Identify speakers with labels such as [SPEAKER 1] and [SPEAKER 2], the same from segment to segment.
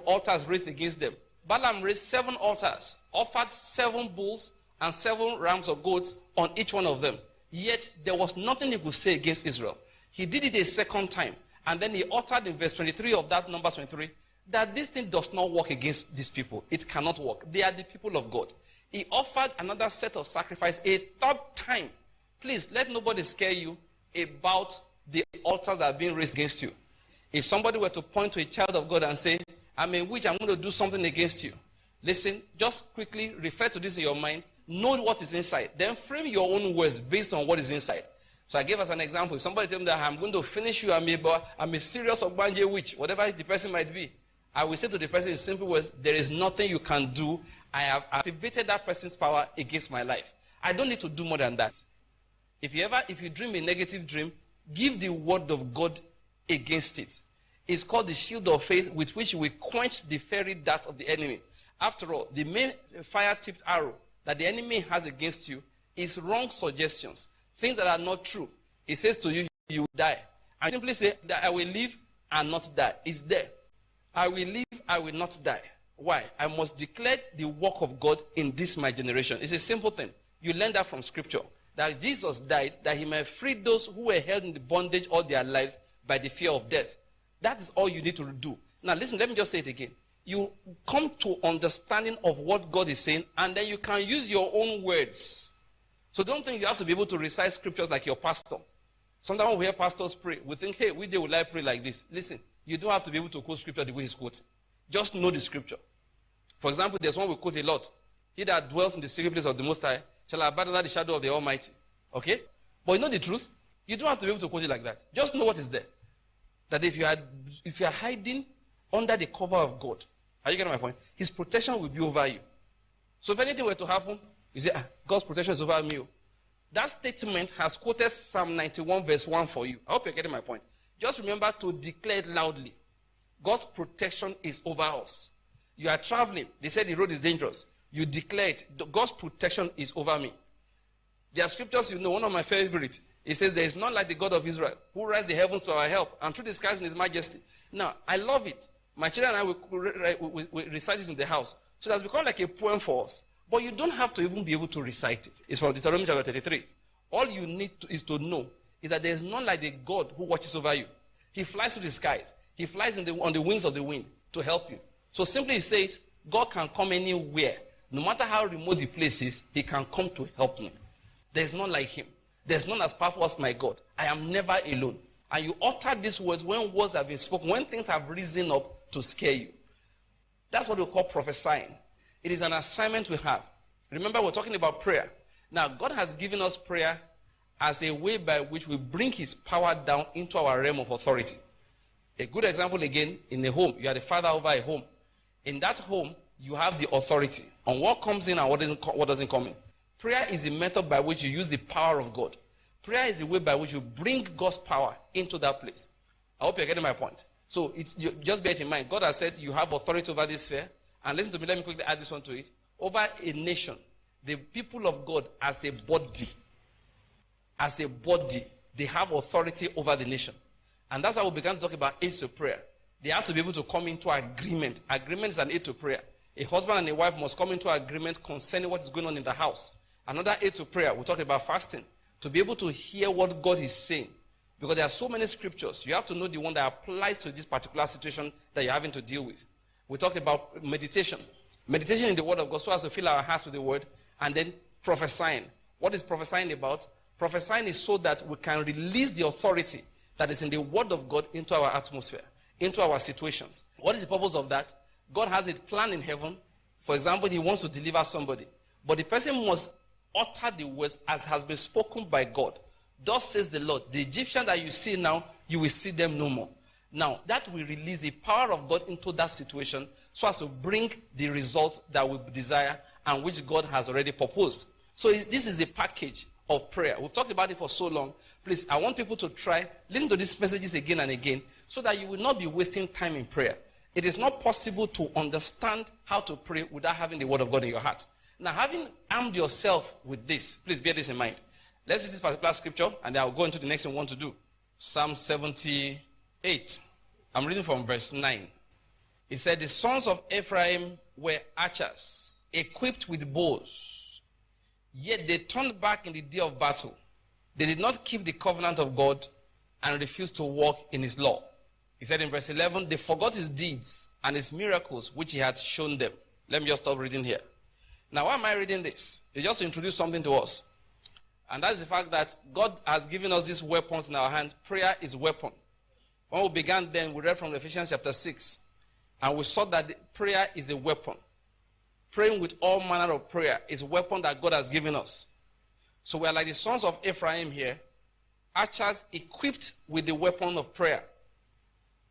[SPEAKER 1] altars raised against them. Balaam raised 7 altars, offered 7 bulls and 7 rams or goats on each one of them. Yet there was nothing he could say against Israel. He did it a second time. And then he uttered in verse 23 of that Numbers 23 that this thing does not work against these people. It cannot work. They are the people of God. He offered another set of sacrifice a 3rd time. Please, let nobody scare you about the altars that are being raised against you. If somebody were to point to a child of God and say, I'm a witch, I'm going to do something against you. Listen, just quickly refer to this in your mind. Know what is inside. Then frame your own words based on what is inside. So I gave us an example. If somebody tells me that I'm going to finish you, I'm a serious Ogbanje witch, whatever the person might be, I will say to the person in simple words, there is nothing you can do. I have activated that person's power against my life. I don't need to do more than that. If you dream a negative dream, give the word of God against it. It's called the shield of faith, with which we quench the fiery darts of the enemy. After all, the main fire-tipped arrow that the enemy has against you is wrong suggestions, things that are not true. It says to you, you will die. I simply say that I will live and not die. It's there. I will live, I will not die. Why? I must declare the work of God in this my generation. It's a simple thing. You learn that from scripture. That Jesus died that he might free those who were held in the bondage all their lives by the fear of death. That is all you need to do. Now listen, let me just say it again. You come to understanding of what God is saying, and then you can use your own words. So don't think you have to be able to recite scriptures like your pastor. Sometimes when we hear pastors pray, we think, hey, we day will I pray like this. Listen, you don't have to be able to quote scripture the way he's quoting. Just know the scripture. For example, there's one we quote a lot. He that dwells in the secret place of the Most High shall abide under the shadow of the Almighty. Okay? But you know the truth? You don't have to be able to quote it like that. Just know what is there. That if you are hiding under the cover of God, are you getting my point? His protection will be over you. So if anything were to happen, you say, God's protection is over me. That statement has quoted Psalm 91 verse 1 for you. I hope you're getting my point. Just remember to declare it loudly. God's protection is over us. You are traveling. They said the road is dangerous. You declare it. God's protection is over me. There are scriptures, you know, one of my favorites. It says, there is none like the God of Israel, who raised the heavens to our help, and through the skies in his majesty. Now, I love it. My children and I will recite it in the house. So that's become like a poem for us. But you don't have to even be able to recite it. It's from Deuteronomy chapter 33. All you need is to know is that there is none like the God who watches over you. He flies through the skies. He flies on the wings of the wind to help you. So simply you say it, God can come anywhere. No matter how remote the place is, he can come to help me. There is none like him. There is none as powerful as my God. I am never alone. And you utter these words when words have been spoken, when things have risen up to scare you. That's what we call prophesying. It is an assignment we have. Remember, we're talking about prayer. Now, God has given us prayer as a way by which we bring his power down into our realm of authority. A good example again, in a home, you are the father over a home. In that home, you have the authority on what comes in and what doesn't come in. Prayer is a method by which you use the power of God. Prayer is the way by which you bring God's power into that place. I hope you're getting my point. So just bear it in mind. God has said you have authority over this sphere. And listen to me, let me quickly add this one to it. Over a nation, the people of God as a body, they have authority over the nation. And that's how we began to talk about aids to prayer. They have to be able to come into agreement. Agreement is an aid to prayer. A husband and a wife must come into agreement concerning what is going on in the house. Another aid to prayer, we're talking about fasting. To be able to hear what God is saying. Because there are so many scriptures. You have to know the one that applies to this particular situation that you're having to deal with. We talked about meditation. Meditation in the word of God so as to fill our hearts with the word. And then prophesying. What is prophesying about? Prophesying is so that we can release the authority that is in the word of God into our atmosphere, into our situations. What is the purpose of that? God has it planned in heaven. For example, he wants to deliver somebody. But the person must utter the words as has been spoken by God. Thus says the Lord, the Egyptian that you see now, you will see them no more. Now, that will release the power of God into that situation so as to bring the results that we desire and which God has already proposed. So this is a package of prayer. We've talked about it for so long. Please, I want people to try, listen to these messages again and again so that you will not be wasting time in prayer. It is not possible to understand how to pray without having the word of God in your heart. Now, having armed yourself with this, please bear this in mind. Let's see this particular scripture, and then I'll go into the next thing we want to do. Psalm 78. I'm reading from verse 9. He said, the sons of Ephraim were archers, equipped with bows. Yet they turned back in the day of battle. They did not keep the covenant of God and refused to walk in his law. He said in verse 11, they forgot his deeds and his miracles which he had shown them. Let me just stop reading here. Now, why am I reading this? It's just to introduce something to us. And that is the fact that God has given us these weapons in our hands. Prayer is a weapon. When we began then, we read from Ephesians chapter 6. And we saw that prayer is a weapon. Praying with all manner of prayer is a weapon that God has given us. So we are like the sons of Ephraim here, archers equipped with the weapon of prayer.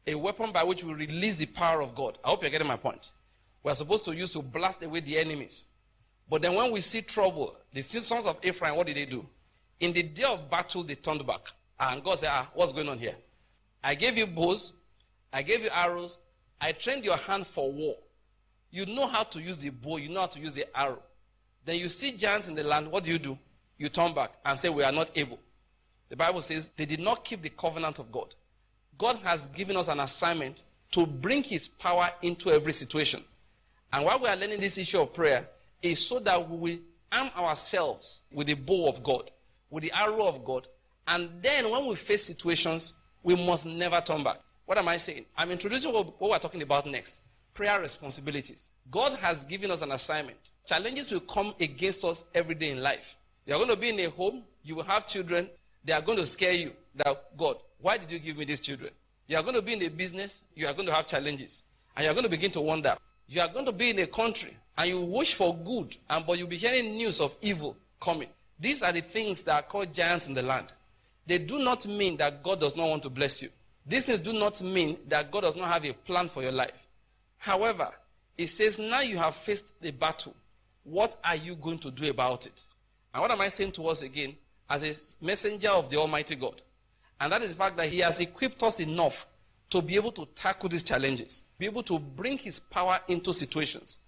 [SPEAKER 1] A weapon by which we release the power of God. I hope you're getting my point. We are supposed to use to blast away the enemies. But then when we see trouble, the sons of Ephraim, what did they do? In the day of battle, they turned back. And God said, what's going on here? I gave you bows. I gave you arrows. I trained your hand for war. You know how to use the bow. You know how to use the arrow. Then you see giants in the land. What do? You turn back and say, we are not able. The Bible says they did not keep the covenant of God. God has given us an assignment to bring his power into every situation. And while we are learning this issue of prayer, is so that we will arm ourselves with the bow of God, with the arrow of God. And then when we face situations, we must never turn back. What am I saying? I'm introducing what we're talking about next. Prayer responsibilities. God has given us an assignment. Challenges will come against us every day in life. You're going to be in a home. You will have children. They are going to scare you. That, God, why did you give me these children? You are going to be in a business. You are going to have challenges. And you are going to begin to wonder. You are going to be in a country. And you wish for good. But you'll be hearing news of evil coming. These are the things that are called giants in the land. They do not mean that God does not want to bless you. These things do not mean that God does not have a plan for your life. However, it says, now you have faced the battle. What are you going to do about it? And what am I saying to us again? As a messenger of the Almighty God. And that is the fact that he has equipped us enough to be able to tackle these challenges. Be able to bring his power into situations.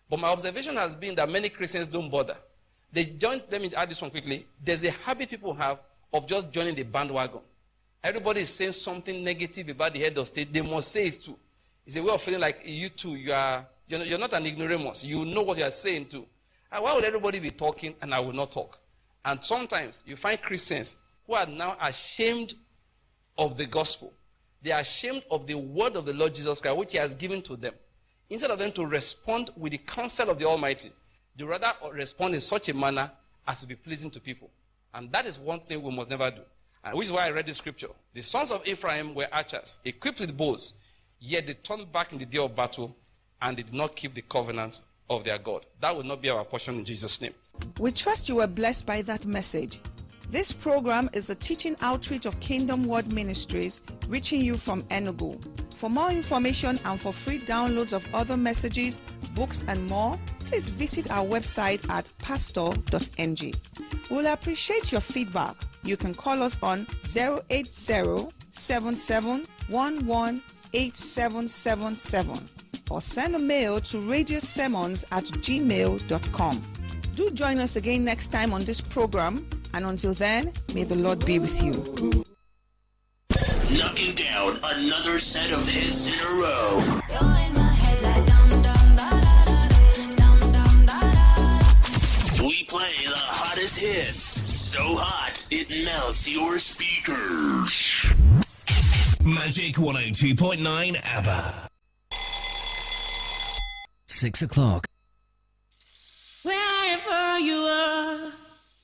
[SPEAKER 1] But my observation has been that many Christians don't bother. Let me add this one quickly. There's a habit people have of just joining the bandwagon. Everybody is saying something negative about the head of state. They must say it too. It's a way of feeling like you too, you're not an ignoramus. You know what you are saying too. And why would everybody be talking and I will not talk? And sometimes you find Christians who are now ashamed of the gospel. They are ashamed of the word of the Lord Jesus Christ, which he has given to them. Instead of them to respond with the counsel of the Almighty, they rather respond in such a manner as to be pleasing to people. And that is one thing we must never do. And which is why I read the scripture. The sons of Ephraim were archers, equipped with bows, yet they turned back in the day of battle, and they did not keep the covenant of their God. That will not be our portion in Jesus' name.
[SPEAKER 2] We trust you were blessed by that message. This program is a teaching outreach of Kingdom Word Ministries, reaching you from Enugu. For more information and for free downloads of other messages, books, and more, please visit our website at pastor.ng. We'll appreciate your feedback. You can call us on 080-7711-8777 or send a mail to radiosermons@gmail.com. Do join us again next time on this program, and until then, may the Lord be with you.
[SPEAKER 3] Knocking down another set of hits in a row. We play the hottest hits, so hot it melts your speakers.
[SPEAKER 4] Magic 102.9 ABBA.
[SPEAKER 5] 6 o'clock.
[SPEAKER 6] Wherever you are,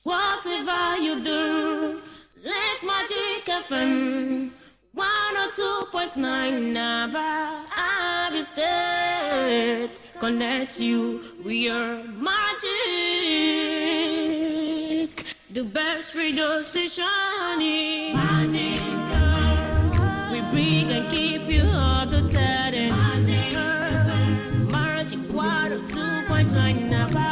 [SPEAKER 6] whatever you do, let Magic FM 102.9 ABBA Abby State connect you. We are Magic, the best radio station in Magic. We bring and keep you up to date. Magic 102.9 ABBA.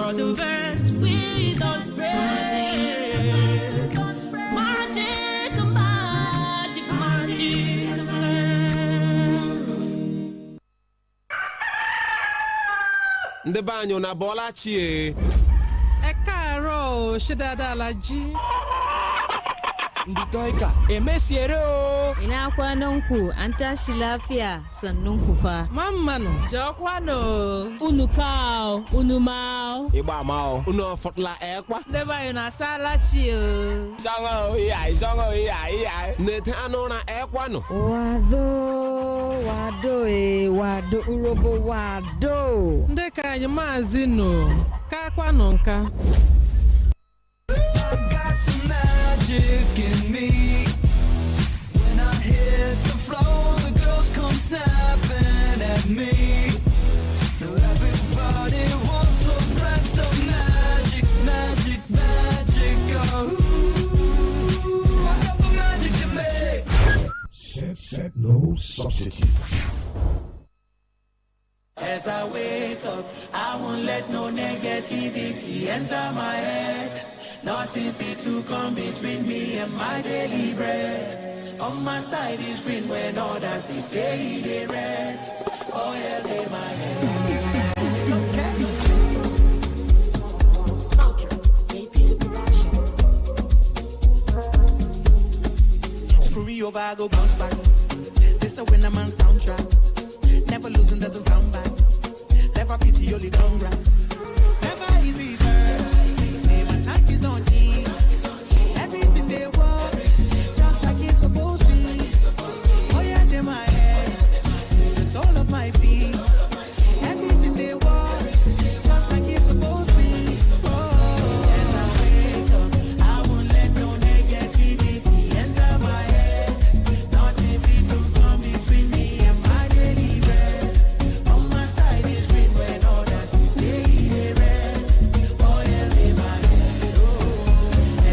[SPEAKER 6] The best we don't spread. Magic, magic, magic.
[SPEAKER 5] Nde banyo na bola chie.
[SPEAKER 7] Ẹ káàárọ̀ ṣe dáadáa la jí.
[SPEAKER 8] Ndi toika emesiere o.
[SPEAKER 6] Ina kwanan ku an tashi lafiya sannun ku fa.
[SPEAKER 7] Mammanu jokwano.
[SPEAKER 6] Unu kao, unu mao.
[SPEAKER 8] Igba mao.
[SPEAKER 5] Uno fotla ekwa.
[SPEAKER 7] Deba yo na sala chi o.
[SPEAKER 8] Songo iya.
[SPEAKER 5] Nete anona ekwa no.
[SPEAKER 9] Wado urobo wado.
[SPEAKER 7] Ndị ka anyị maazị no. Ka kwano nka.
[SPEAKER 10] Magic in me. When I hit the floor, the girls come snapping at me. Now everybody wants some blast of magic. Oh, I got the magic to make.
[SPEAKER 4] Set no substitute.
[SPEAKER 10] As I wake up, I won't let no negativity enter my head. Nothing fit to come between me and my daily bread. On my side is green when others they say they red. Oh yeah, they my head. It's okay. Screw me over, I go bounce back. This a when I'm on soundtrack. Never losing doesn't sound bad. Never pity, only congrats. Never easy, say my tank is on E. Everything they want, just like it's supposed to be. Oh yeah, they my head, to the sole of my feet. Everything they want, just like it's supposed to be. Oh, as I wake up, I won't let no negativity enter my head. Nothing fit to come between me and my daily bread. On my side is green when others you say they red. Oh yeah, they my head. Oh,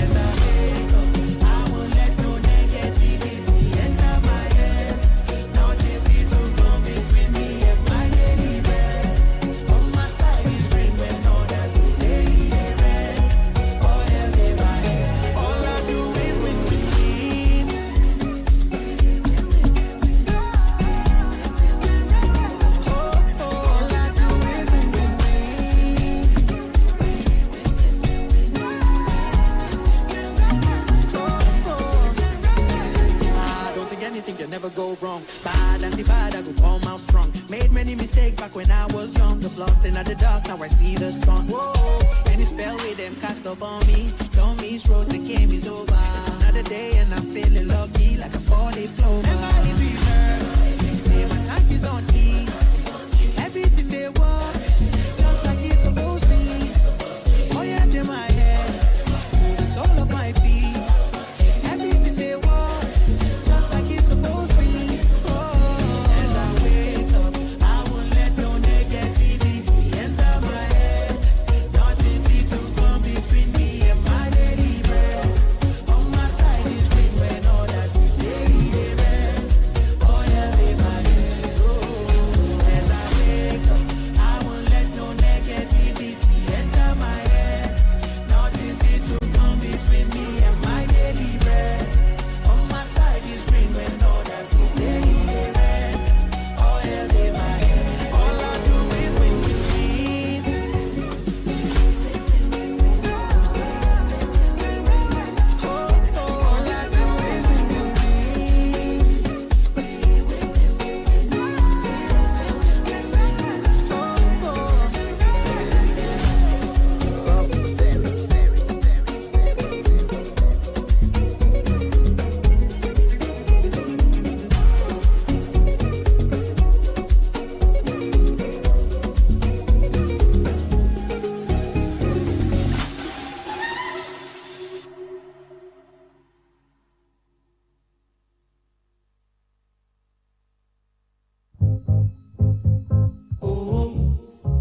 [SPEAKER 10] as I wake up, I won't let no negativity enter my head. Nothing fit to come between me and my daily bread. On my side is green when others you say they red. Oh yeah, they my head. All I do is win. Don't think anything can never go wrong. Bad and the bad, I go come out strong. Made many mistakes back when I was young. Just lost in the dark, now I see the sun. Whoa, any spell with them cast up on me. Don't miss road, the game is over. It's another day and I'm feeling lucky like a 4-leaf clover. Never easy, girl. Say my tank is on E. Everything they want, just like it's supposed to be. Oh yeah, they my head, to the sole of my feet. Everything they want, just like it's supposed to be. Oh, as I wake up, I won't let no negativity enter my head. Nothing fit to come between me and my daily bread. On my side is green when others will say they red. Oh yeah, they my head. Oh, as I wake up, I won't let no negativity enter my head. Nothing fit to come between me and my daily bread. On my side is green when others will say they red. Oh yeah, they my head. All I do is win. All I do is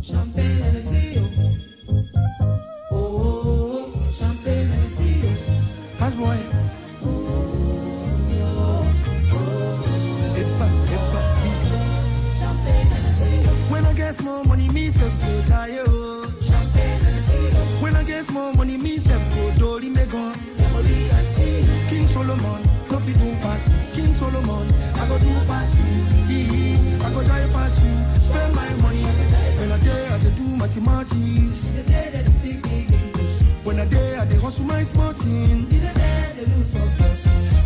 [SPEAKER 10] champagne and a seal. Oh, champagne and a seal.
[SPEAKER 11] House boy.
[SPEAKER 10] Champagne and a seal.
[SPEAKER 11] When I get more money, me self go tire.
[SPEAKER 10] Champagne and a seal.
[SPEAKER 11] When I get more money, me self go dolly me gone.
[SPEAKER 10] Memory I see.
[SPEAKER 11] King Solomon, coffee do pass. King Solomon, I go do pass you. I go drive pass you. Spend my money. When I get, I do my mathematics. When I day, I dey hustle my smart thing.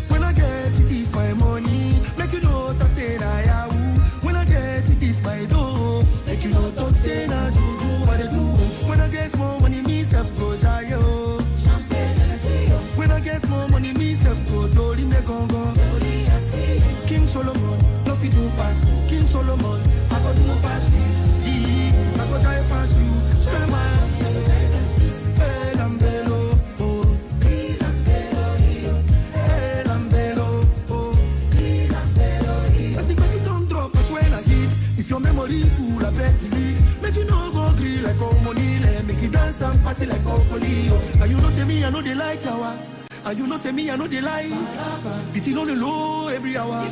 [SPEAKER 11] When I get it, is my money. Make you know to say na yahoo. When I get it, is my dough. Make you know to say na juju. What I do? When I get more money, me self go jayo. When I get more money, me self go dolly me gongo. King Solomon, no fit do pass. King Solomon, I go do pass you. I go die pass you. Spend my memory full, I bet delete. Make you no go green like Omonile. Make you dance and party like Opolio. And you know say me, I know they like yawa. And you know say me, I know they like. It's on the low every hour.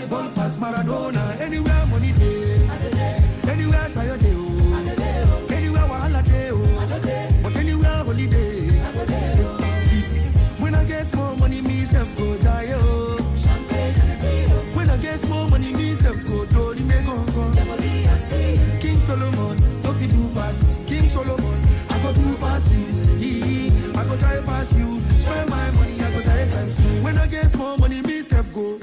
[SPEAKER 11] Ball pass Maradona. Anywhere money day. Anywhere Sayo day. Anywhere Wahala day. But anywhere holiday. When I get more money, me self go die. When I get more money, me self go do the make on. King Solomon, no fit do pass. King Solomon, I go do pass you. I go try pass you. Spend my money, I go try pass you. When I get more money, me self go.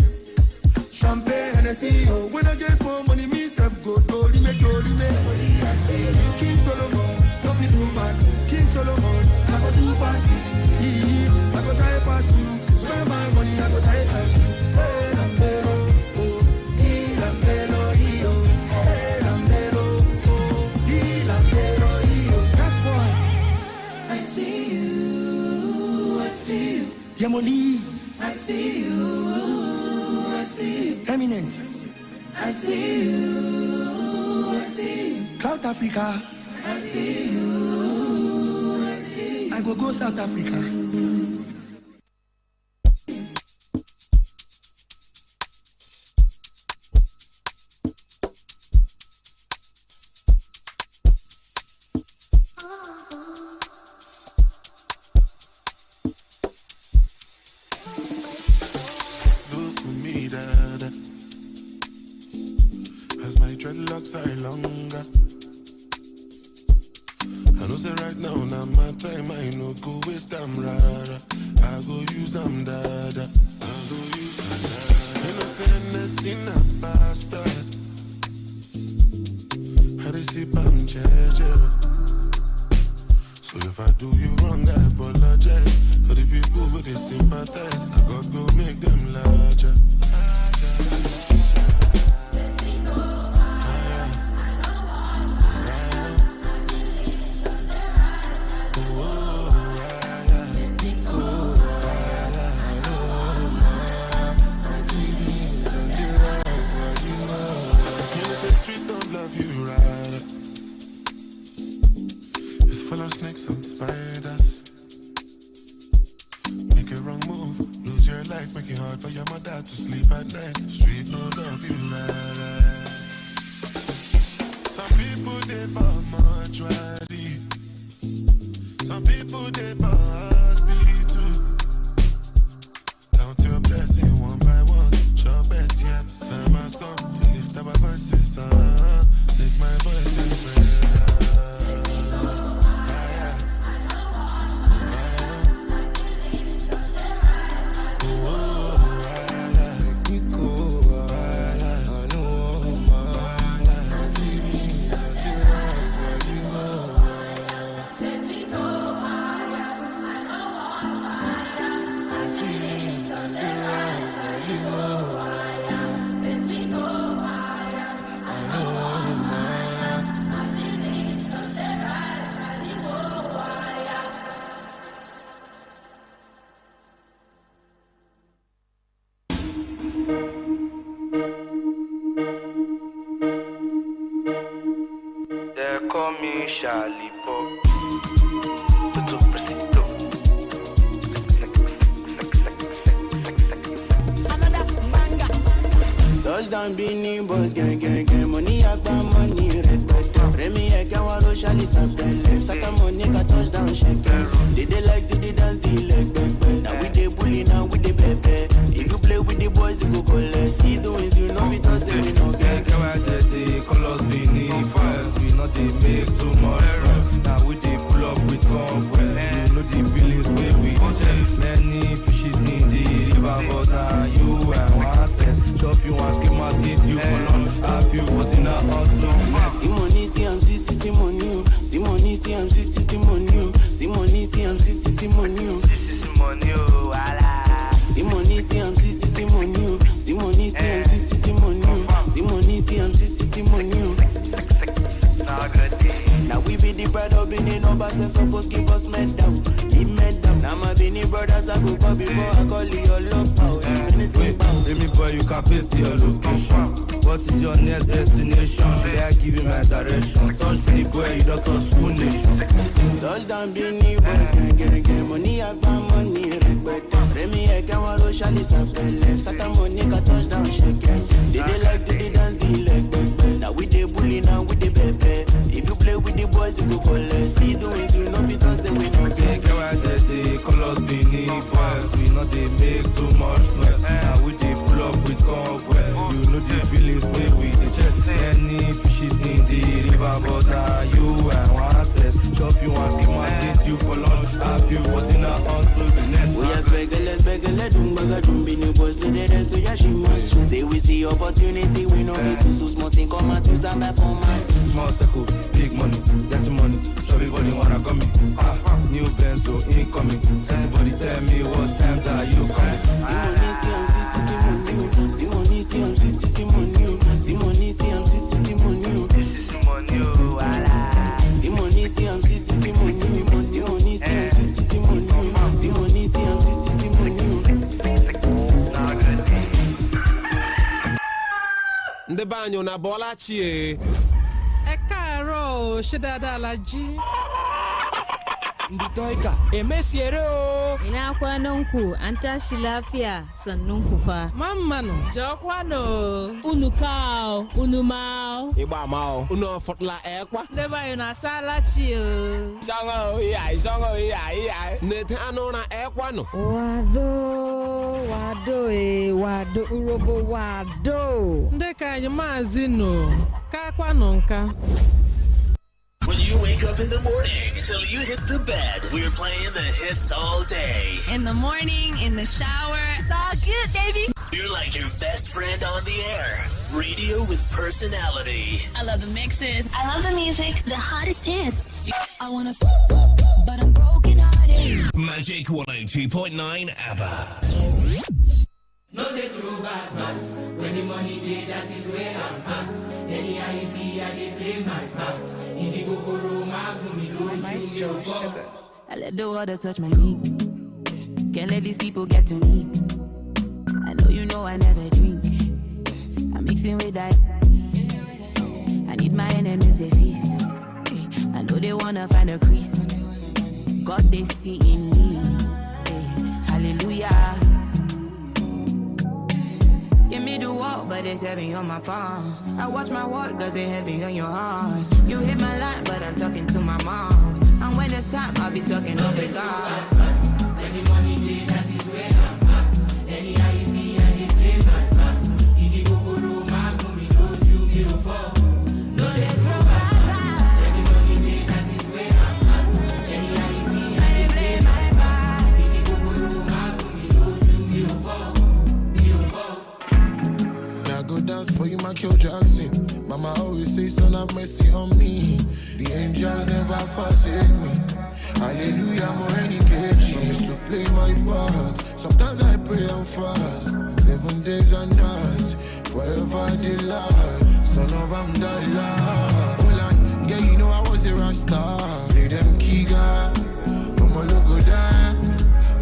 [SPEAKER 11] Champagne Hennessy, oh. When I get more money, me self go. Dolly me. King Solomon, no fit do pass. King Solomon, I go do pass you. I go try pass you. Spend my money, I go try pass you. Hey, Lambero, oh, Lambero, Yamoli, I see you, I see you. Eminent, I see you, I see you. South Africa, I see you, I see you. I go South Africa.
[SPEAKER 12] dreadlocks are longer. I know say right now, now my time, I no go waste them rara. I go use them dada. I go use them dada. You know say nothing a bastard. How they see I'm jeje. So if I do you wrong, I apologize. For the people who they sympathize, I gotta go make them larger. Full of snakes and spiders. Make a wrong move, lose your life, make it hard for your mother to sleep at night. Street no love you right. Some people they for mortuary. Some people they for hospital. Count your blessing one by one. Sure bet, yeah. Time has come to lift up our voices. Make my voice in prayer.
[SPEAKER 13] Touchdown Beanie Boys, gang, money agba money red button. Remy Ekawaro Shali Sapele, Sata Monica touchdown shakers. They like to dance the leg bang. Now we dey bully, now we dey pepe. If you play with the boys, you go collect. See the wins, you know it does we no get.
[SPEAKER 14] Colors Beanie Boys, we not they make too much. you for dinner or two.
[SPEAKER 13] Simoni, Simoni, Simoni, Simoni, Simoni, Simoni, Simoni, Simoni, Simoni. Now we be the bride of Benin numbers and supposed give us medal. Give medal. Now my Benin brothers I go call before I call your love power. Anything power.
[SPEAKER 14] Baby boy, you can paste your location. What is your next destination? Should I give you my direction? Touch the boy, you don't touch full nation.
[SPEAKER 13] Touchdown Benin boys, gang. Money I got money, respect. Remy I can waro shali sapele. Sata money ka touchdown shakers. They like to dance the leg back. Now we dey bully, now we dey bebe. If you play with the boys, you go collect. See doings, you know it doesn't win no game.
[SPEAKER 14] They call us Benin boys. We know they make too much noise. Now we dey pull up with convoy. You know the billings where we dey chest. Many fishes in the river, but now you and one test. Chop you and big man eat you for lunch. Have you for dinner until the next.
[SPEAKER 13] We are spegele, dumbaga, Benin boys, no they rest, so yeah, she must. Say we see opportunity, we know this so small thing come out to some format.
[SPEAKER 14] Small circle, big money, dirty money. Show everybody wanna come me. New Benz so incoming. Everybody tell me what time that you coming.
[SPEAKER 13] Simoni, Simoni, Simoni,
[SPEAKER 5] Ndị be anyị na bọla chie.
[SPEAKER 7] Ẹ káàárọ̀ ṣe dáadáa la jí.
[SPEAKER 8] Ndị toika emesiere o.
[SPEAKER 6] Ina kwanan ku an tashi lafiya sannun ku fa.
[SPEAKER 7] Mamman
[SPEAKER 6] Jokwano. Unu kao, unu mao.
[SPEAKER 5] Igba mao. Unu fotla ekwa.
[SPEAKER 6] Leba yuna salachi o.
[SPEAKER 8] Songo iya.
[SPEAKER 5] Nete anu na ekwa no.
[SPEAKER 9] Wado urobo wado.
[SPEAKER 7] Ndị ka anyị maazị no. Ka kwano nka.
[SPEAKER 3] When you wake up in the morning until you hit the bed, we're playing the hits all day.
[SPEAKER 15] In the morning, in the shower. It's all good, baby.
[SPEAKER 3] You're like your best friend on the air. Radio with personality.
[SPEAKER 15] I love the mixes. I love the music. The hottest hits. I wanna but I'm broken hearted.
[SPEAKER 3] Magic 102.9 ABBA.
[SPEAKER 10] No they throw bad vibes. When the money day, that is where I'm at. Anyhow it be, I dey play my part.
[SPEAKER 16] I let the water touch my knee. Can't let these people get to me. I know you know I never drink. I'm mixing with that. I need my enemies to cease. I know they wanna find a crease. God they see in me. Hallelujah. Give me the walk, but it's heavy on my palms. I watch my walk, cause it's heavy on your heart. You hit my line, but I'm talking to my moms. And when it's time, I'll be talking to the God.
[SPEAKER 10] Any money day, that is where I'm at. Any IB, I dey play my part. Idi Gogoro, Magumi, Doju, Beautiful. No, there's no bad. Any money day, that is where I'm at. Any IB, I dey play my part. Idi Gogoro, Magumi, Doju, Beautiful.
[SPEAKER 11] Go dance for you, Michael Jackson. Mama always say, son, have mercy on me. The angels never forsake me. Hallelujah, more any cage. I used to play my part. Sometimes I pray and fast. 7 days and nights, forever delight. Son of Amdallah. Oh, Lord, yeah, you know I was a rasta. Play them Kiga. Mama, look good,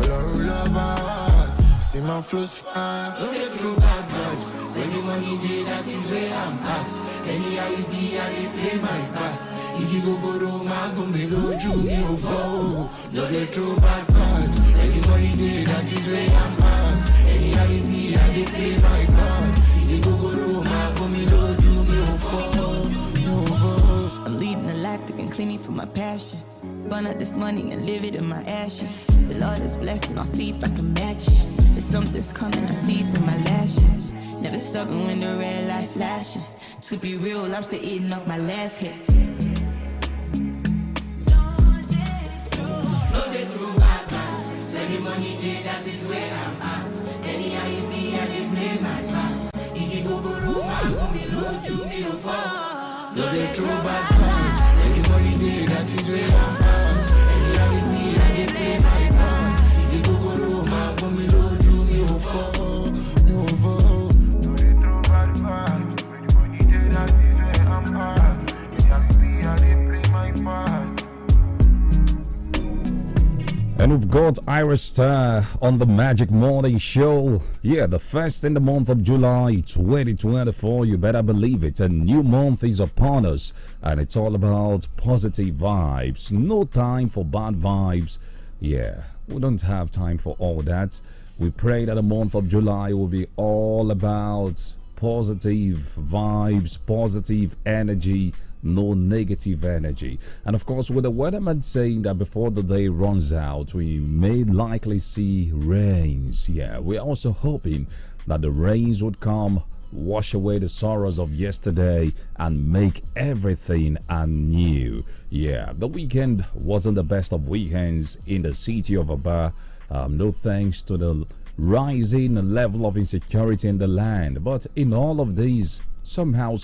[SPEAKER 11] love, see my flows fire.
[SPEAKER 10] No, they throw bad vibes. When the money day, that is where I'm at. Any IB, I dey play my part. Iki Gogoro, Magumi, Doju, Beautiful. No, they throw bad vibes. When the money day, that is where I'm at. Any IB, I dey play my part. Iki Gogoro, Magumi, Doju, Beautiful.
[SPEAKER 16] I'm leading a life that can clean me from my passion. Burn up this money and live it in my ashes. With all this blessing, I'll see if I can match it. If something's coming, I see it in my lashes. Never stopping when the red light flashes. To be real, I'm still eating off my last hit.
[SPEAKER 10] No, they throw bad vibes. When the money day, that is where I'm at. Any IB, I dey play my part. Iki
[SPEAKER 11] Igogoro, Magumi, Loju, me no fall. No, they throw bad part. Any money day, that is where I'm at. Anyhow with me, I dey play my part. Igogoro, Magumi, Loju, me no fall. Me no fall. No, they throw bad part. Any money day, that is where I'm at. Anyhow with me, I dey play my part.
[SPEAKER 17] And we've got Irish Star on the Magic Morning Show. Yeah, the first in the month of July 2024. You better believe it. A new month is upon us. And it's all about positive vibes. No time for bad vibes. Yeah, we don't have time for all that. We pray that the month of July will be all about positive vibes, positive energy, no negative energy. And of course, with the weatherman saying that before the day runs out, we may likely see rains. Yeah, we're also hoping that the rains would come, wash away the sorrows of yesterday, and make everything anew. Yeah, the weekend wasn't the best of weekends in the city of Aba. No thanks to the rising level of insecurity in the land. But in all of these, somehow,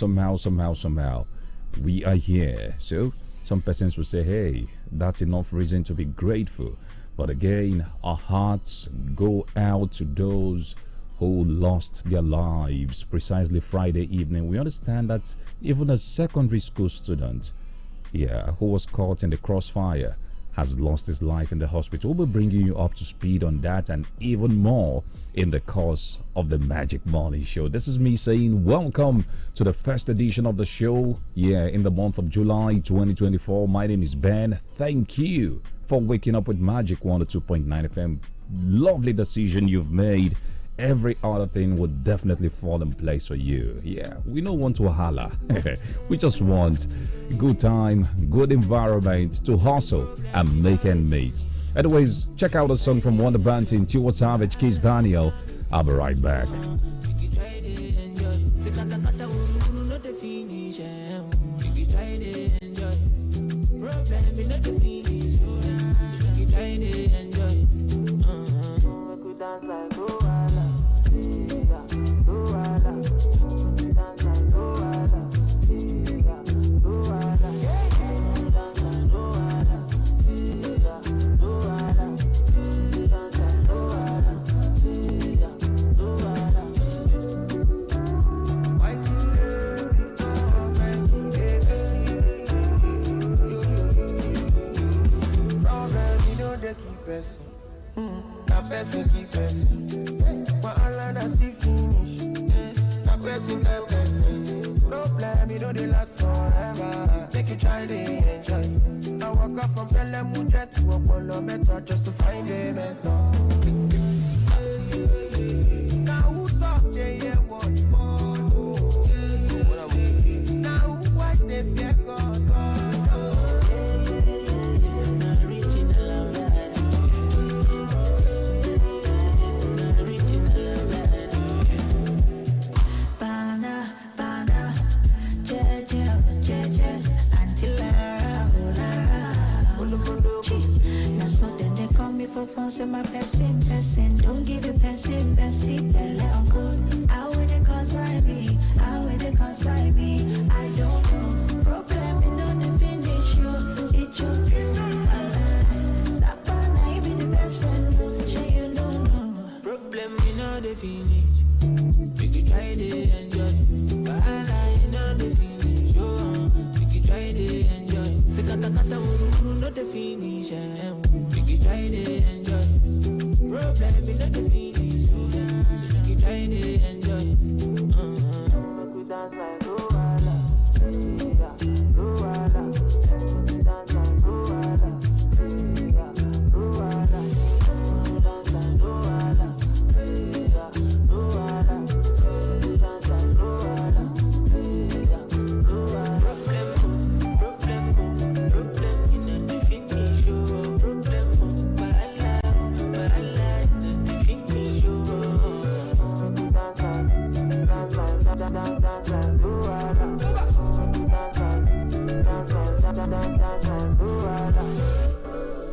[SPEAKER 17] we are here. So some persons will say, hey, that's enough reason to be grateful. But again, our hearts go out to those who lost their lives precisely Friday evening. We understand that even a secondary school student, who was caught in the crossfire, has lost his life in the hospital. We'll be bringing you up to speed on that and even more in the course of the Magic Morning Show. This is me saying welcome to the first edition of the show, in the month of July 2024. My name is Ben. Thank you for waking up with Magic 102.9 FM. Lovely decision you've made. Every other thing would definitely fall in place for you. Yeah, we don't want to holla. We just want good time, good environment to hustle and make ends meet. Anyways, check out a song from Wonder Banting, Tiwa Savage, Kiss Daniel. I'll be right back.
[SPEAKER 11] Na person keep person. But all na still finish. Na person na person. Problem you know they last forever. Make you try to enjoy. I walk up from Pelemuja to Apollo Meta just to find a mentor. Now who talk they hear what more? Now who watch they fear God?
[SPEAKER 16] For fun, say my person, don't give you person, belle uncle. How will they consign me? How will they consign me? I don't know. Problem in on the finish you. It's your girl. Savannah, you be the best friend. Say you don't know. Problem in on the finish. You can try to enjoy. Wahala in on the finish. You can try to enjoy. Say kata uru no the finish. You can try to enjoy. Problem in the finish. So you can try to enjoy. Make we dance like Luala. Luala. Dance like Luala. Luala. Dance like Luala. Luala. Dance like Luala. Luala. Problem in the finish.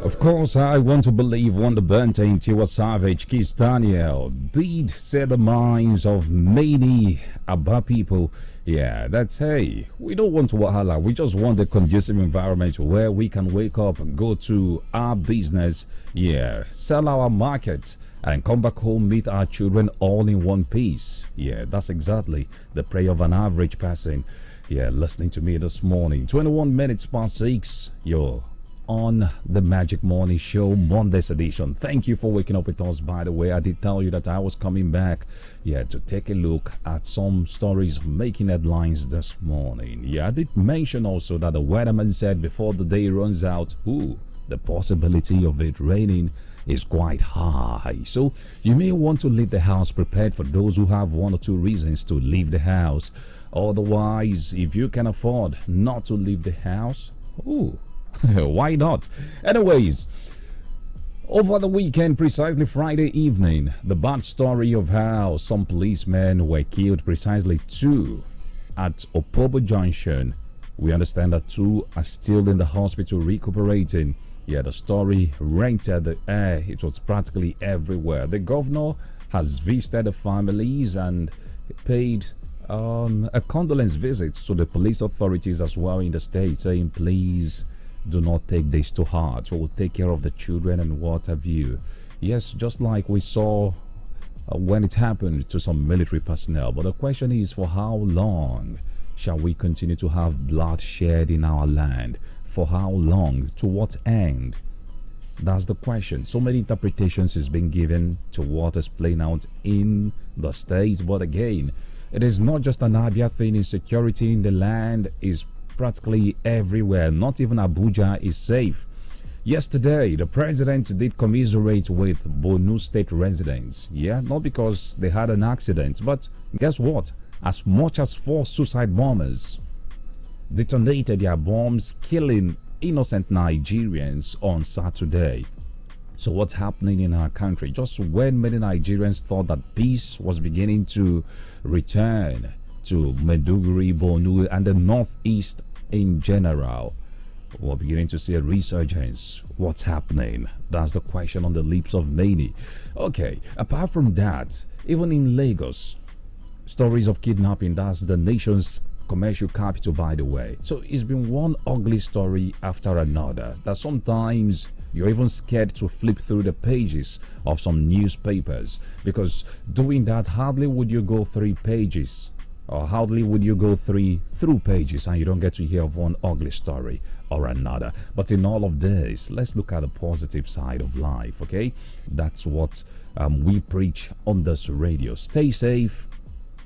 [SPEAKER 17] Of course, I want to believe Wonder Bente and Tiwa Savage, Kiss Daniel did set the minds of many Aba people. Yeah, that's hey, we don't want Wahala. We just want a conducive environment where we can wake up and go to our business, yeah, sell our market, and come back home, meet our children all in one piece. Yeah, that's exactly the prayer of an average person. Yeah, listening to me this morning. 21 minutes past 6. Yo. On the Magic Morning Show, Monday's edition. Thank you for waking up with us, by the way. I did tell you that I was coming back, yeah, to take a look at some stories making headlines this morning. Yeah, I did mention also that the weatherman said before the day runs out, the possibility of it raining is quite high. So you may want to leave the house prepared for those who have one or two reasons to leave the house. Otherwise, if you can afford not to leave the house, why not? Anyways, over the weekend, precisely Friday evening, the bad story of how some policemen were killed, precisely 2 at Opobo Junction. We understand that 2 are still in the hospital recuperating. Yeah, the story rented the air. It was practically everywhere. The governor has visited the families and paid a condolence visit to the police authorities as well in the state, saying, please do not take this to heart. We'll take care of the children and what have you. Yes, just like we saw when it happened to some military personnel. But the question is, for how long shall we continue to have bloodshed in our land? For how long? To what end? That's the question. So many interpretations is being given to what is playing out in the states. But again, it is not just an Abia thing. Insecurity in the land is practically everywhere. Not even Abuja is safe. Yesterday, the president did commiserate with Borno State residents. Yeah, not because they had an accident, but guess what? As much as 4 suicide bombers detonated their bombs, killing innocent Nigerians on Saturday. So what's happening in our country? Just when many Nigerians thought that peace was beginning to return to Maiduguri, Borno, and the northeast in general, we're beginning to see a resurgence. What's happening? That's the question on the lips of many. Okay, apart from that, even in Lagos, stories of kidnapping. That's the nation's commercial capital, by the way. So it's been one ugly story after another that sometimes you're even scared to flip through the pages of some newspapers, because doing that, hardly would you go 3 pages, or hardly would you go 3 through pages and you don't get to hear of one ugly story or another. But in all of this, let's look at the positive side of life, okay? That's what we preach on this radio. Stay safe.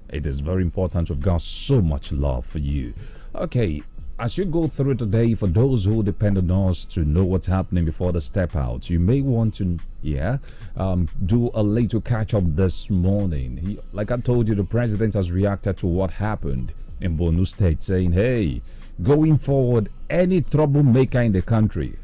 [SPEAKER 17] It is very important. We've got so much love for you. Okay, as you go through today, for those who depend on us to know what's happening before they step out, you may want to, do a little catch up this morning. Like I told you, the president has reacted to what happened in Borno State, saying, hey, going forward, any troublemaker in the country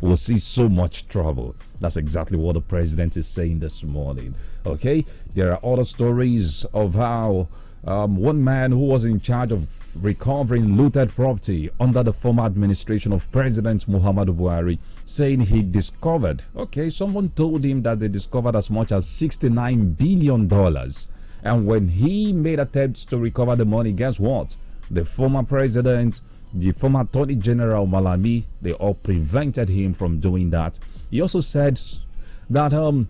[SPEAKER 17] will see so much trouble. That's exactly what the president is saying this morning. Okay, there are other stories of how one man who was in charge of recovering looted property under the former administration of President Muhammadu Buhari, saying he discovered, someone told him that they discovered as much as $69 billion. And when he made attempts to recover the money, guess what? The former president, the former Attorney General Malami, they all prevented him from doing that. He also said that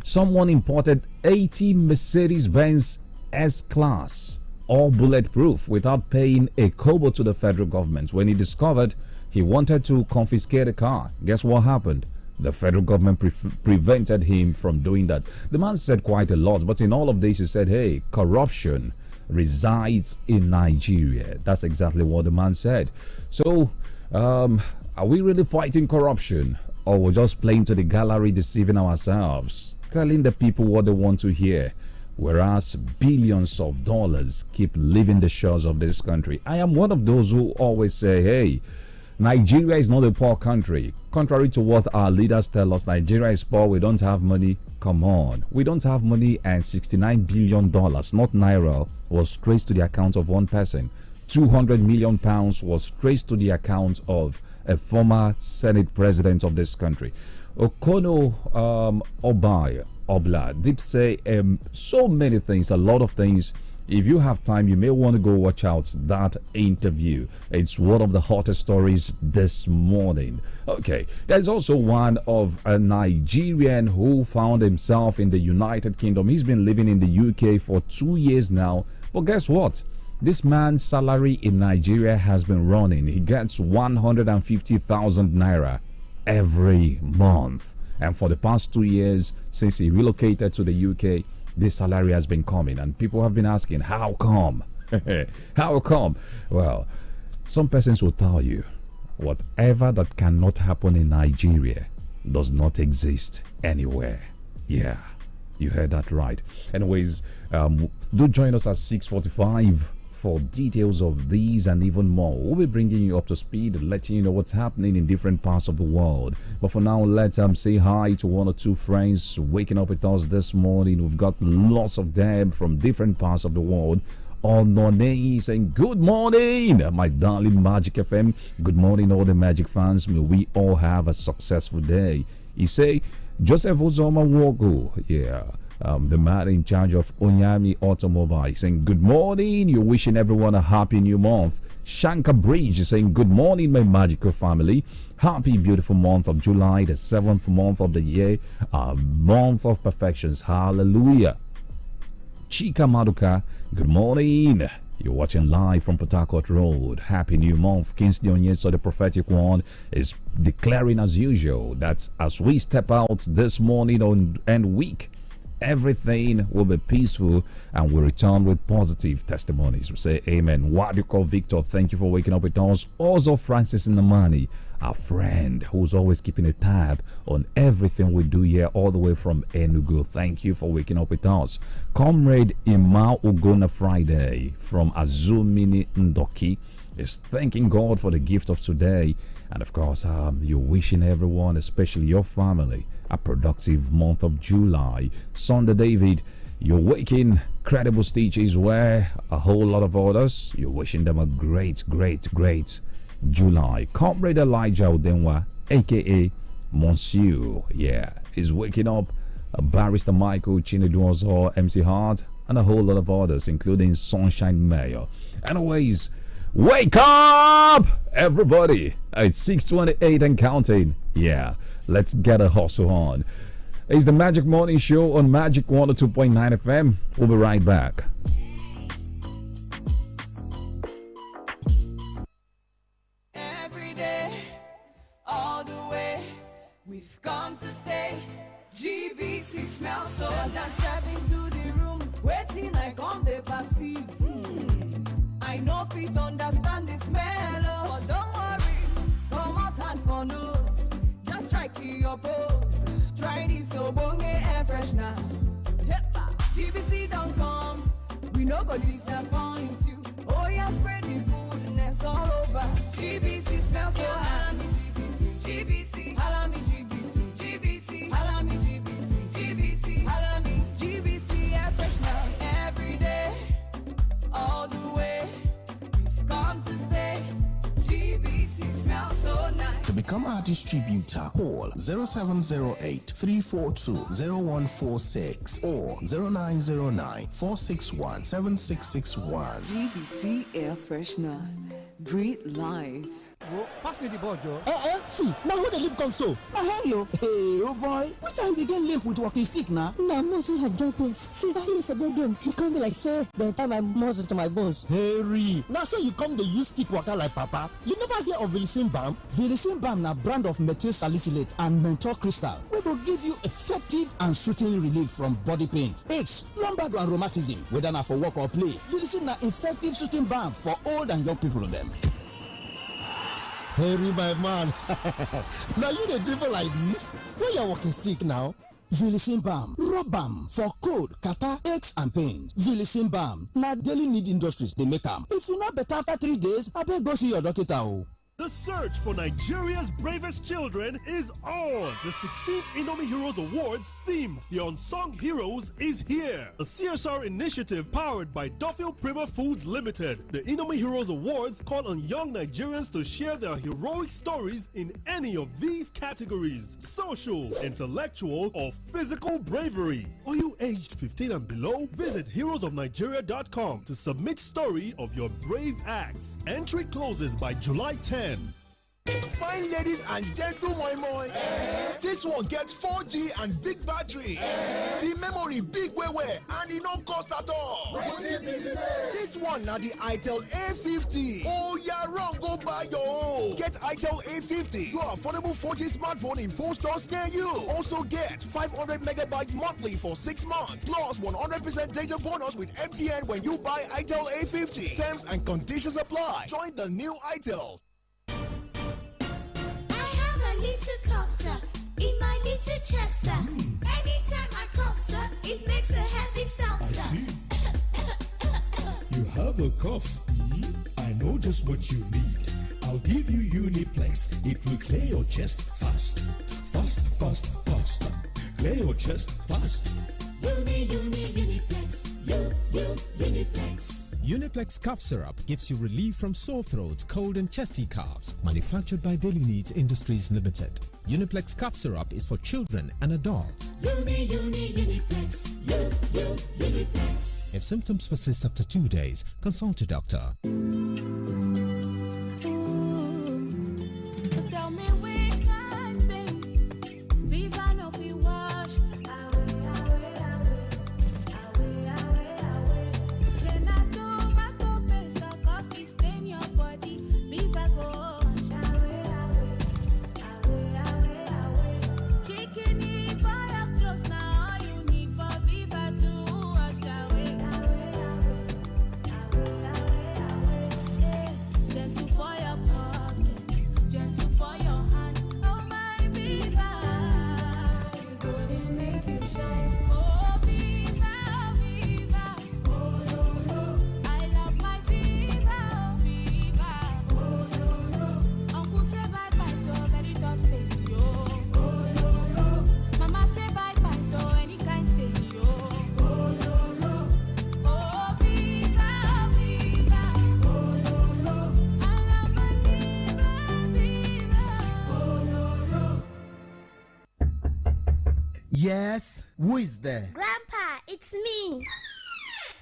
[SPEAKER 17] someone imported 80 Mercedes-Benz S-Class, all bulletproof, without paying a kobo to the federal government. When he discovered he wanted to confiscate the car, guess what happened? The federal government prevented him from doing that. The man said quite a lot, but in all of this he said, hey, corruption resides in Nigeria. That's exactly what the man said. So, are we really fighting corruption, or we're just playing to the gallery, deceiving ourselves, telling the people what they want to hear, whereas billions of dollars keep leaving the shores of this country? I am one of those who always say, hey, Nigeria is not a poor country. Contrary to what our leaders tell us, Nigeria is poor, we don't have money. Come on, we don't have money, and $69 billion, not naira, was traced to the account of one person. £200 million was traced to the account of a former Senate president of this country. Okono Obla did say so many things, a lot of things. If you have time, you may want to go watch out that interview. It's one of the hottest stories this morning. Okay, there's also one of a Nigerian who found himself in the United Kingdom. He's been living in the UK for 2 years now. But guess what? This man's salary in Nigeria has been running. He gets 150,000 naira every month. And for the past 2 years, since he relocated to the UK, this salary has been coming, and people have been asking, how come? How come? Well, some persons will tell you, whatever that cannot happen in Nigeria does not exist anywhere. Yeah, you heard that right. Anyways, do join us at 6:45 for details of these and even more. We'll be bringing you up to speed, letting you know what's happening in different parts of the world. But for now, let's say hi to one or two friends waking up with us this morning. We've got lots of them from different parts of the world. Onone saying good morning, my darling Magic FM. Good morning, all the Magic fans. May we all have a successful day. He say Joseph Ozoma Wogo, yeah. The man in charge of Onyami Automobile saying good morning. You're wishing everyone a happy new month. Shanka Bridge is saying good morning, my magical family. Happy beautiful month of July, the 7th month of the year, a month of perfections. Hallelujah. Chika Maduka, good morning. You're watching live from Port Harcourt Road. Happy new month. Kingsley Onyeso, the prophetic one, is declaring as usual that as we step out this morning and week, everything will be peaceful and we return with positive testimonies. We say amen. What do you call Victor? Thank you for waking up with us. Also Francis Namani, our friend who's always keeping a tab on everything we do here all the way from Enugu. Thank you for waking up with us. Comrade Ima Ugona Friday from Azumini Ndoki is thanking God for the gift of today. And of course, you're wishing everyone, especially your family, a productive month of July. Sunday David, you're waking credible stitches where a whole lot of others, you're wishing them a great July. Comrade Elijah Udenwa, aka Monsieur, yeah, is waking up. Barrister Michael Chineduozo, MC Hart, and a whole lot of others, including Sunshine Mayor. Anyways, wake up, everybody! It's 6:28 and counting. Yeah, let's get a hustle on. It's the Magic Morning Show on Magic 102.9 FM. We'll be right back.
[SPEAKER 18] Every day, all the way, we've come to stay. GBC smells so nice. Step into the room, waiting like on the passive. I know fit understand the smell, but don't worry, come out and for nose. Just strike your pose. Try this Obonge air freshener. GBC don't come, we no go disappoint you. Oh yeah, spread the goodness all over. GBC smells so Alami GBC, GBC, Alami GBC, GBC, Alami GBC, GBC, Alami GBC air freshener. Every day, all the way, we've come to stay. GBC smells so nice.
[SPEAKER 4] To become our distributor, call 0708 342 0146 or 0909 461 7661.
[SPEAKER 18] GBC air freshener. Breathe life.
[SPEAKER 8] Pass me the ball, Joe.
[SPEAKER 19] See, now who the lip come so?
[SPEAKER 8] I hear you.
[SPEAKER 19] Hey, oh boy, which time begin limp with walking stick now?
[SPEAKER 9] Now, muscle have joint pains. Since that yesterday game, he come be like, say, they tie my muscle to my bones.
[SPEAKER 19] Harry, now so you come the use stick waka like papa. You never hear of Vilicin Balm? Vilicin Balm na brand of methyl salicylate and menthol crystal. We will give you effective and soothing relief from body pain, aches, lumbar and rheumatism, whether na for work or play. Vilicin na effective soothing balm for old and young people of them.
[SPEAKER 8] Harry, my man. Now you the dribble like this? Where you walking stick now?
[SPEAKER 19] Vilicin Balm, rub balm for cold, catarrh, aches and pains. Vilicin Balm, na daily need industries they make them. If you not better after 3 days, I better go see your doctor.
[SPEAKER 20] The search for Nigeria's bravest children is on. The 16th Indomie Heroes Awards theme, The Unsung Heroes, is here. A CSR initiative powered by Duffield Prima Foods Limited. The Indomie Heroes Awards call on young Nigerians to share their heroic stories in any of these categories: social, intellectual, or physical bravery. Are you aged 15 and below? Visit heroesofnigeria.com to submit story of your brave acts. Entry closes by July 10.
[SPEAKER 21] Fine ladies and gentle moi. This one gets 4G and big battery. The memory big way and it no cost at all. This one now the itel A50. Oh yeah, wrong, go buy your own. Get itel A50, your affordable 4G smartphone in 4 stores near you. Also get 500 megabyte monthly for 6 months. Plus 100% data bonus with MTN when you buy itel A50. Terms and conditions apply. Join the new itel.
[SPEAKER 15] Little cup, sir, in my little chest, sir. Anytime I cough, sir, it makes a happy sound, sir.
[SPEAKER 22] You have a cough? I know just what you need. I'll give you Uniplex. It will clear your chest fast. Fast. Clear your chest fast.
[SPEAKER 15] Uniplex. Uniplex.
[SPEAKER 5] Uniplex cough syrup gives you relief from sore throat, cold and chesty coughs. Manufactured by Daily Needs Industries Limited. Uniplex cough syrup is for children and adults.
[SPEAKER 15] Uniplex. Uniplex.
[SPEAKER 5] If symptoms persist after 2 days, consult a doctor.
[SPEAKER 6] Tell me which kind thing we run off you wash away. Tomato paste, the coffee stain your body. Viva go wash away. Chicken for your clothes now, all you need for Viva to wash away. Gentle for your pocket, gentle for your hand. Oh my Viva, you go to make you shine. Oh Viva, I love my Viva, Uncle say bye bye to very top stage, yo. Mama say bye bye to any kind stage, yo. Oh Viva, I love my
[SPEAKER 8] Yes, who is there?
[SPEAKER 15] Grandpa, it's me.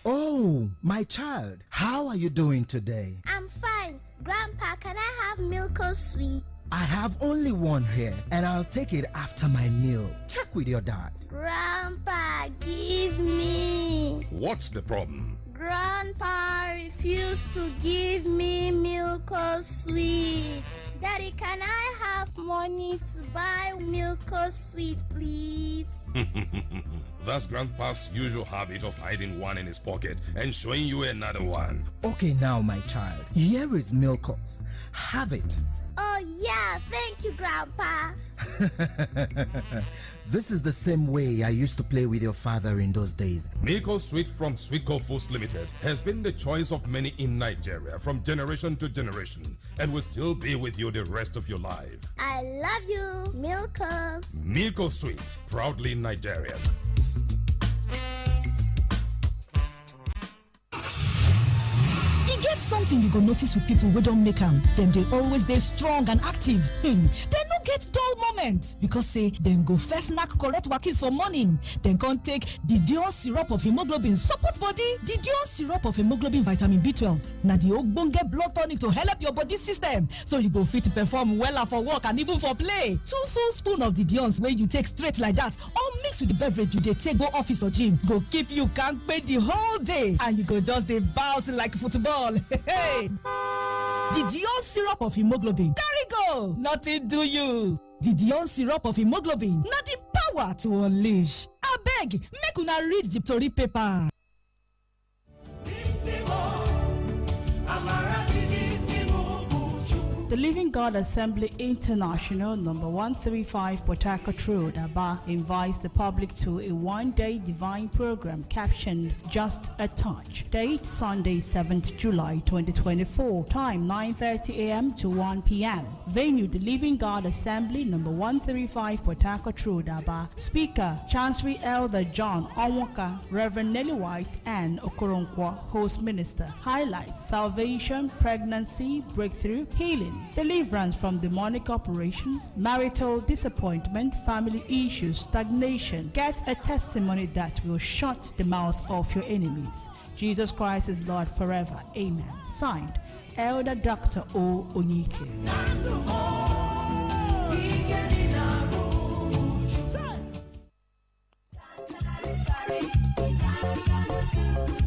[SPEAKER 8] Oh, my child, how are you doing today?
[SPEAKER 15] I'm fine. Grandpa, can I have milk or sweet?
[SPEAKER 8] I have only one here, and I'll take it after my meal. Check with your dad.
[SPEAKER 15] Grandpa, give me.
[SPEAKER 23] What's the problem?
[SPEAKER 15] Grandpa refused to give me milk or sweet. Daddy, can I have money to buy milk or sweet, please?
[SPEAKER 23] That's Grandpa's usual habit of hiding one in his pocket and showing you another one.
[SPEAKER 8] Okay, now, my child, here is Milkos. Have it.
[SPEAKER 15] Oh, yeah, thank you, Grandpa.
[SPEAKER 8] This is the same way I used to play with your father in those days.
[SPEAKER 23] Milko Sweet from Sweetco Foods Limited has been the choice of many in Nigeria from generation to generation and will still be with you the rest of your life.
[SPEAKER 15] I love you, Milkos.
[SPEAKER 23] Milko Sweet, proudly Nigerian.
[SPEAKER 24] Get something you go notice with people who don't make them. Them they always stay strong and active. They no get dull moments because say them go first snack correct wakis for morning. Then can't take the Dion syrup of hemoglobin support body. The Dion syrup of hemoglobin vitamin B12. Now the ogbonge blood tonic to help your body system so you go fit to perform well for work and even for play. 2 full spoon of the Dion's where you take straight like that or mix with the beverage you take go office or gym. Go keep you can't pay the whole day and you go just dey bounce like football. Hey, the Dion syrup of hemoglobin. There we go. Nothing do you. The Dion syrup of hemoglobin. Not the power to unleash. I beg, make una read the story paper.
[SPEAKER 1] The Living God Assembly International, number 135 Port Harcourt Road, Aba, invites the public to a one-day divine program captioned Just a Touch. Date Sunday, 7th July 2024. Time 9:30 a.m. to 1 p.m. Venue The Living God Assembly, number 135 Port Harcourt Road, Aba. Speaker Chancery Elder John Onwaka, Reverend Nelly White, and Okoronkwo, Host Minister. Highlights: salvation, pregnancy, breakthrough, healing, deliverance from demonic operations, marital disappointment, family issues, stagnation. Get a testimony that will shut the mouth of your enemies. Jesus Christ is Lord forever. Amen. Signed, Elder Dr. O. Onyike.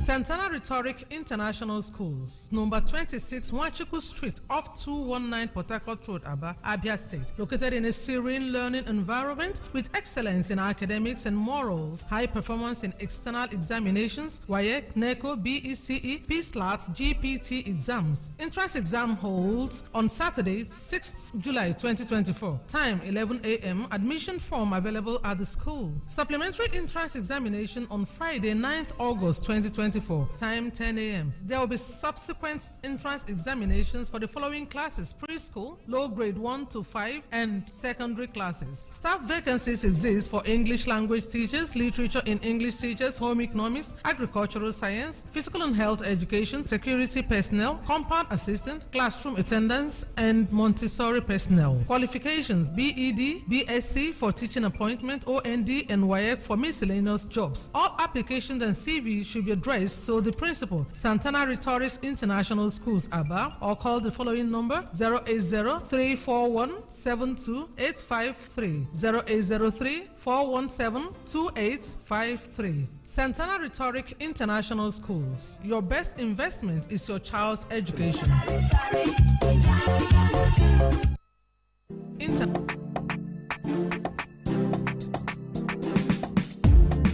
[SPEAKER 7] Santana Rhetoric International Schools, number 26 Wachiku Street, off 219 Port Harcourt Road, Aba, Abia State. Located in a serene learning environment with excellence in academics and morals, high performance in external examinations, WAEC, NECO, BECE, PSLAT, GPT exams. Entrance exam holds on Saturday, 6th July 2024. Time 11 a.m. Admission form available at the school. Supplementary entrance examination on Friday, 9th August 2024. Time 10 a.m. There will be subsequent entrance examinations for the following classes: preschool, low grade 1 to 5, and secondary classes. Staff vacancies exist for English language teachers, literature in English teachers, home economics, agricultural science, physical and health education, security personnel, compound assistant, classroom attendants, and Montessori personnel. Qualifications: BEd, BSc for teaching appointment, OND, and WAEC for miscellaneous jobs. All applications and CVs should be addressed to the principal, Santana Rhetoric International Schools, Aba, or call the following number: 080-341-72853, 080-341-72853. Santana Rhetoric International Schools. Your best investment is your child's education.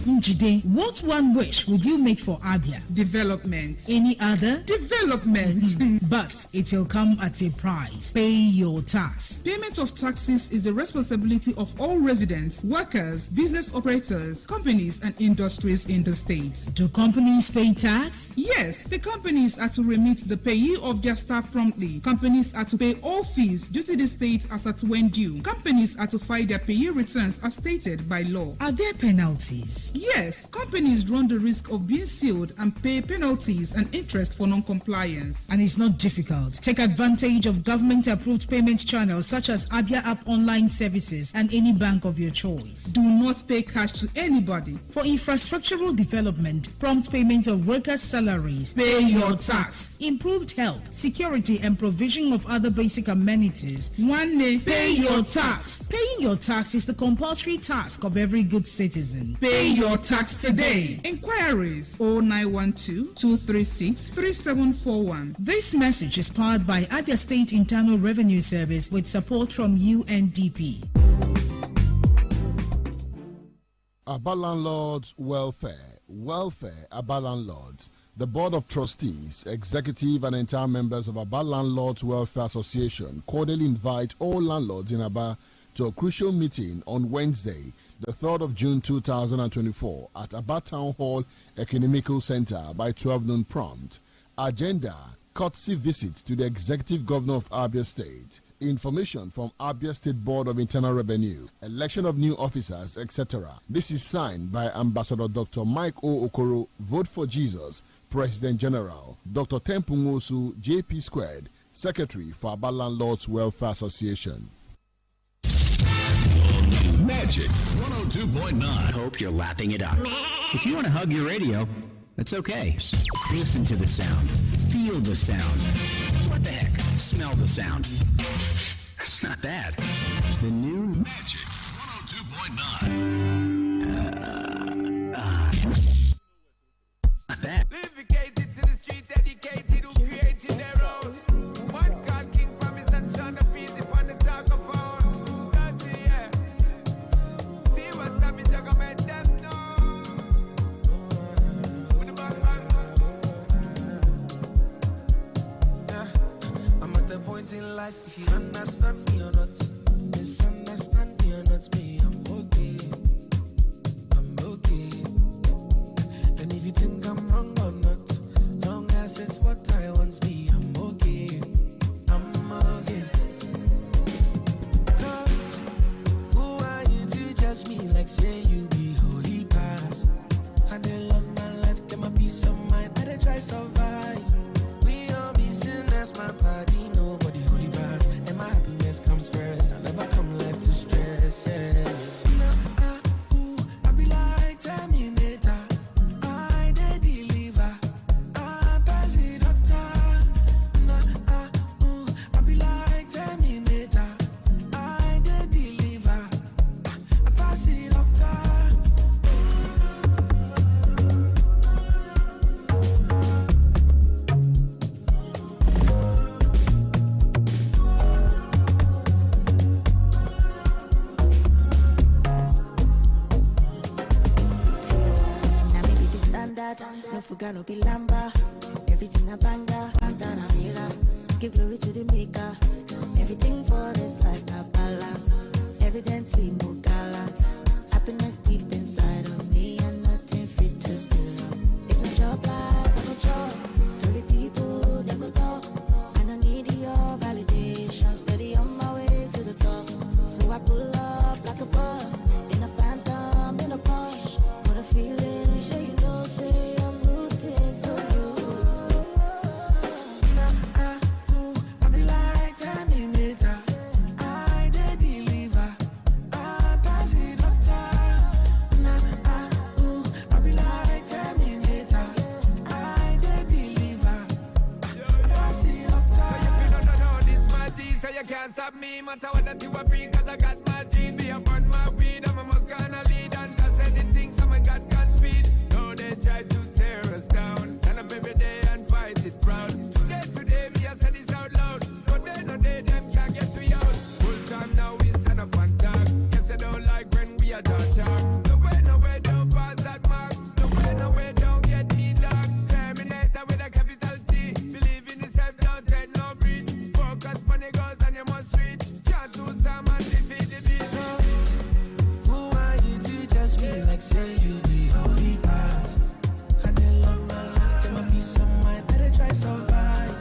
[SPEAKER 24] Njide, what one wish would you make for Abia?
[SPEAKER 2] Development.
[SPEAKER 24] Any other?
[SPEAKER 2] Development.
[SPEAKER 24] But it will come at a price. Pay your tax.
[SPEAKER 2] Payment of taxes is the responsibility of all residents, workers, business operators, companies, and industries in the state.
[SPEAKER 24] Do companies pay tax?
[SPEAKER 2] Yes, the companies are to remit the payee of their staff promptly. Companies are to pay all fees due to the state as at when due. Companies are to file their payee returns as stated by law.
[SPEAKER 24] Are there penalties?
[SPEAKER 2] Yes, companies run the risk of being sued and pay penalties and interest for non-compliance.
[SPEAKER 24] And it's not difficult. Take advantage of government-approved payment channels such as Abia App Online Services and any bank of your choice.
[SPEAKER 2] Do not pay cash to anybody.
[SPEAKER 24] For infrastructural development, prompt payment of workers' salaries,
[SPEAKER 2] pay your tax.
[SPEAKER 24] Improved health, security, and provision of other basic amenities.
[SPEAKER 2] One name, pay your tax.
[SPEAKER 24] Paying your tax is the compulsory task of every good citizen.
[SPEAKER 2] Pay your tax today. Inquiries 0912-236-3741.
[SPEAKER 24] This message is powered by Abia State Internal Revenue Service with support from UNDP.
[SPEAKER 12] Aba Landlords Welfare. Aba Landlords. The Board of Trustees, Executive and entire members of Aba Landlords Welfare Association cordially invite all landlords in Aba to a crucial meeting on Wednesday, the 3rd of June 2024 at Aba Town Hall Economical Center by 12 noon prompt. Agenda: courtesy visit to the Executive Governor of Abia State, information from Abia State Board of Internal Revenue, election of new officers, etc. This is signed by Ambassador Dr. Mike O. Okoro, Vote for Jesus, President General, Dr. Tempungosu, JP Squared, Secretary for Aba Landlords Welfare Association.
[SPEAKER 3] Magic 102.9.
[SPEAKER 14] Hope you're lapping it up. If you want to hug your radio, that's okay. Listen to the sound. Feel the sound. What the heck? Smell the sound. It's not bad. The new Magic 102.9. Not bad.
[SPEAKER 25] Dedicated to the street, dedicated to creating their own. One card king promise and Sean the peace on the talk of phone. That's it, yeah. See what's up, it's gonna make them know. With the bang bang. Yeah, I'm at the point
[SPEAKER 10] point in life if you understand me or not. Misunderstand me or not, me, I'm okay. I'm okay. And if you think I'm wrong or not, long as it's what I want, me, I'm okay. I'm okay. Cause who are you to judge me like say you be holy past? I dey love my life, get my peace of mind, I dey try survive. We all be sinners, my party, nobody holy bad. And my happiness comes first, I never come left to stress, yeah. I be like Terminator, I dey deliver, I pass it doctor. I be like Terminator, I dey deliver, I pass it doctor.
[SPEAKER 11] Now maybe the standard, no fuga, no be lamba. Everything a banger, Pantana Mila. Give glory to the maker. Everything for this life a balance. Evidently more gallant. Happiness deep inside of me and nothing fit to steal. If no job life, I go job. To the people, they go talk. I don't need your validation. Steady on my way to the top. So I pull up like a boss. In a phantom, in a Porsche. What a feeling, sure you know, say I'm rooting for you.
[SPEAKER 10] I be like Terminator, I dey deliver, I pass it doctor. I be like Terminator, I dey deliver, I pass it doctor.
[SPEAKER 25] No, this my G, so you can't stop me. Matter what that you a bring, cause I got my G. Be upon my weed, and I must gonna lead. And cause anything, so I got Godspeed. No, they try to tear us down. Stand up every day and fight it proud. Today, me I say this out loud. But they them can't get to you. Full time now, we stand up and talk. Yes, I don't like when we are talk. No way, don't pass that mark. No way, don't get me dark. Terminator with a capital T. Believe in yourself, don't take no breach. Focus on the goals and you must reach. Can't do some and defeat the beast.
[SPEAKER 10] Who are you to judge me like say you be holy past? I dey love my life, get my peace of mind, I dey try survive.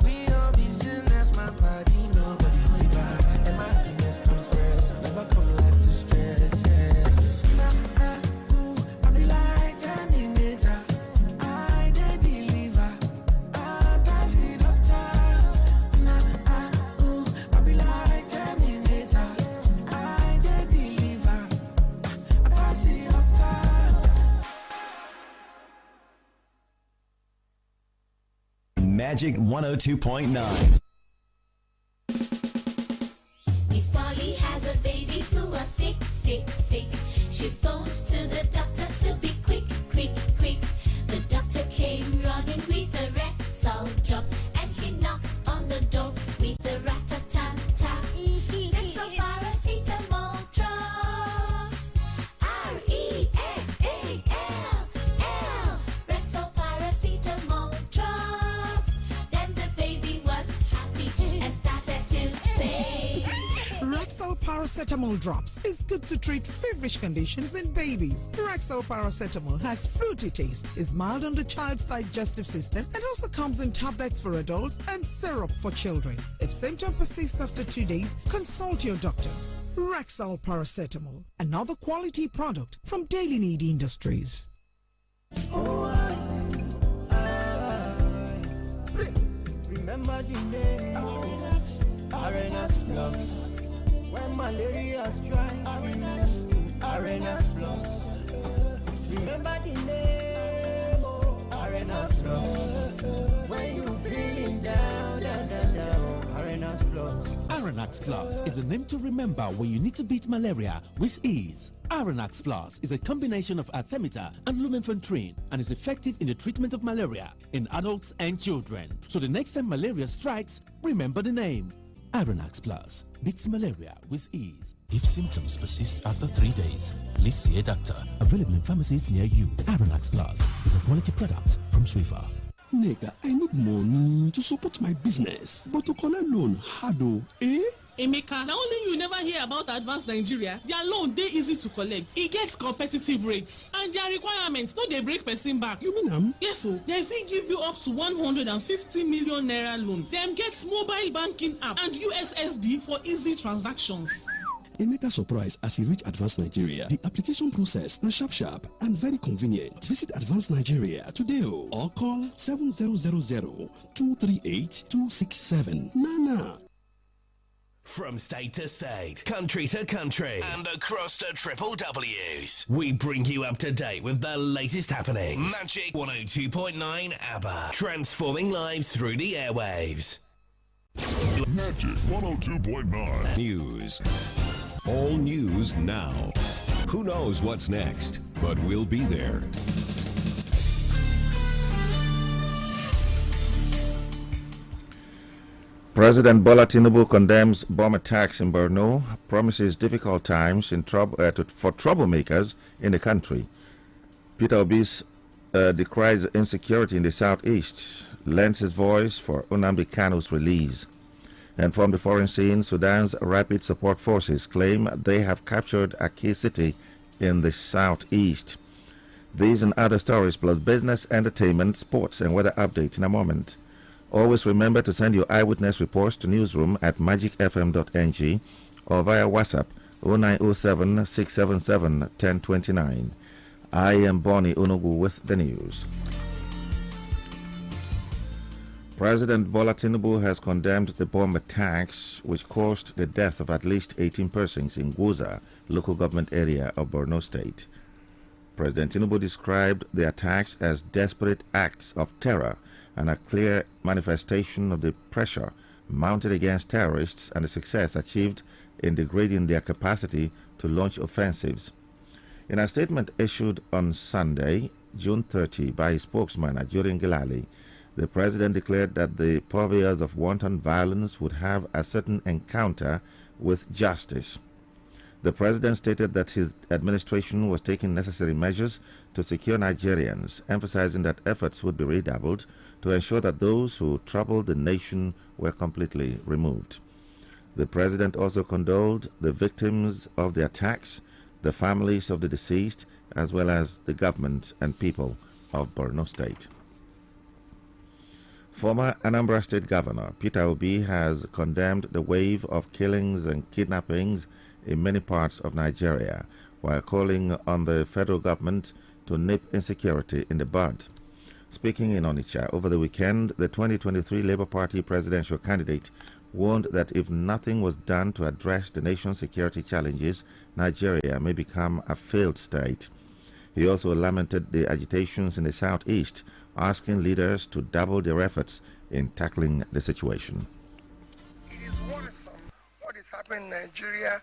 [SPEAKER 10] We all be sinners, my party, nobody holy bad. And my happiness comes first, I never come left to stress, yeah. I be like Terminator, I dey deliver, I pass it doctor. I be like Terminator, I dey deliver, I pass it doctor.
[SPEAKER 13] Magic 102.9.
[SPEAKER 6] Miss Polly has a baby who was sick. She phoned to the doctor to be quick. The doctor came running with a Rexall drop, and he knocked on the door with a rat-a-tat-tat. Rexall paracetamol drops. R-E-X-A-L-L. Rexall paracetamol drops. Then the baby was happy and started to play.
[SPEAKER 16] Rexall paracetamol drops is good to treat feverish conditions in babies. Rexall paracetamol has fruity taste, is mild on the child's digestive system, and also comes in tablets for adults and syrup for children. If symptoms persist after 2 days, consult your doctor. Rexall paracetamol, another quality product from Daily Need Industries.
[SPEAKER 10] Remember the name Arenas Plus. When malaria strikes, Arenas Plus. Remember the name Arenas Plus. When you feeling down, Arenas Plus.
[SPEAKER 17] Arenax Plus is the name to remember when you need to beat malaria with ease. Arenax Plus is a combination of artemether and lumenfantrine and is effective in the treatment of malaria in adults and children. So the next time malaria strikes, remember the name. Arenax Plus beats malaria with ease. If symptoms persist after 3 days, please see a doctor. Available in pharmacies near you. Arenax Plus is a quality product from Swiffer.
[SPEAKER 4] Nigga, I need money to support my business, but to collect loan hard o, eh?
[SPEAKER 9] Emeka, na only you never hear about Advanced Nigeria. Their loan dey easy to collect. E get competitive rates and their requirements no dey break person back.
[SPEAKER 4] You mean am?
[SPEAKER 9] Yes o, dem fit give you up to 150 million naira loan. Dem get mobile banking app and USSD for easy transactions.
[SPEAKER 4] Emeka surprise as he reach Advanced Nigeria. The application process na sharp and very convenient. Visit Advanced Nigeria today or call 7000-238-267. Nana.
[SPEAKER 3] From state to state, country to country, and across the triple W's, we bring you up to date with the latest happenings. Magic 102.9 ABBA, transforming lives through the airwaves.
[SPEAKER 18] Magic 102.9
[SPEAKER 19] News. All news now. Who knows what's next, but we'll be there.
[SPEAKER 20] President Bola Tinubu condemns bomb attacks in Borno, promises difficult times for troublemakers in the country. Peter Obi decries insecurity in the southeast, lends his voice for Nnamdi Kanu's release. And from the foreign scene, Sudan's Rapid Support Forces claim they have captured a key city in the southeast. These and other stories plus business, entertainment, sports and weather updates in a moment. Always remember to send your eyewitness reports to newsroom at magicfm.ng or via WhatsApp 0907 677 1029. I am Bonnie Unugu with the news. President Bola Tinubu has condemned the bomb attacks which caused the death of at least 18 persons in Goza, local government area of Borno State. President Tinubu described the attacks as desperate acts of terror and a clear manifestation of the pressure mounted against terrorists and the success achieved in degrading their capacity to launch offensives. In a statement issued on Sunday, June 30, by his spokesman Ajurin Gilali, the president declared that the purveyors of wanton violence would have a certain encounter with justice. The president stated that his administration was taking necessary measures to secure Nigerians, emphasizing that efforts would be redoubled to ensure that those who troubled the nation were completely removed. The president also condoled the victims of the attacks, the families of the deceased, as well as the government and people of Borno State. Former Anambra State Governor Peter Obi has condemned the wave of killings and kidnappings in many parts of Nigeria, while calling on the federal government to nip insecurity in the bud. Speaking in Onitsha over the weekend, the 2023 Labour Party presidential candidate warned that if nothing was done to address the nation's security challenges, Nigeria may become a failed state. He also lamented the agitations in the southeast, asking leaders to double their efforts in tackling the situation.
[SPEAKER 26] It is worrisome what is happening in Nigeria,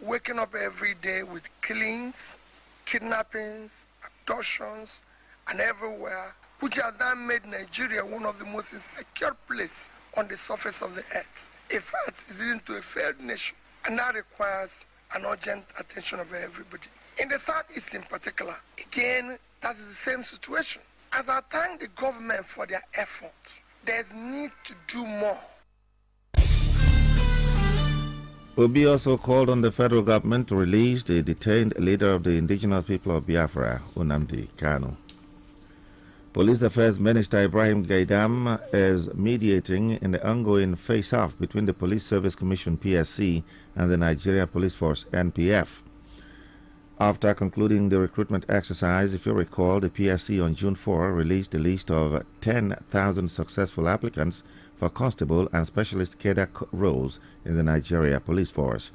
[SPEAKER 26] waking up every day with killings, kidnappings, abductions, and everywhere, which has now made Nigeria one of the most insecure places on the surface of the earth. In fact, it's leading to a failed nation, and that requires an urgent attention of everybody. In the southeast in particular, again, that is the same situation. As I thank the government for their effort, there's need to do more.
[SPEAKER 20] Obi also called on the federal government to release the detained leader of the indigenous people of Biafra, Nnamdi Kanu. Police Affairs Minister Ibrahim Gaidam is mediating in the ongoing face-off between the Police Service Commission PSC and the Nigeria Police Force NPF. After concluding the recruitment exercise, if you recall, the PSC on June 4 released a list of 10,000 successful applicants for constable and specialist cadre roles in the Nigeria Police Force.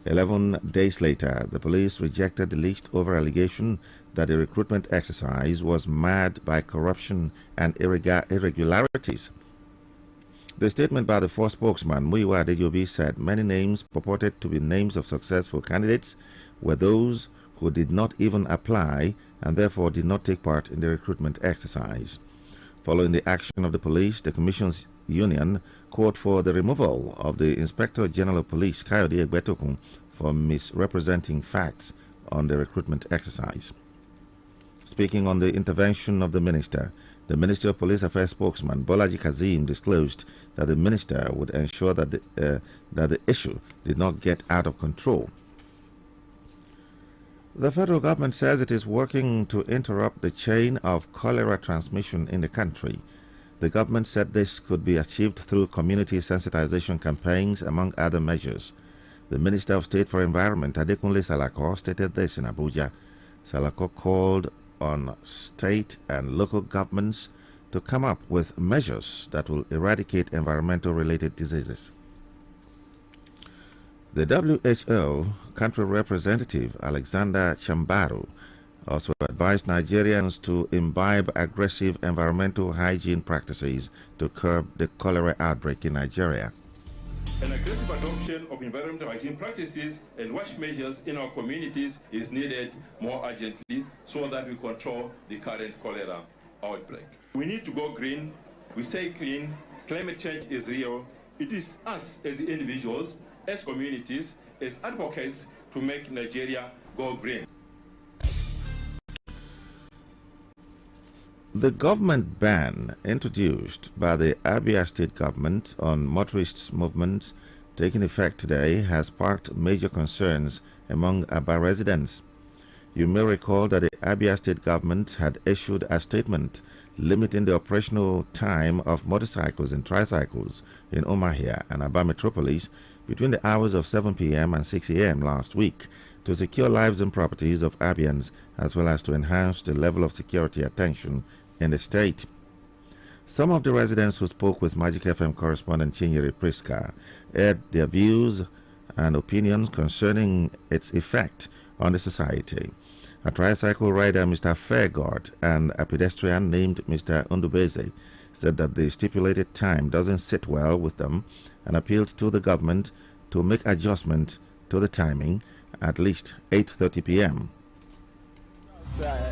[SPEAKER 20] 11 days later, the police rejected the list over allegation that the recruitment exercise was marred by corruption and irregularities. The statement by the force spokesman, Muyiwa Adejobi, said many names purported to be names of successful candidates were those who did not even apply and therefore did not take part in the recruitment exercise. Following the action of the police, the Commission's union called for the removal of the Inspector General of Police, Kayode Egbetokun, for misrepresenting facts on the recruitment exercise. Speaking on the intervention of the minister, The Ministry of Police Affairs spokesman Bolaji Kazim disclosed that the minister would ensure that the issue did not get out of control. The federal government says it is working to interrupt the chain of cholera transmission in the country. The government said this could be achieved through community sensitization campaigns, among other measures. The Minister of State for Environment, Adekunle Salako, stated this in Abuja. Salako called on state and local governments to come up with measures that will eradicate environmental-related diseases. The WHO country representative, Alexander Chambaru, also advised Nigerians to imbibe aggressive environmental hygiene practices to curb the cholera outbreak in Nigeria.
[SPEAKER 5] An aggressive adoption of environmental hygiene practices and wash measures in our communities is needed more urgently so that we control the current cholera outbreak. We need to go green, we stay clean, climate change is real. It is us as individuals, as communities, as advocates to make Nigeria go green.
[SPEAKER 20] The government ban introduced by the Abia State government on motorists' movements taking effect today has sparked major concerns among Aba residents. You may recall that the Abia State government had issued a statement limiting the operational time of motorcycles and tricycles in Umuahia and Aba metropolis between the hours of 7 p.m. and 6 a.m. last week to secure lives and properties of Abians, as well as to enhance the level of security attention in the state. Some of the residents who spoke with Magic FM correspondent Chinyere Priska aired their views and opinions concerning its effect on the society. A tricycle rider, Mr. Fairgod, and a pedestrian named Mr. Undubeze said that the stipulated time doesn't sit well with them and appealed to the government to make adjustment to the timing, at least 8:30 p.m.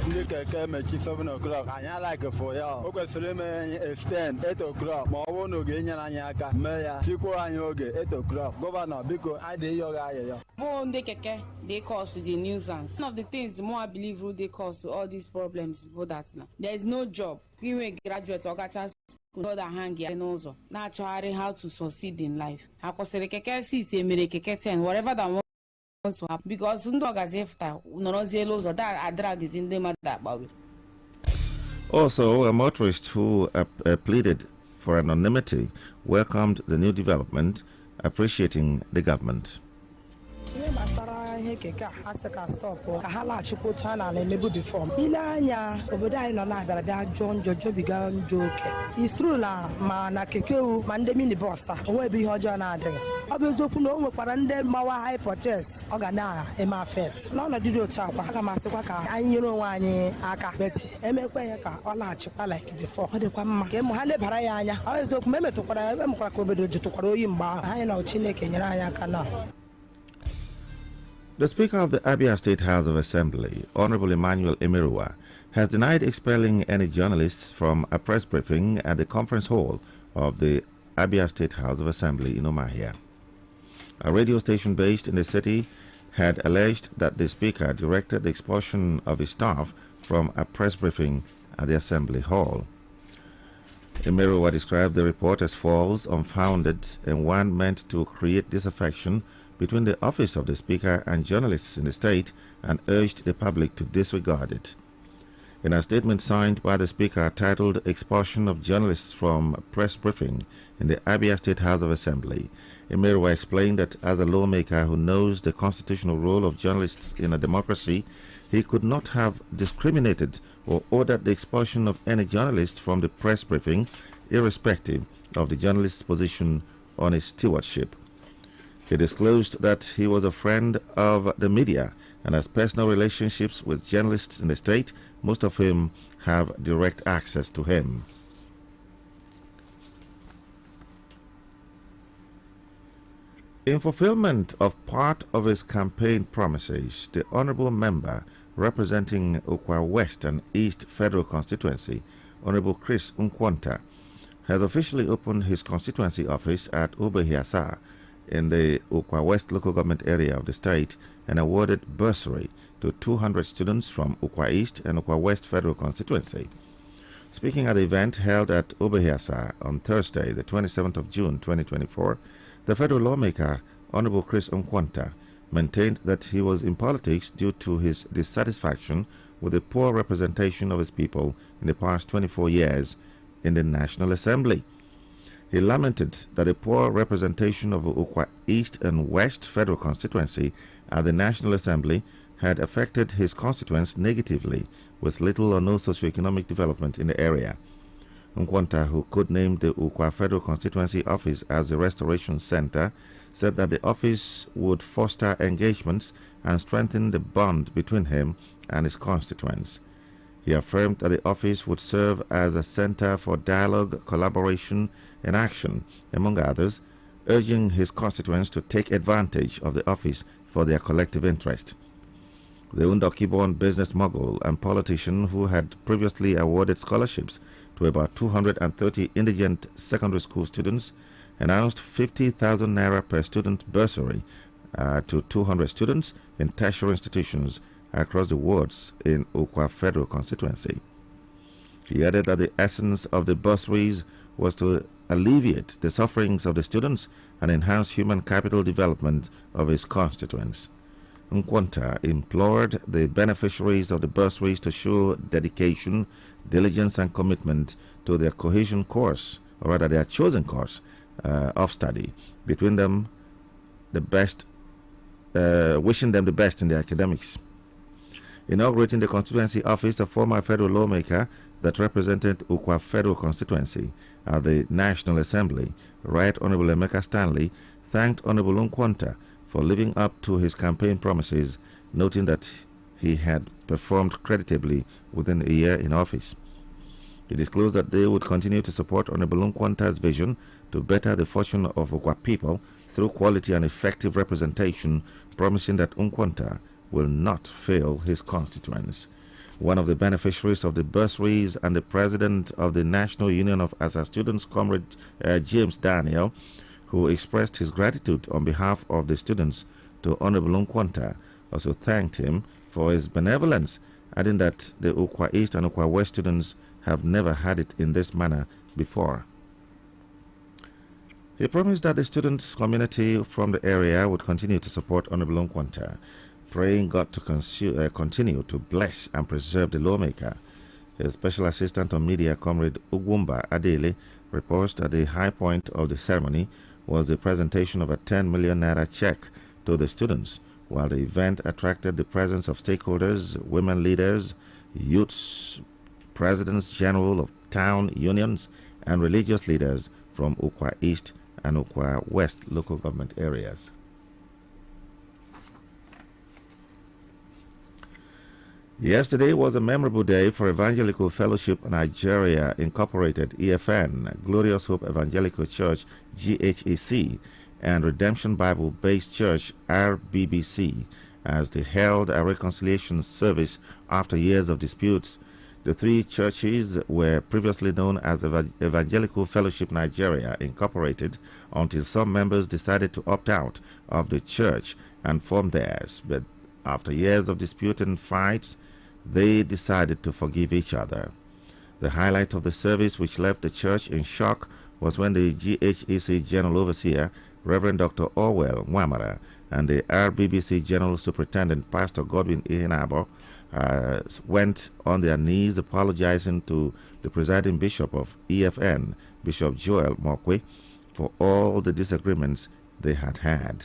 [SPEAKER 8] Ndị keke mechi 7 o'clock anyị like for ya o kwesịrị ime extend 8 o'clock ma ọ bụrụ na oge nyere anyị aka mee ya sikwo anyị oge 8 o'clock gọvanọ biko anyị dị yoga ayịya
[SPEAKER 15] bụ ndị keke they cause the nuisance. One of the things the more I believe they cause all these problems but that now there is no job. We graduate or got chance to hang here n'ụzọ na-achọgharị how to succeed in life. Ha kwesịrị keke 6 emere keke 10 whatever that one to happen because ndị ọgazi efta nọrọzie ụzọ that drag is in the matter.
[SPEAKER 20] Also, a motorist who pleaded for anonymity welcomed the new development, appreciating the government.
[SPEAKER 21] ihe keke a sị ka stọpụ ka ha laghachikwa otu a na-emebu bifọm ile anya obodo anyị nọ na-abịara bịa jụọ njọ jọbiga njọ oke istru na ma na kekewu ma ndị minibọs a onwebe ihe ọjọọ na-adịghị ọ bụ eziokwu na o nwekwara ndị mmawa hypotes ọ ga na-eme afet n'ọnọdụ dị otu akwa aga m asịkwa ka anyị nyere onwe anyị aka beti emekwa ihe ka ọ laghachikwa like before ọ dịkwa mma ka ha lebara ya anya ọ eziokwu ma emetụkwara ka obodo jụtụkwara oyi mgbe ahụ anyị na Chineke nyere anyị aka na.
[SPEAKER 20] The Speaker of the Abia State House of Assembly, Honorable Emmanuel Emerua, has denied expelling any journalists from a press briefing at the conference hall of the Abia State House of Assembly in Umuahia. A radio station based in the city had alleged that the Speaker directed the expulsion of his staff from a press briefing at the Assembly Hall. Emerua described the report as false, unfounded, and one meant to create disaffection between the office of the Speaker and journalists in the state and urged the public to disregard it. In a statement signed by the Speaker titled Expulsion of Journalists from Press Briefing in the Abia State House of Assembly, Emerua explained that as a lawmaker who knows the constitutional role of journalists in a democracy, he could not have discriminated or ordered the expulsion of any journalist from the press briefing, irrespective of the journalist's position on his stewardship. He disclosed that he was a friend of the media and has personal relationships with journalists in the state, most of whom have direct access to him. In fulfillment of part of his campaign promises, the honorable member representing Ukwa West and East Federal Constituency, Honorable Chris Nkwanta, has officially opened his constituency office at Ubehiasa in the Ukwa West local government area of the state and awarded bursary to 200 students from Ukwa East and Ukwa West Federal Constituency. Speaking at the event held at Obehiasa on Thursday, the 27th of June 2024, the federal lawmaker, Honorable Chris Nkwanta, maintained that he was in politics due to his dissatisfaction with the poor representation of his people in the past 24 years in the National Assembly. He lamented that the poor representation of Ukwa East and West federal constituency at the National Assembly had affected his constituents negatively, with little or no socioeconomic development in the area. Nkwanta, who could name the Ukwa Federal Constituency Office as the Restoration Center, said that the office would foster engagements and strengthen the bond between him and his constituents. He affirmed that the office would serve as a center for dialogue, collaboration, and action, among others, urging his constituents to take advantage of the office for their collective interest. The Undoki-born business mogul and politician, who had previously awarded scholarships to about 230 indigent secondary school students, announced 50,000 naira per student bursary to 200 students in tertiary institutions across the wards in Ukwa Federal Constituency. He added that the essence of the bursaries was to alleviate the sufferings of the students and enhance human capital development of his constituents. Nkwanta implored the beneficiaries of the bursaries to show dedication, diligence, and commitment to their cohesion course, or rather their chosen course of study, between them the best, wishing them the best in their academics. Inaugurating the constituency office, a former federal lawmaker that represented Ukwa Federal Constituency at the National Assembly, Right Honorable Emeka Stanley, thanked Honorable Nkwanta for living up to his campaign promises, noting that he had performed creditably within a year in office. He disclosed that they would continue to support Honorable Nkwanta's vision to better the fortune of Ukwa people through quality and effective representation, promising that Nkwanta will not fail his constituents. One of the beneficiaries of the bursaries and the president of the National Union of Asa Students, Comrade James Daniel, who expressed his gratitude on behalf of the students to Honorable Nkwanta, also thanked him for his benevolence, adding that the Ukwa East and Ukwa West students have never had it in this manner before. He promised that the students' community from the area would continue to support Honorable Nkwanta, praying God to continue to bless and preserve the lawmaker. His special assistant on media, Comrade Ugwumba Adele, reports that the high point of the ceremony was the presentation of a 10 million naira check to the students, while the event attracted the presence of stakeholders, women leaders, youths, presidents general of town unions, and religious leaders from Ukwa East and Ukwa West local government areas. Yesterday was a memorable day for Evangelical Fellowship Nigeria Incorporated, EFN, Glorious Hope Evangelical Church, GHEC, and Redemption Bible-Based Church, RBBC, as they held a reconciliation service after years of disputes. The three churches were previously known as Evangelical Fellowship Nigeria Incorporated until some members decided to opt out of the church and form theirs. But after years of dispute and fights, they decided to forgive each other. The highlight of the service, which left the church in shock, was when the GHEC General Overseer, Reverend Dr. Orwell Mwamara, and the RBBC General Superintendent, Pastor Godwin Ihenabo, went on their knees apologizing to the presiding bishop of EFN, Bishop Joel Mokwe, for all the disagreements they had had.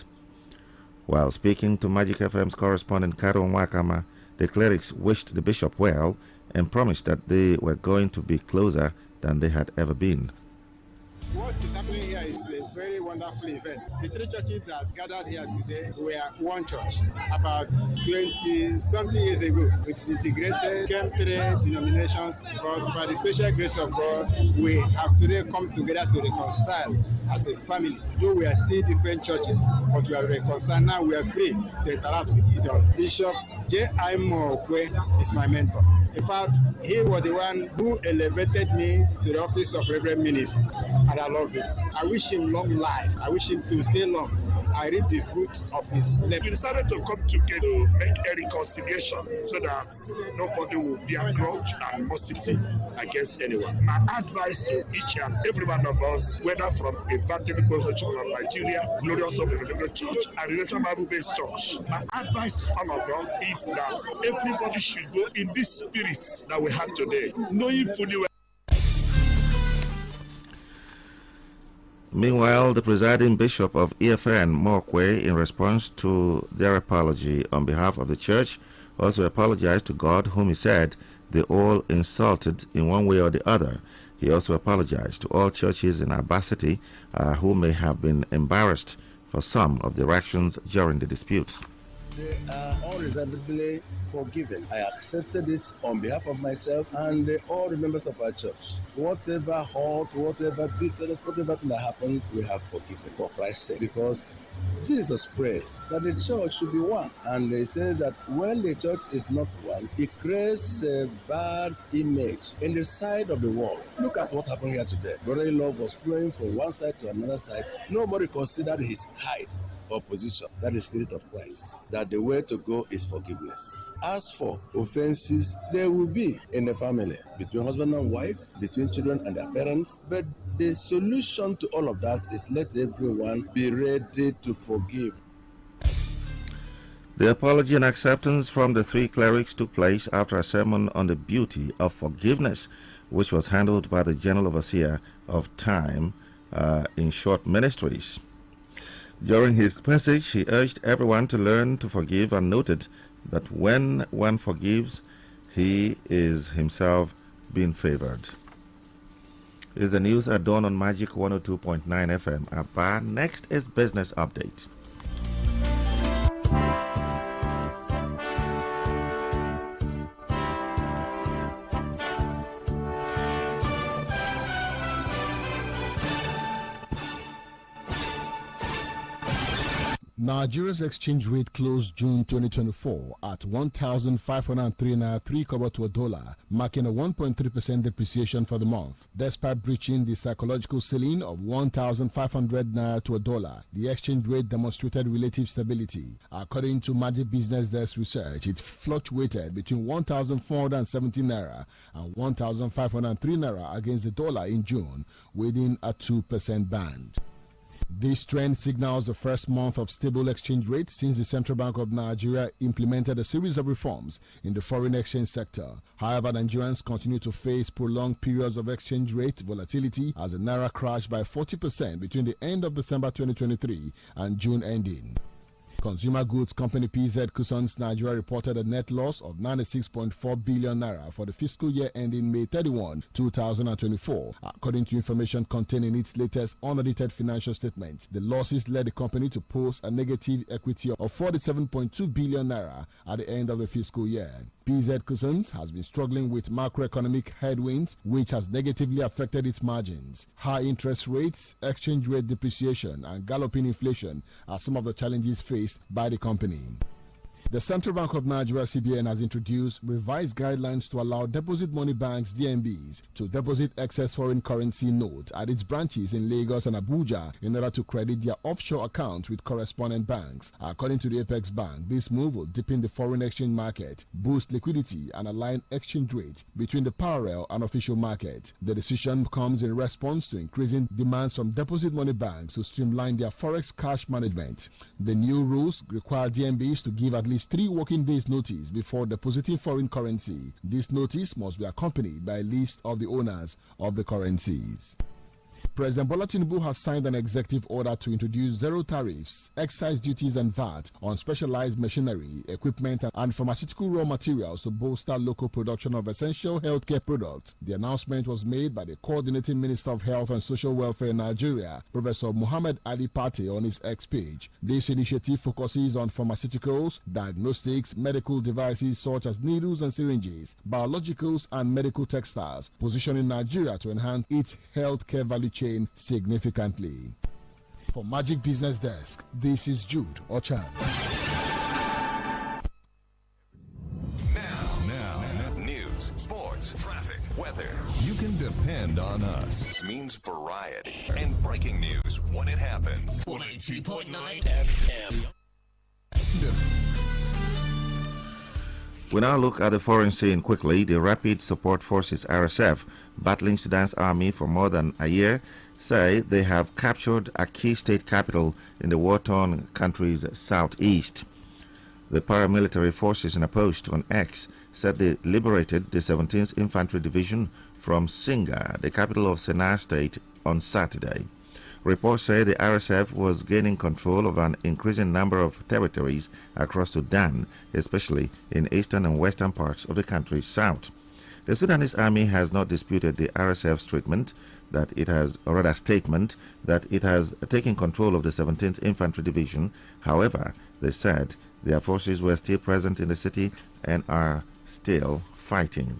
[SPEAKER 20] While speaking to Magic FM's correspondent Karo Nwakama, the clerics wished the bishop well and promised that they were going to be closer than they had ever been.
[SPEAKER 8] What is happening here is a very wonderful event. The three churches that gathered here today were one church about 20-something years ago. It's integrated, came three denominations, but by the special grace of God, we have today come together to reconcile as a family. Though we are still different churches, but we are reconciled. Now we are free to interact with each other. Bishop J.I. Mokwe is my mentor. In fact, he was the one who elevated me to the office of Reverend Minister, and I love him. I wish him long life. I wish him to stay long. I reap the fruit of his labor.
[SPEAKER 1] We decided to come together to make a reconciliation so that nobody will be a grudge and animosity against anyone. My advice to each and every one of us, whether from Evangelical Church of Nigeria, Glorious of Evangelical Church, and Redemption Bible-based Church, my advice to all of us is that everybody should go in this spirit that we have today, knowing fully well.
[SPEAKER 20] Meanwhile, the presiding bishop of EFN, Mokwe, in response to their apology on behalf of the church, also apologized to God, whom he said they all insulted in one way or the other. He also apologized to all churches in Aba City who may have been embarrassed for some of their actions during the disputes.
[SPEAKER 2] They are unreservedly forgiven. I accepted it on behalf of myself and all the members of our church. Whatever hurt, whatever bitterness, whatever thing that happened, we have forgiven for Christ's sake. Because Jesus prayed that the church should be one. And he says that when the church is not one, it creates a bad image in the side of the world. Look at what happened here today. Brotherly love was flowing from one side to another side. Nobody considered his height or position. That is the Spirit of Christ. That the way to go is forgiveness. As for offenses, there will be in the family, between husband and wife, between children and their parents. But the solution to all of that is let everyone be ready to forgive.
[SPEAKER 20] The apology and acceptance from the three clerics took place after a sermon on the beauty of forgiveness, which was handled by the General Overseer of Time in Short Ministries. During his message, he urged everyone to learn to forgive and noted that when one forgives, he is himself being favored. Is the news at dawn on Magic 102.9 FM. Abba. Next is Business Update.
[SPEAKER 12] Nigeria's exchange rate closed June 2024 at 1,503 naira 3 kobo to a dollar, marking a 1.3% depreciation for the month. Despite breaching the psychological ceiling of 1,500 naira to a dollar, the exchange rate demonstrated relative stability. According to Magic Business Desk research, it fluctuated between 1,470 naira and 1,503 naira against the dollar in June, within a 2% band. This trend signals the first month of stable exchange rate since the Central Bank of Nigeria implemented a series of reforms in the foreign exchange sector. However, Nigerians continue to face prolonged periods of exchange rate volatility as the naira crashed by 40% between the end of December 2023 and June ending. Consumer Goods Company PZ Cussons Nigeria reported a net loss of 96.4 billion naira for the fiscal year ending May 31, 2024. According to information contained in its latest unaudited financial statement, the losses led the company to post a negative equity of 47.2 billion naira at the end of the fiscal year. PZ Cussons has been struggling with macroeconomic headwinds, which has negatively affected its margins. High interest rates, exchange rate depreciation, and galloping inflation are some of the challenges faced by the company. The Central Bank of Nigeria (CBN) has introduced revised guidelines to allow deposit money banks (DMBs) to deposit excess foreign currency notes at its branches in Lagos and Abuja in order to credit their offshore accounts with correspondent banks. According to the Apex Bank, this move will deepen the foreign exchange market, boost liquidity, and align exchange rates between the parallel and official market. The decision comes in response to increasing demands from deposit money banks to streamline their forex cash management. The new rules require DMBs to give at least 3 working days notice before depositing foreign currency. This notice must be accompanied by a list of the owners of the currencies. President Bola Tinubu has signed an executive order to introduce zero tariffs, excise duties and VAT on specialized machinery, equipment and pharmaceutical raw materials to bolster local production of essential healthcare products. The announcement was made by the Coordinating Minister of Health and Social Welfare in Nigeria, Professor Muhammad Ali Pate, on his X page. This initiative focuses on pharmaceuticals, diagnostics, medical devices such as needles and syringes, biologicals and medical textiles, positioning Nigeria to enhance its healthcare value chain significantly. For Magic Business Desk, this is Jude Ochan.
[SPEAKER 19] Now, news, sports, traffic, weather. You can depend on us. It means variety and breaking news when it happens.
[SPEAKER 3] 102.9 FM.
[SPEAKER 20] We now look at the foreign scene quickly. The Rapid Support Forces RSF, battling Sudan's army for more than a year, say they have captured a key state capital in the war-torn country's southeast. The paramilitary forces in a post on X said they liberated the 17th Infantry Division from Singa, the capital of Sennar State, on Saturday. Reports say the RSF was gaining control of an increasing number of territories across Sudan, especially in eastern and western parts of the country's south. The Sudanese army has not disputed the RSF's statement that it has taken control of the 17th Infantry Division. However, they said their forces were still present in the city and are still fighting.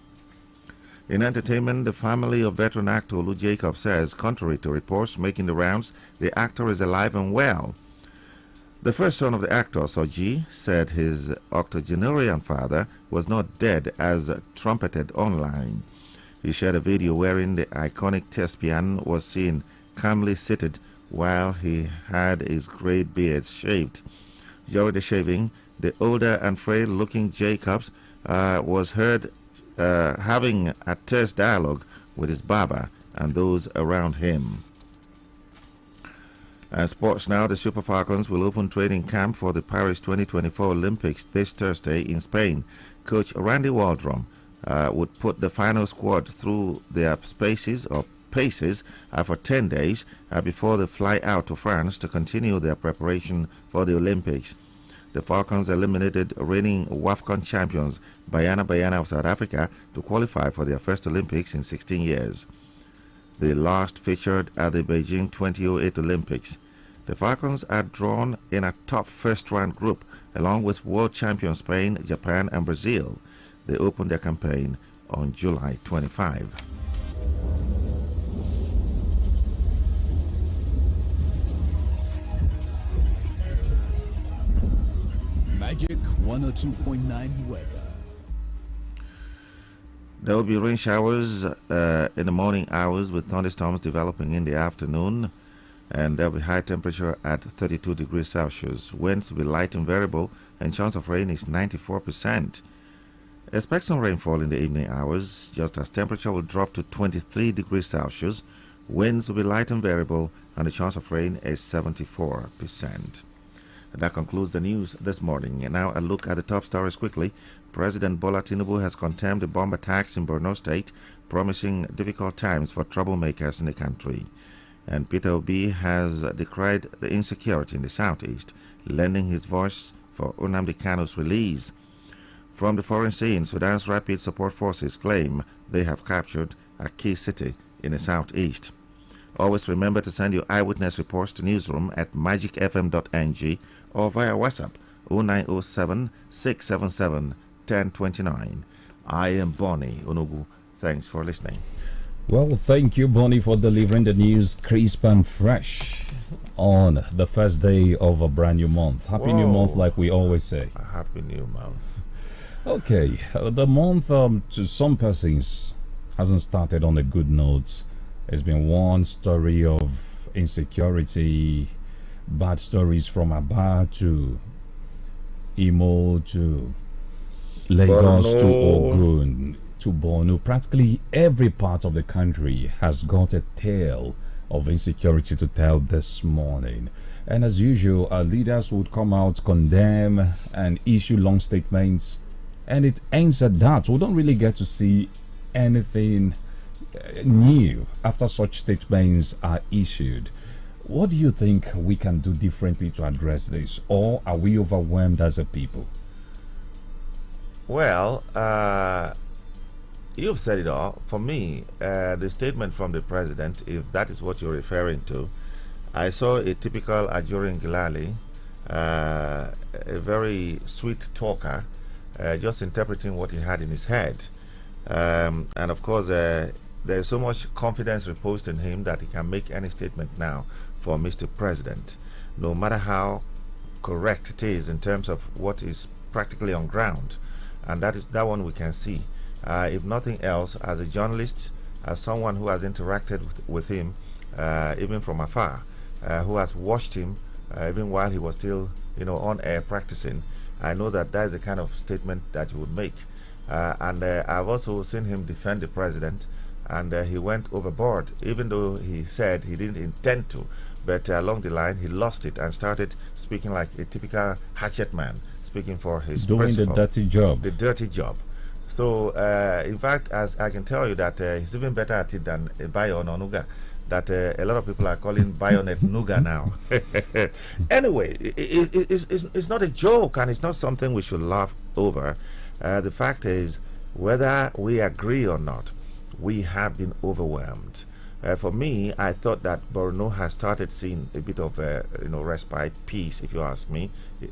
[SPEAKER 20] In entertainment, the family of veteran actor Lou Jacob says, contrary to reports making the rounds, the actor is alive and well. The first son of the actor, Soji, said his octogenarian father was not dead as trumpeted online. He shared a video wherein the iconic thespian was seen calmly seated while he had his grey beard shaved. During the shaving, the older and frail-looking Jacobs was heard having a terse dialogue with his barber and those around him. And sports now, the Super Falcons will open training camp for the Paris 2024 Olympics this Thursday in Spain. Coach Randy Waldrum would put the final squad through their paces for 10 days before they fly out to France to continue their preparation for the Olympics. The Falcons eliminated reigning WAFCON champions Bayana of South Africa to qualify for their first Olympics in 16 years. They last featured at the Beijing 2008 Olympics. The Falcons are drawn in a top first-round group along with world champions Spain, Japan and Brazil. They opened their campaign on July 25.
[SPEAKER 7] Magic 102.9 weather.
[SPEAKER 20] There will be rain showers in the morning hours with thunderstorms developing in the afternoon, and there will be high temperature at 32 degrees Celsius. Winds will be light and variable, and chance of rain is 94%. Expect some rainfall in the evening hours, just as temperature will drop to 23 degrees Celsius. Winds will be light and variable, and the chance of rain is 74%. That concludes the news this morning. And now a look at the top stories quickly. President Bola Tinubu has condemned the bomb attacks in Borno State, promising difficult times for troublemakers in the country. And Peter Obi has decried the insecurity in the southeast, lending his voice for Nnamdi Kanu's release. From the foreign scene, Sudan's Rapid Support Forces claim they have captured a key city in the southeast. Always remember to send your eyewitness reports to newsroom at magicfm.ng or via WhatsApp 0907 677 1029. I am Bonnie Onugu. Thanks for listening.
[SPEAKER 11] Well, thank you, Bonnie, for delivering the news crisp and fresh on the first day of a brand new month. Happy New Month, like we always say.
[SPEAKER 20] A happy new month.
[SPEAKER 11] Okay, the month to some persons hasn't started on a good note. It's been one story of insecurity, bad stories from Aba to Imo to Lagos to Ogun to Borno. Practically every part of the country has got a tale of insecurity to tell this morning. And as usual, our leaders would come out, condemn and issue long statements, and it ends at that. We don't really get to see anything new after such statements are issued. What do you think we can do differently to address this, or are we overwhelmed as a people?
[SPEAKER 20] Well, you've said it all. For me, the statement from the president, if that is what you're referring to, I saw a typical Ajurin Gilali, a very sweet talker, just interpreting what he had in his head. And of course, there's so much confidence reposed in him that he can make any statement now for Mr. President, no matter how correct it is in terms of what is practically on ground. And that one we can see. If nothing else, as a journalist, as someone who has interacted with him, even from afar, who has watched him even while he was still, on air practicing. I know that is the kind of statement that he would make. And I've also seen him defend the president, and he went overboard, even though he said he didn't intend to. But along the line, he lost it and started speaking like a typical hatchet man, speaking for his
[SPEAKER 11] doing
[SPEAKER 20] principle.
[SPEAKER 11] the dirty job.
[SPEAKER 20] The dirty job. So, in fact, as I can tell you that he's even better at it than Bayon or Nuga, that a lot of people are calling Bayonet Nuga now. Anyway, it's not a joke, and it's not something we should laugh over. The fact is, whether we agree or not, we have been overwhelmed. For me, I thought that Borno has started seeing a bit of respite, peace, if you ask me,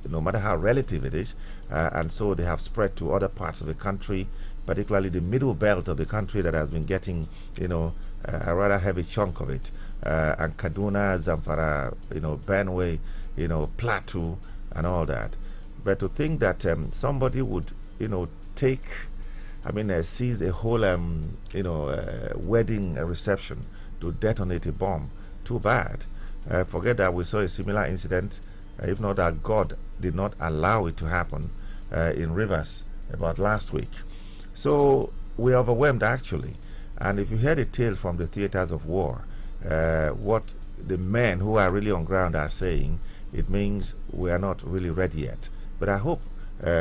[SPEAKER 20] no matter how relative it is. And so they have spread to other parts of the country, particularly the middle belt of the country that has been getting, a rather heavy chunk of it. And Kaduna, Zamfara, Benue, Plateau, and all that. But to think that somebody would, seize a whole, wedding reception to detonate a bomb, too bad. Forget that we saw a similar incident, if not that God did not allow it to happen in Rivers about last week. So we're overwhelmed, actually. And if you hear the tale from the theaters of war, what the men who are really on ground are saying, it means we are not really ready yet. But I hope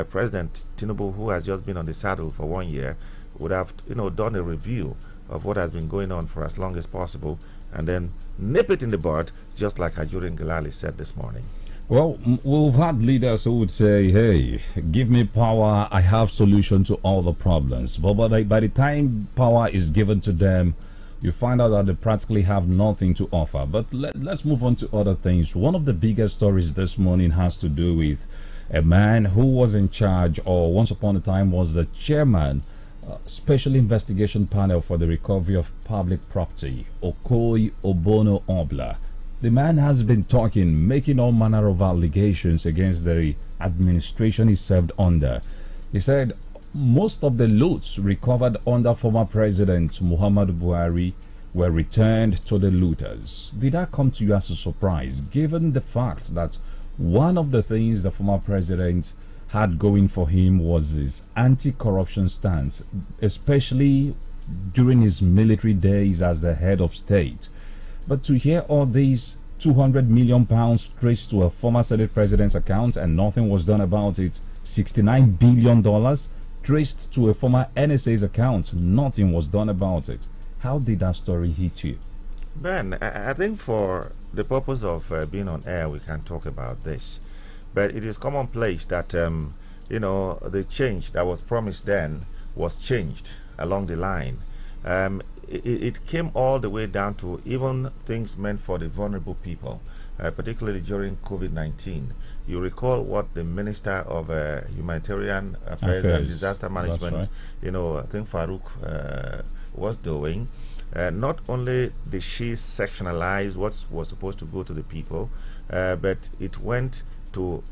[SPEAKER 20] President Tinubu, who has just been on the saddle for 1 year, would have done a review of what has been going on for as long as possible, and then nip it in the bud, just like Ajurin Gilali said this morning.
[SPEAKER 11] Well, we've had leaders who would say, hey, give me power, I have solution to all the problems. But by the time power is given to them, you find out that they practically have nothing to offer. But let's move on to other things. One of the biggest stories this morning has to do with a man who was in charge, or once upon a time was the chairman, Special Investigation Panel for the Recovery of Public Property, Okoye Obono Obla. The man has been talking, making all manner of allegations against the administration he served under. He said most of the loots recovered under former President Muhammadu Buhari were returned to the looters. Did that come to you as a surprise, given the fact that one of the things the former president had going for him was his anti-corruption stance, especially during his military days as the head of state? But to hear all these £200 million traced to a former Senate president's account and nothing was done about it, $69 billion traced to a former NSA's account, nothing was done about it. How did that story hit you?
[SPEAKER 20] Ben, I think for the purpose of being on air, we can talk about this. But it is commonplace that, the change that was promised then was changed along the line. It came all the way down to even things meant for the vulnerable people, particularly during COVID-19. You recall what the Minister of Humanitarian Affairs and Disaster Management, I think Farouk was doing. Not only did she sectionalize what was supposed to go to the people, but it went to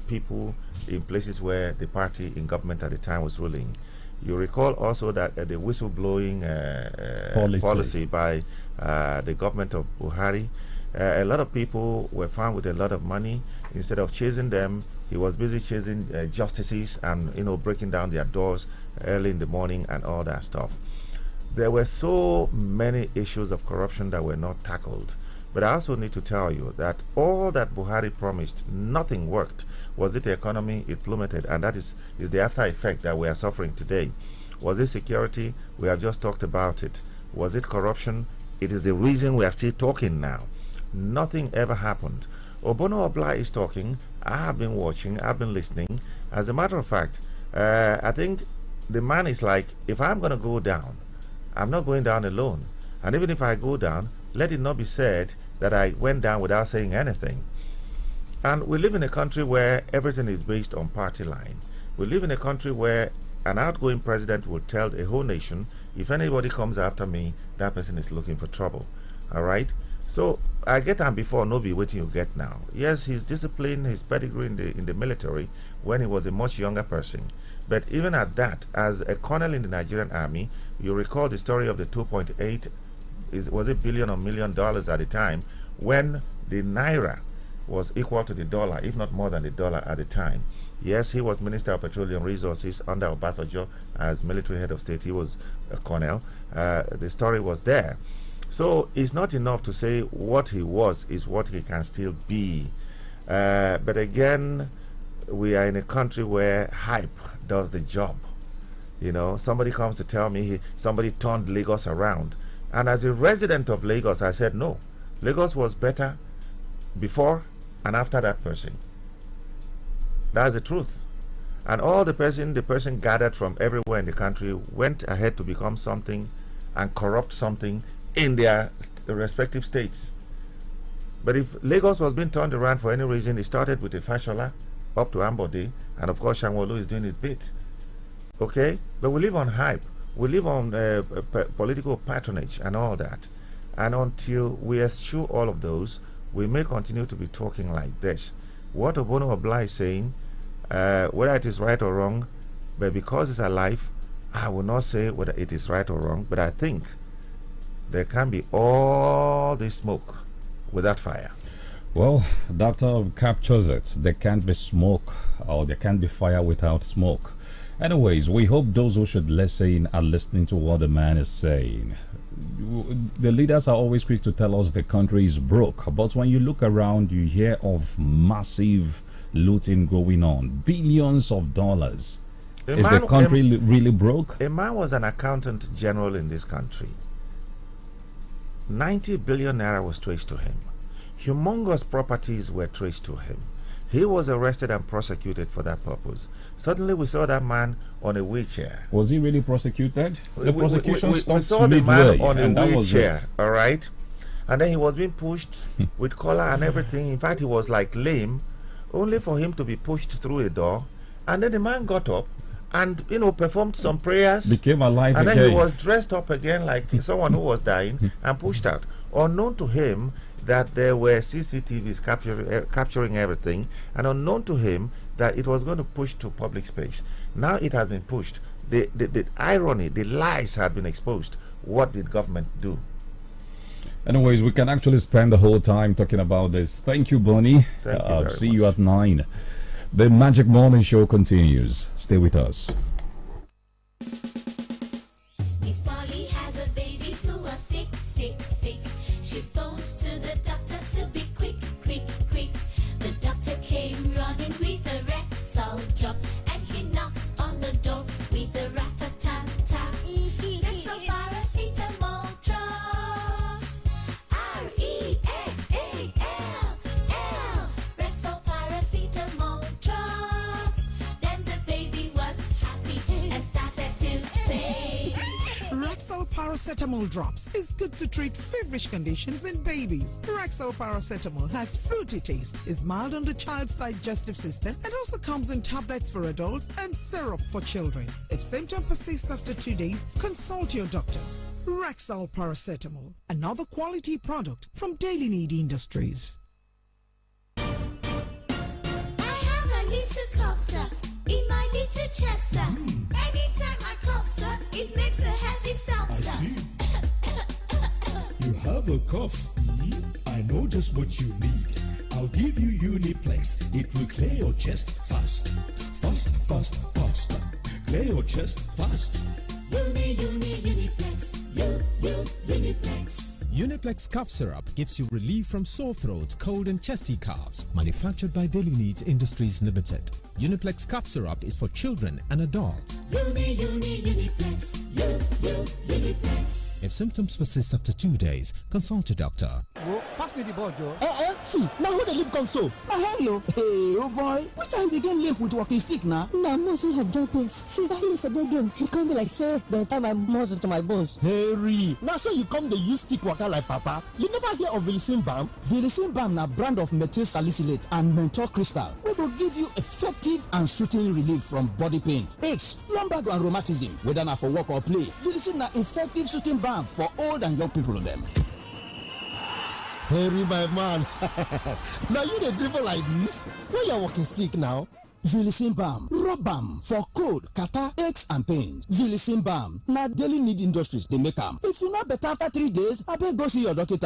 [SPEAKER 20] people in places where the party in government at the time was ruling. You recall also that the whistleblowing policy by the government of Buhari, a lot of people were found with a lot of money. Instead of chasing them, he was busy chasing justices and breaking down their doors early in the morning and all that stuff. There were so many issues of corruption that were not tackled. But I also need to tell you that all that Buhari promised, nothing worked. Was it the economy? It plummeted, and that is the after effect that we are suffering today. Was it security? We have just talked about it. Was it corruption? It is the reason we are still talking now. Nothing ever happened. Obono Obla is talking. I have been watching. I've been listening. As a matter of fact, I think the man is like, if I'm going to go down, I'm not going down alone. And even if I go down, let it not be said that I went down without saying anything. And we live in a country where everything is based on party line. We live in a country where an outgoing president will tell a whole nation, if anybody comes after me, that person is looking for trouble. All right? So I get on before, no be waiting you get now. Yes, his discipline, his pedigree in the military when he was a much younger person. But even at that, as a colonel in the Nigerian army, you recall the story of the 2.8 was it billion or $1 million at the time when the naira was equal to the dollar, if not more than the dollar at the time. Yes, he was Minister of Petroleum Resources under Obasanjo as military head of state. He was a colonel. The story was there. So it's not enough to say what he was is what he can still be. But again, we are in a country where hype does the job. You know, somebody comes to tell me somebody turned Lagos around. And as a resident of Lagos, I said, no, Lagos was better before and after that person. That's the truth. And all the person gathered from everywhere in the country went ahead to become something and corrupt something in their respective states. But if Lagos was being turned around for any reason, it started with a Fashola up to Ambode, and of course Sanwo-Olu is doing his bit. Okay? But we live on hype. We live on political patronage and all that. And until we eschew all of those, we may continue to be talking like this. What Obono Obla is saying, whether it is right or wrong, but because it's alive, I will not say whether it is right or wrong, but I think there can be all this smoke without fire.
[SPEAKER 11] Well, that captures it. There can't be smoke, or there can't be fire without smoke. Anyways, we hope those who should listen are listening to what the man is saying. The leaders are always quick to tell us the country is broke, but when you look around, you hear of massive looting going on, billions of dollars. Is the country really broke?
[SPEAKER 20] A man was an accountant general in this country. 90 billion naira was traced to him. Humongous properties were traced to him. He was arrested and prosecuted for that purpose. Suddenly we saw that man on a wheelchair.
[SPEAKER 11] Was he really prosecuted? The prosecution
[SPEAKER 20] we
[SPEAKER 11] stopped
[SPEAKER 20] saw the man on a
[SPEAKER 11] that was
[SPEAKER 20] wheelchair,
[SPEAKER 11] it.
[SPEAKER 20] all right? And then he was being pushed with collar and everything. In fact, he was like lame, only for him to be pushed through a door. And then the man got up and, you know, performed some prayers.
[SPEAKER 11] Became alive
[SPEAKER 20] and
[SPEAKER 11] again.
[SPEAKER 20] Then he was dressed up again like someone who was dying and pushed out. Unknown to him that there were CCTVs capturing everything, and unknown to him that it was going to push to public space. Now it has been pushed. The irony, the lies had been exposed. What did government do?
[SPEAKER 11] Anyways, we can actually spend the whole time talking about this. Thank you, Bonnie.
[SPEAKER 20] Thank you very
[SPEAKER 11] see
[SPEAKER 20] much.
[SPEAKER 11] you at 9. The Magic Morning Show continues. Stay with us.
[SPEAKER 6] Miss Polly has a baby who was sick. She phoned to the doctor to be quick. The doctor came running with a Rexall drop, and he knocked on the door with a rat-a-tat-tat. Rexall paracetamol drops. R-E-X-A-L-L. Rexall paracetamol drops. Then the baby was happy and started to play.
[SPEAKER 16] Rexall paracetamol drops is good to treat feverish conditions in babies. Rexall paracetamol has fruity taste, is mild on the child's digestive system, and also comes in tablets for adults and syrup for children. If symptoms persist after 2 days, consult your doctor. Rexall paracetamol, another quality product from Daily Need Industries.
[SPEAKER 6] I have a little cough, sir, in my little chest, sir. Anytime I cough, sir, it makes a heavy sound,
[SPEAKER 13] I
[SPEAKER 6] sir.
[SPEAKER 13] see. You have a cough. I know just what you need. I'll give you Uniplex. It will clear your chest fast. Fast. Clear your chest fast.
[SPEAKER 6] Uniplex. Uniplex.
[SPEAKER 14] Uniplex cough syrup gives you relief from sore throat, cold and chesty coughs. Manufactured by Daily Needs Industries Limited. Uniplex cough syrup is for children and adults.
[SPEAKER 6] Uniplex. Uniplex.
[SPEAKER 14] If symptoms persist after 2 days, consult your doctor.
[SPEAKER 22] Pass me the ball, Joe.
[SPEAKER 23] See, now who the lip come so? Now hello. Hey, oh boy, which time begin limp with walking stick now?
[SPEAKER 24] Now muscle have joint pains. Since that yesterday game, he come be like say the time I muscle to my bones.
[SPEAKER 23] Harry, now so you come the use stick waka like papa. You never hear of Vilicin Balm? Vilicin Balm na brand of methyl salicylate and menthol crystal. We will give you effective and soothing relief from body pain, aches, lumbar and rheumatism. Whether na for work or play, Vilicin na effective soothing balm for old and young people of them.
[SPEAKER 22] Harry, my man. Now you the dribble like this? Where you walking stick now?
[SPEAKER 23] Vilicin Balm, rub balm for cold, catarrh, aches and pains. Vilicin Balm, na Daily Need Industries they make them. If you not better after 3 days, I better go see your doctor.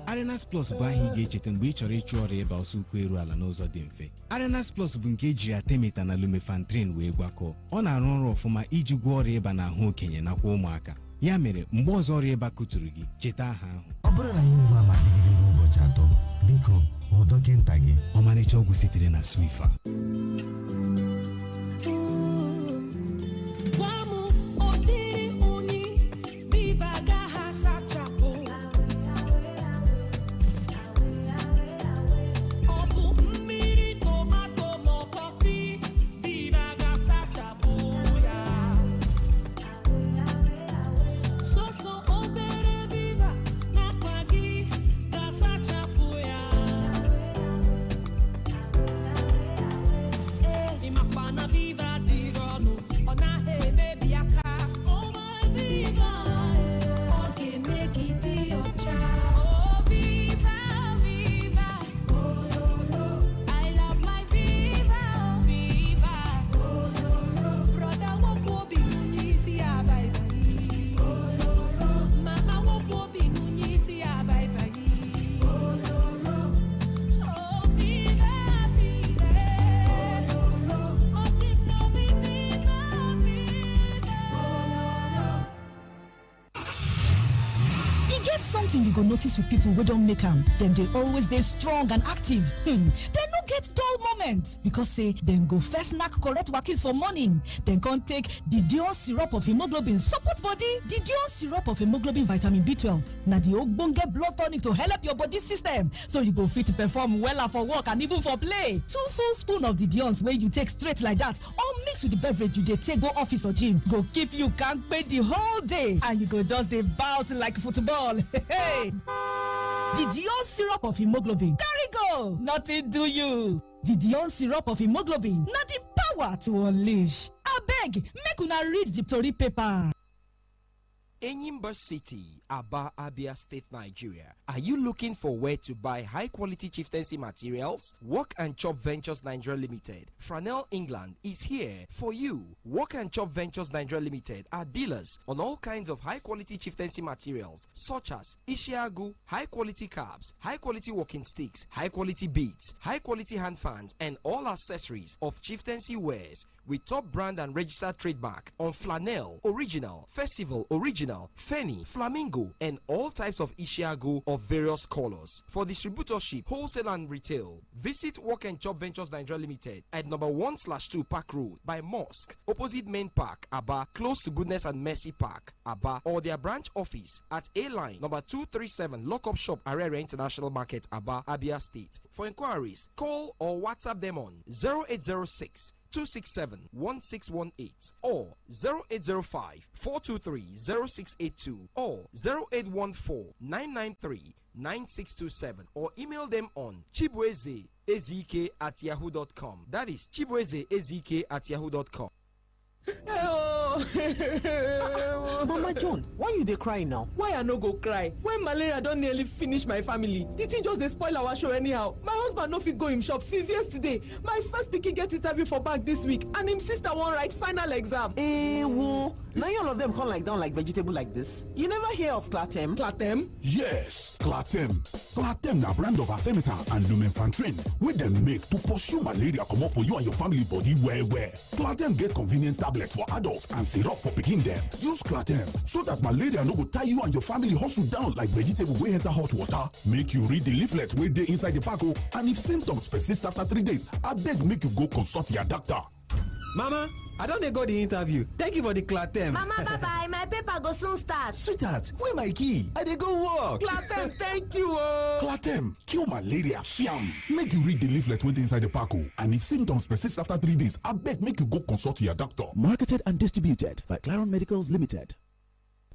[SPEAKER 4] Arenas Plus bụ ahịa ị ga-echeta mgbe ị chọrọ ịchụ ọrịa ịba ọsọ ukwu eru ala n'ụzọ dị mfe. Arenas Plus bụ nke ejiri atemeta na lumefantrin wee gwakọọ. Ọ na-arụ ọrụ ọfụma iji gwọọ ọrịa ịba n'ahụ okenye nakwa ụmụaka. Ya mere mgbe ọzọ ọrịa ịba kụturu gị, cheta aha ahụ.
[SPEAKER 9] Ọ bụrụ na ihe ugbu a ma-adịgide n'ụbọchị 3, biko hụ dọkịnta gị.
[SPEAKER 4] Ọmarịcha ọgwụ sitere na Suifa.
[SPEAKER 10] Something you go notice with people who don't make them they always stay strong and active. They no get dull moments because say them go first snack correct wakis for morning, then can't take the Dion syrup of hemoglobin support body. The Dion syrup of hemoglobin vitamin B12 now the ogbonge blood tonic to help your body system so you go fit to perform well for work and even for play. 2 full spoon of the Dion's where you take straight like that or mix with the beverage you take go office or gym go keep you can't wait the whole day and you go just dey bounce like football. Hey, the Dion syrup of hemoglobin. There we go. Nothing do you. The Dion syrup of hemoglobin. Not the power to unleash. I beg, make una read the story paper.
[SPEAKER 17] Enyimba City, Aba, Abia State, Nigeria. Are you looking for where to buy high-quality chieftaincy materials? Walk and Chop Ventures Nigeria Limited, Franel, England, is here for you. Walk and Chop Ventures Nigeria Limited are dealers on all kinds of high-quality chieftaincy materials, such as Ishiagu, high-quality cabs, high-quality walking sticks, high-quality beads, high-quality hand fans, and all accessories of chieftaincy wares with top brand and registered trademark on flannel, original, festival, original, feni, flamingo, and all types of Ishiagu of various colors. For distributorship, wholesale and retail, visit Walk and Chop Ventures Nigeria Limited at number 1/2 Park Road by Mosque, opposite Main Park, Aba, close to Goodness and Mercy Park, Aba, or their branch office at A-Line, number 237, Lockup Shop, Arera International Market, Aba, Abia State. For inquiries, call or WhatsApp them on 0806 267-1618 or 0805-423-0682 or 0814-993-9627 or email them on chibuezeezike@yahoo.com. That is chibuezeezike@yahoo.com.
[SPEAKER 18] Mama John, why you dey cry now?
[SPEAKER 25] Why I no go cry? When malaria don nearly finish my family, the thing just dey spoil our show anyhow. My husband no fit go him shop since yesterday. My first pikin get interview for bank this week and him sister wan write final exam.
[SPEAKER 18] Now all of them come like down like vegetable like this. You never hear of Clatem?
[SPEAKER 25] Clatem?
[SPEAKER 27] Yes, Clatem. Clatem na brand of Artemether and Lumenfantrine wey dem make to pursue malaria comot for you and your family body well. Clatem get convenient tablet for adults and syrup for pikin dem. Use Clatem so that malaria no go tie you and your family hustle down like vegetable wey enter hot water. Make you read the leaflet wey dey inside the pack and if symptoms persist after 3 days, abeg make you go consult your doctor.
[SPEAKER 18] Mama, I don't go the interview. Thank you for the Clatem.
[SPEAKER 28] Mama, bye-bye. My paper go soon start.
[SPEAKER 18] Sweetheart, where my key? I dey go work.
[SPEAKER 25] Clatem, thank you.
[SPEAKER 27] Clatem, kill malaria, fiam. Make you read the leaflet wey dey inside the pack and if symptoms persist after 3 days, abeg make you go consult your doctor.
[SPEAKER 29] Marketed and distributed by Claron Medicals Limited.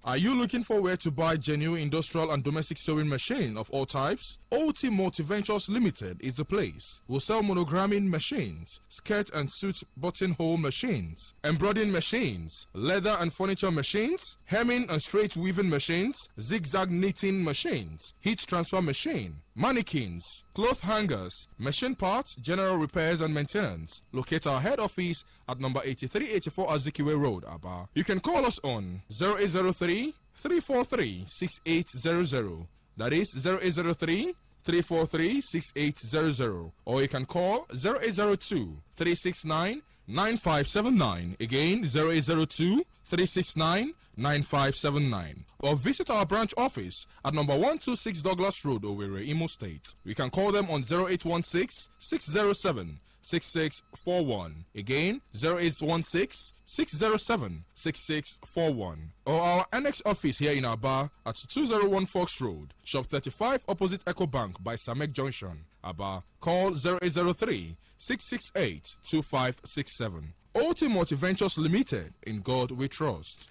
[SPEAKER 1] Are you looking for where to buy genuine industrial and domestic sewing machine of all types? OT Multiventures Limited is the place. We'll sell monogramming machines, skirt and suit buttonhole machines, embroidering machines, leather and furniture machines, hemming and straight weaving machines, zigzag knitting machines, heat transfer machine, mannequins, cloth hangers, machine parts, general repairs and maintenance. Locate our head office at number 8384 Azikiwe Road, Aba. You can call us on 0803 343 6800. That is 0803 343 6800. Or you can call 0802 369 9579. Again, 0802 369 9579. Or visit our branch office at number 126 Douglas Road, Owerri, Imo State. You can call them on 0816 607 6641. Again, 0816 607 6641. Or our annex office here in Aba at 201 Fox Road, Shop 35 opposite Echo Bank by Samek Junction, Aba. Call 0803 668 2567. OT Multiventures Limited. In God we trust.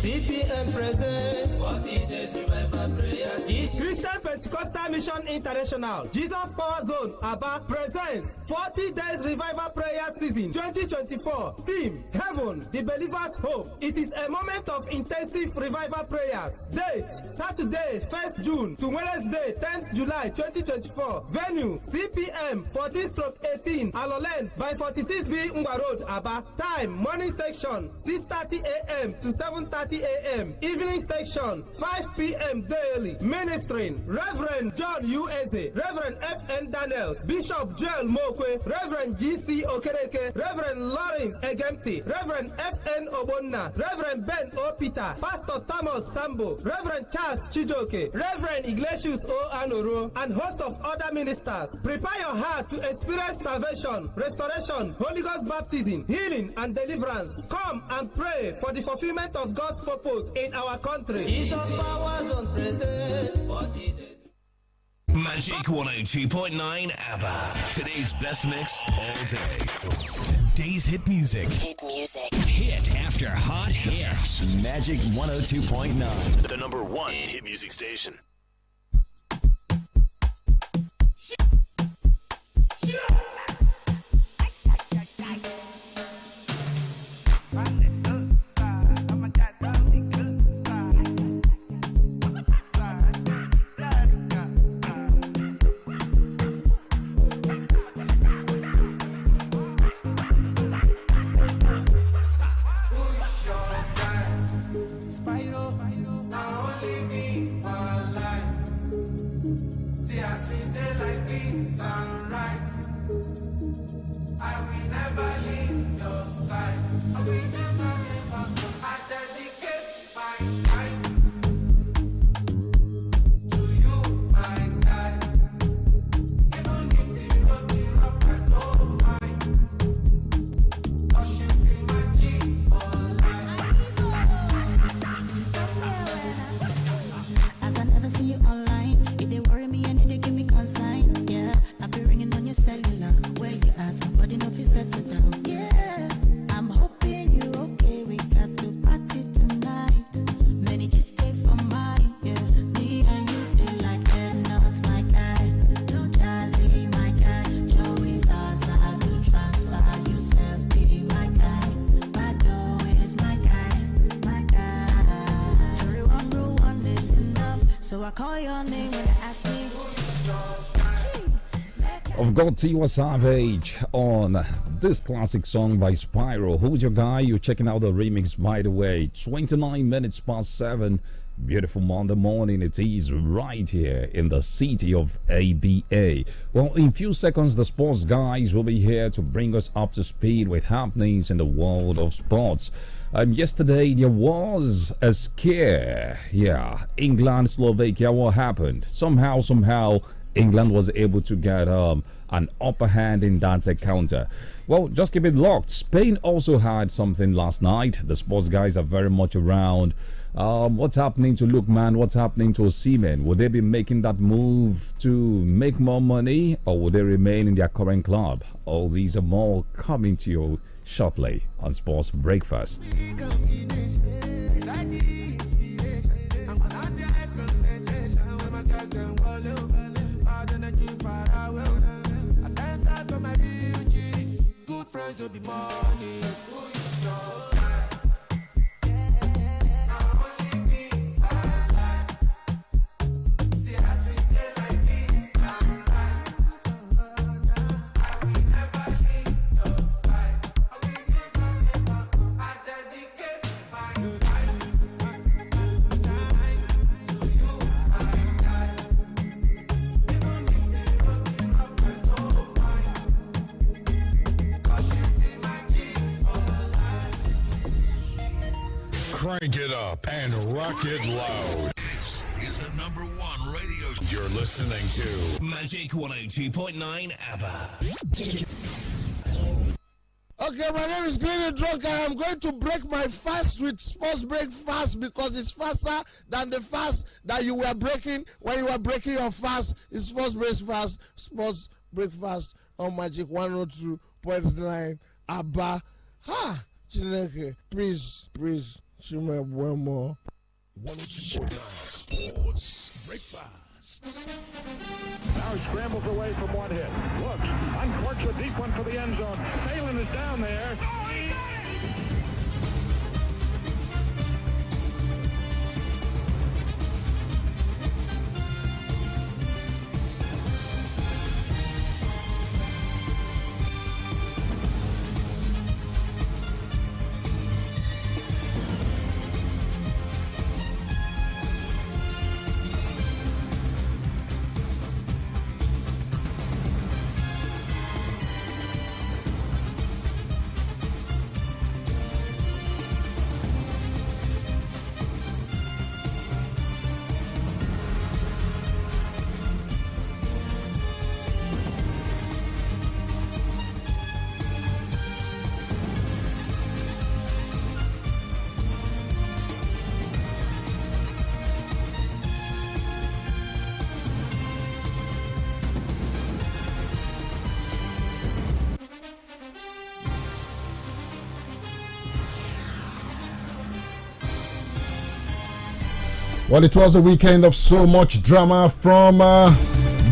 [SPEAKER 2] CPM presents 40 Days Revival Prayers. Christian Pentecostal Mission International, Jesus Power Zone, Aba presents 40 Days Revival Prayer Season 2024. Theme: Heaven, the Believer's Hope. It is a moment of intensive revival prayers. Date: Saturday, 1st June to Wednesday, 10th July 2024. Venue: CPM 14/18 Alolen by 46B Ngwa Road, Aba. Time: morning section 6:30 a.m. to 7:30 a.m. Evening section 5 p.m. daily. Ministering: Reverend John U.S.A., Reverend F.N. Daniels, Bishop Joel Mokwe, Reverend G.C. Okereke, Reverend Lawrence Egemti, Reverend F.N. Obonna, Reverend Ben O. Peter, Pastor Thomas Sambo, Reverend Charles Chijoke, Reverend Iglesias O. Anoro, and host of other ministers. Prepare your heart to experience salvation, restoration, Holy Ghost baptism, healing, and deliverance. Come and pray for the fulfillment of God's purpose in our country. Jesus powers on present 40 days.
[SPEAKER 3] Magic 102.9 ABBA. Today's best mix all day. Today's hit music.
[SPEAKER 5] Hit music.
[SPEAKER 3] Hit after hot hits.
[SPEAKER 5] Magic 102.9.
[SPEAKER 3] The number one hit music station.
[SPEAKER 11] I've got Tiwa Savage on this classic song by Spyro. Who's your guy? You're checking out the remix, by the way. 29 minutes past 7. Beautiful Monday morning it is right here in the city of ABA. Well, in a few seconds, the sports guys will be here to bring us up to speed with happenings in the world of sports. Yesterday, there was a scare. Yeah, England, Slovakia, what happened? Somehow, England was able to get an upper hand in that encounter. Well, just keep it locked. Spain also had something last night. The sports guys are very much around. What's happening to Lookman? What's happening to Osimhen? Will they be making that move to make more money, or will they remain in their current club? All these are more coming to your shortly on Sports Breakfast.
[SPEAKER 7] Crank it up and rock it loud.
[SPEAKER 3] This is the number one radio.
[SPEAKER 7] You're listening to
[SPEAKER 3] Magic 102.9 ABBA.
[SPEAKER 22] Okay, my name is Glenn Drunk and I'm going to break my fast with Sports Breakfast because it's faster than the fast that you were breaking when you were breaking your fast. It's Sports Breakfast on Magic 102.9 ABBA. Ha! Chineke, please. Shime Buemo.
[SPEAKER 7] 102.9 Sports Breakfast.
[SPEAKER 8] Now he scrambles away from one hit. Looks, uncorks a deep one for the end zone. Phelan is down there.
[SPEAKER 12] Well, it was a weekend of so much drama from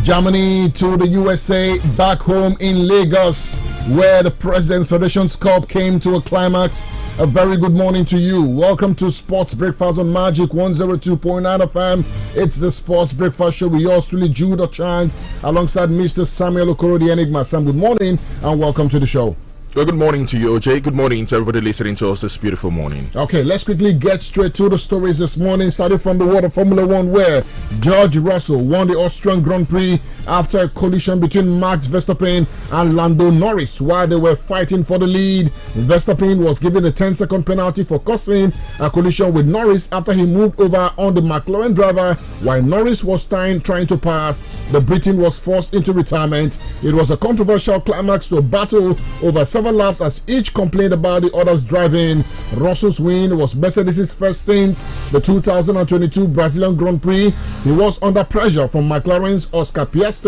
[SPEAKER 12] Germany to the USA, back home in Lagos, where the President's Federations Cup came to a climax. A very good morning to you. Welcome to Sports Breakfast on Magic 102.9 FM. It's the Sports Breakfast Show with yours truly, Jude Ochang, alongside Mr. Samuel Okoro, the Enigma. Sam, good morning and welcome to the show.
[SPEAKER 1] Well, good morning to you, OJ. Good morning to everybody listening to us this beautiful morning.
[SPEAKER 12] Okay, let's quickly get straight to the stories this morning, starting from the world of Formula One, where George Russell won the Austrian Grand Prix after a collision between Max Verstappen and Lando Norris while they were fighting for the lead. Verstappen was given a 10-second penalty for causing a collision with Norris after he moved over on the McLaren driver while Norris was trying to pass. The Briton was forced into retirement. It was a controversial climax to a battle over several laps as each complained about the others driving. Russell's win was Mercedes' first since the 2022 Brazilian Grand Prix. He was under pressure from McLaren's Oscar Piastri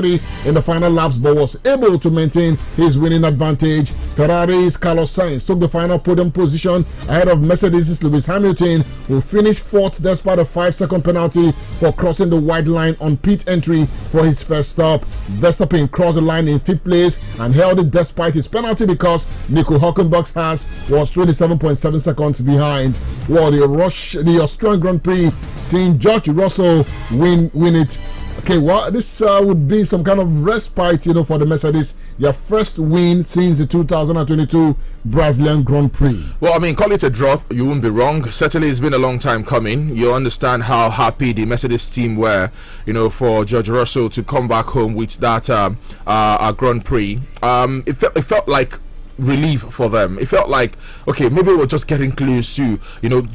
[SPEAKER 12] in the final laps but was able to maintain his winning advantage. Ferrari's Carlos Sainz took the final podium position ahead of Mercedes' Lewis Hamilton, who finished fourth despite a 5-second penalty for crossing the white line on pit entry for his first stop. Verstappen crossed the line in 5th place and held it despite his penalty because Nico Hülkenberg's Haas was 27.7 seconds behind. Well, the Australian Grand Prix seeing George Russell win it. Okay, well, this would be some kind of respite, for the Mercedes. Their first win since the 2022 Brazilian Grand Prix.
[SPEAKER 1] Well, I mean, call it a draw, you won't be wrong. Certainly, it's been a long time coming. You understand how happy the Mercedes team were, for George Russell to come back home with that Grand Prix. It felt like relief for them. It felt like, okay, maybe we're just getting close to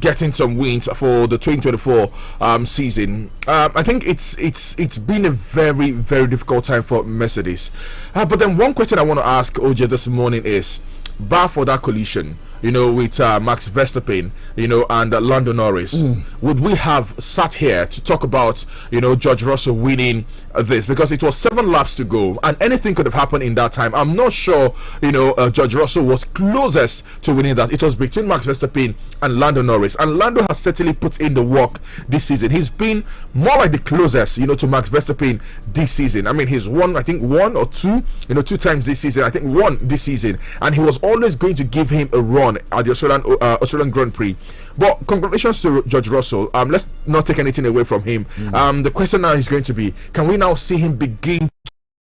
[SPEAKER 1] getting some wins for the 2024 season. I think it's been a very, very difficult time for Mercedes. But then one question I want to ask OJ this morning is, bar for that collision, with Max Verstappen, and Lando Norris, would we have sat here to talk about, George Russell winning this? Because it was 7 laps to go, and anything could have happened in that time. I'm not sure, George Russell was closest to winning that. It was between Max Verstappen and Lando Norris, and Lando has certainly put in the work this season. He's been more like the closest, to Max Verstappen this season. I mean, he's won, I think, 1 or 2, 2 times this season. I think 1 this season, and he was always going to give him a run at the Australian Grand Prix. But congratulations to George Russell. Let's not take anything away from him. The question now is going to be, can we now see him begin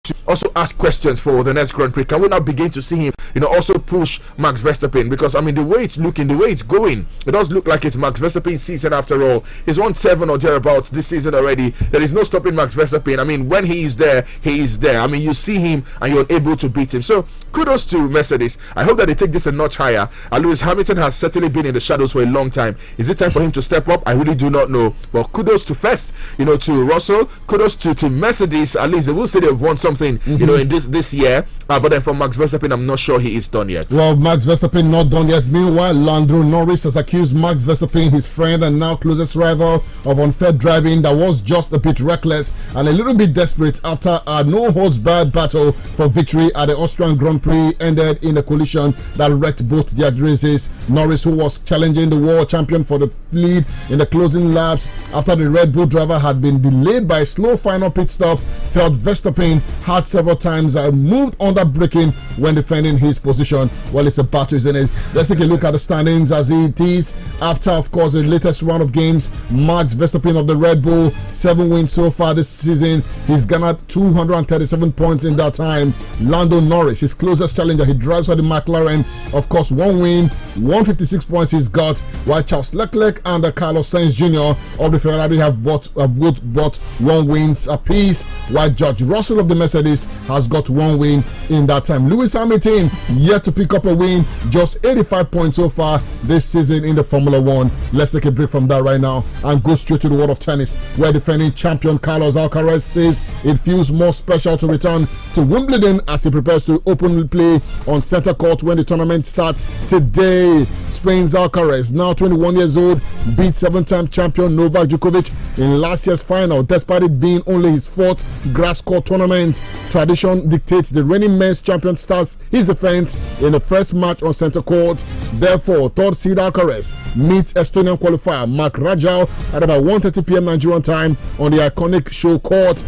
[SPEAKER 1] to also ask questions for the next Grand Prix? Can we now begin to see him, also push Max Verstappen? Because I mean, the way it's looking, the way it's going, it does look like it's Max Verstappen's season after all. He's won 7 or thereabouts this season already. There is no stopping Max Verstappen. I mean, when he is there, he is there. I mean, you see him and you're able to beat him. So kudos to Mercedes. I hope that they take this a notch higher. Lewis Hamilton has certainly been in the shadows for a long time. Is it time for him to step up? I really do not know. But kudos to first, to Russell. Kudos to Mercedes. At least they will say they've won something, in this year. But then for Max Verstappen, I'm not sure he is done yet.
[SPEAKER 12] Well, Max Verstappen not done yet. Meanwhile, Lando Norris has accused Max Verstappen, his friend and now closest rival, of unfair driving that was just a bit reckless and a little bit desperate after a no-horsebarred battle for victory at the Austrian Grand Prix ended in a collision that wrecked both their races. Norris, who was challenging the world champion for the lead in the closing laps after the Red Bull driver had been delayed by a slow final pit stop, felt Verstappen had several times moved under braking when defending his position. Well, it's a battle, isn't it? Let's take a look at the standings as it is after, of course, the latest round of games. Max Verstappen of the Red Bull, 7 wins so far this season. He's garnered 237 points in that time. Lando Norris, his closest challenger, he drives for the McLaren, of course, 1 win, 156 points he's got, while Charles Leclerc and Carlos Sainz Jr. of the Ferrari have both bought 1 wins apiece, while George Russell of the Mercedes has got 1 win in that time. Lewis Hamilton yet to pick up a win, just 85 points so far this season in the Formula 1. Let's take a break from that right now and go straight to the world of tennis, where defending champion Carlos Alcaraz says it feels more special to return to Wimbledon as he prepares to openly play on center court when the tournament starts today. Spain's Alcaraz, now 21 years old, beat 7-time champion Novak Djokovic in last year's final, despite it being only his 4th grass court tournament. Tradition dictates the reigning men's champion starts his defense in the first match on center court. Therefore, third seed Alcaraz meets Estonian qualifier Mark Rajal at about 1:30 p.m. Nigerian time on the iconic show court.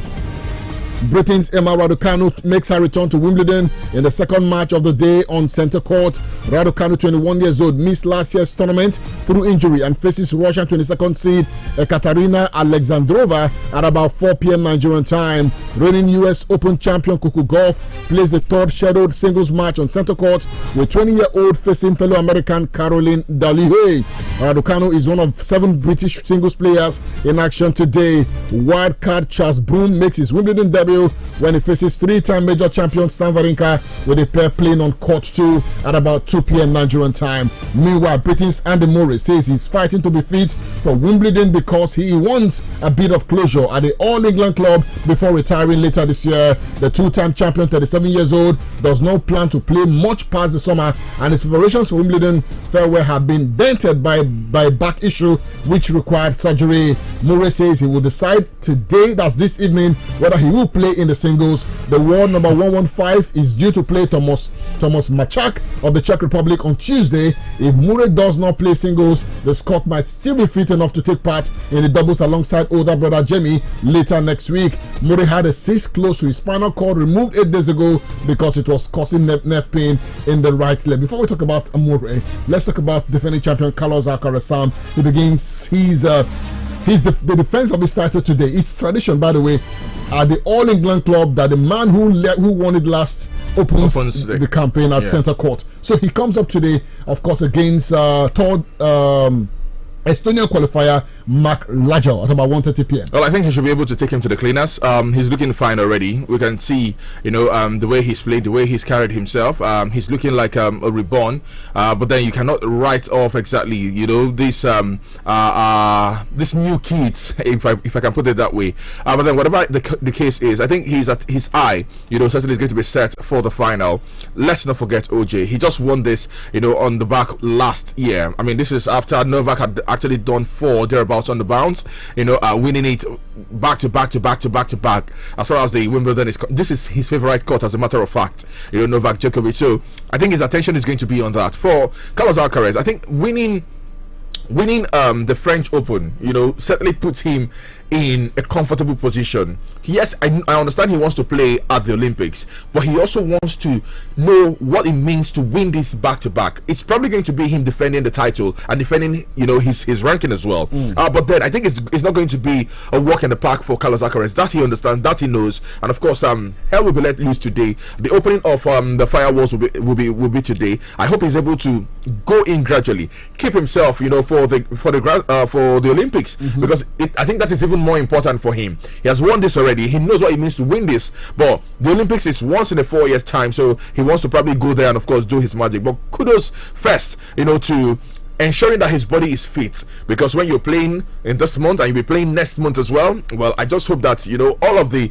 [SPEAKER 12] Britain's Emma Raducanu makes her return to Wimbledon in the second match of the day on center court. Raducanu, 21 years old, missed last year's tournament through injury and faces Russian 22nd seed Ekaterina Alexandrova at about 4 p.m. Nigerian time. Reigning US Open champion Kuku Golf plays the third scheduled singles match on center court with 20-year-old facing fellow American Caroline Dalihe. Raducanu is one of 7 British singles players in action today. Wildcard Charles Boone makes his Wimbledon debut when he faces 3-time major champion Stan Wawrinka, with the pair playing on court 2 at about 2 p.m. Nigerian time. Meanwhile, Britain's Andy Murray says he's fighting to be fit for Wimbledon because he wants a bit of closure at the All England club before retiring later this year. The 2-time champion, 37 years old, does not plan to play much past the summer, and his preparations for Wimbledon farewell have been dented by a back issue which required surgery. Murray says he will decide today, that's this evening, whether he will play in the singles. The world number 115 is due to play Thomas Machak of the Czech Republic on Tuesday. If Murray does not play singles, the Scot might still be fit enough to take part in the doubles alongside older brother Jamie later next week. Murray had a cyst close to his spinal cord removed 8 days ago because it was causing nerve pain in the right leg. Before we talk about Murray, let's talk about defending champion Carlos Alcaraz. He begins the defense of his title today. It's tradition, by the way, at the All England club that the man who won it last opens the campaign at center court. So he comes up today, of course, against third Estonian qualifier Mark Lajo at about 1:30 p.m.
[SPEAKER 1] Well, I think he should be able to take him to the cleaners. He's looking fine already. We can see, the way he's played, the way he's carried himself. He's looking like a reborn. But then you cannot write off exactly, this new kids, if I can put it that way. But then whatever the case is, I think he's at his eye, certainly is going to be set for the final. Let's not forget OJ. He just won this, on the back last year. I mean, this is after Novak had actually done 4 thereabouts on the bounce, winning it back to back. As far as the Wimbledon is, this is his favorite court, as a matter of fact, Novak Djokovic. So I think his attention is going to be on that. For Carlos Alcaraz, I think winning the French Open, certainly puts him in a comfortable position. Yes, I understand he wants to play at the Olympics, but he also wants to know what it means to win this back-to-back. It's probably going to be him defending the title and defending, his ranking as well. But then I think it's not going to be a walk in the park for Carlos Alcaraz. That he understands, that he knows, and of course, hell will be let loose today. The opening of the firewalls will be today. I hope he's able to go in gradually, keep himself, for the Olympics, because I think that is even more important for him. He has won this already. He knows what it means to win this, but the Olympics is once in a 4 years time, so he wants to probably go there and of course do his magic. But kudos first, to ensuring that his body is fit, because when you're playing in this month and you'll be playing next month as well, I just hope that all of the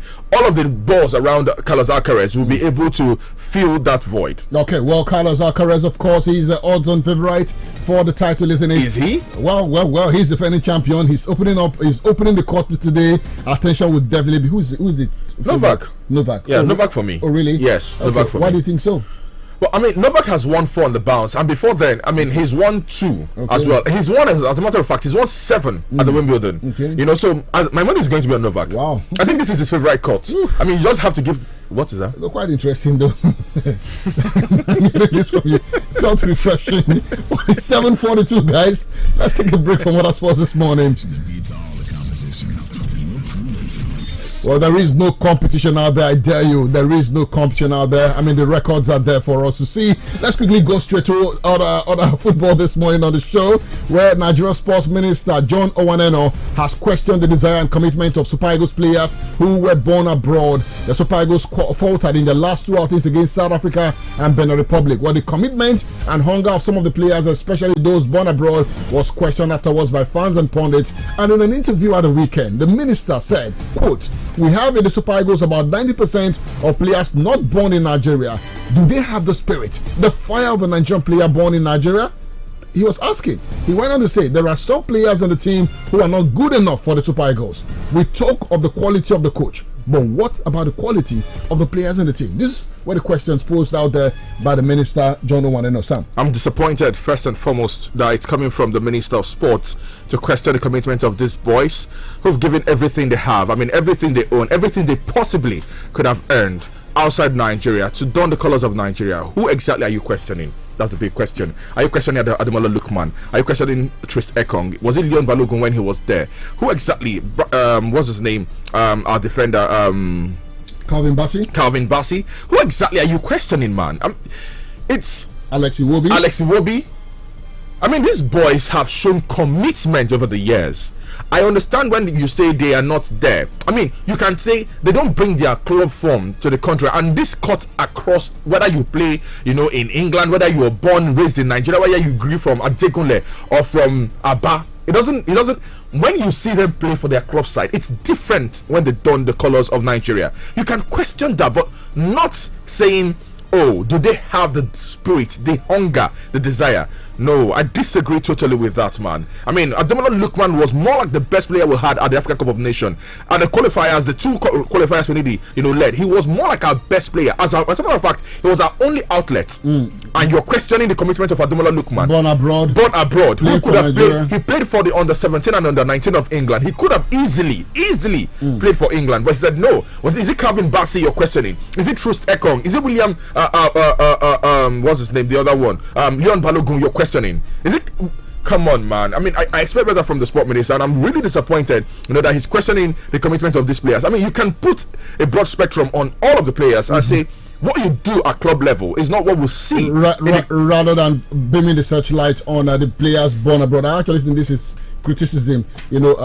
[SPEAKER 1] balls around Carlos Alcaraz will be able to fill that void. Okay, well, Carlos Alcaraz, of course, he's the odds-on favorite for the title, isn't he? Is he? Well, he's defending champion. He's opening the court today. Attention would definitely be who's it? Novak. Yeah, Novak for me. Oh, really? Yes, Novak for me. Why do you think so? Well, I mean, Novak has won 4 on the bounce, and before then, I mean, he's won 2 as well. He's won, as a matter of fact, he's won 7 at the Wimbledon. Okay. So my money is going to be on Novak. Wow. I think this is his favorite court. I mean, you just have to give. What is that? Quite interesting, though. This from you. Sounds refreshing. It's 7:42, guys. Let's take a break from Water Sports this morning. Well, there is no competition out there, I dare you. There is no competition out there. I mean, the records are there for us to see. Let's quickly go straight to other football this morning on the show, where Nigeria Sports Minister John Owaneno has questioned the desire and commitment of Super Eagles players who were born abroad. The Super Eagles faltered in the last 2 outings against South Africa and Benin Republic. Well, the commitment and hunger of some of the players, especially those born abroad, was questioned afterwards by fans and pundits. And in an interview at the weekend, the minister said, quote, "We have in the Super Eagles about 90% of players not born in Nigeria. Do they have the spirit, the fire of a Nigerian player born in Nigeria?" He was asking. He went on to say, there are some players on the team who are not good enough for the Super Eagles. We talk of the quality of the coach, but what about the quality of the players in the team? This were the questions posed out there by the Minister, John Owaneno. Sam. I'm disappointed, first and foremost, that it's coming from the Minister of Sports to question the commitment of these boys who've given everything they have. I mean, everything they own, everything they possibly could have earned outside Nigeria to don the colors of Nigeria. Who exactly are you questioning? That's the big question. Are you questioning Ademola Lookman? Are you questioning Trist Ekong? Was it Leon Balogun when he was there? Who exactly, what's his name? Our defender, Calvin Bassey. Who exactly are you questioning, man? It's Alexi Iwobi. I mean, these boys have shown commitment over the years. I understand when you say they are not there. I mean, you can say they don't bring their club form to the country, and this cuts across whether you play, in England, whether you were born, raised in Nigeria, whether you grew from Ajegunle or from Aba. It doesn't. When you see them play for their club side, it's different when they don the colors of Nigeria. You can question that, but not saying, oh, do they have the spirit, the hunger, the desire? No, I disagree totally with that, man. I mean, Ademola Lookman was more like the best player we had at the African Cup of Nations. And the qualifiers, the 2 qualifiers we need, led, he was more like our best player. As a matter of fact, he was our only outlet. And you're questioning the commitment of Ademola Lookman. Born abroad. Who could have played? He played for the under-17 and under-19 of England. He could have easily played for England. But he said no. Is it Calvin Bassey you're questioning? Is it Trust Ekong? Is it William, what's his name? The other one. Leon Balogun you're questioning? Is it? Come on, man. I mean, I expect better from the sport minister, and I'm really disappointed, that he's questioning the commitment of these players. I mean, you can put a broad spectrum on all of the players and say what you do at club level is not what we see. Rather than beaming the searchlight on the players born abroad, I actually think this is
[SPEAKER 12] criticism, in it,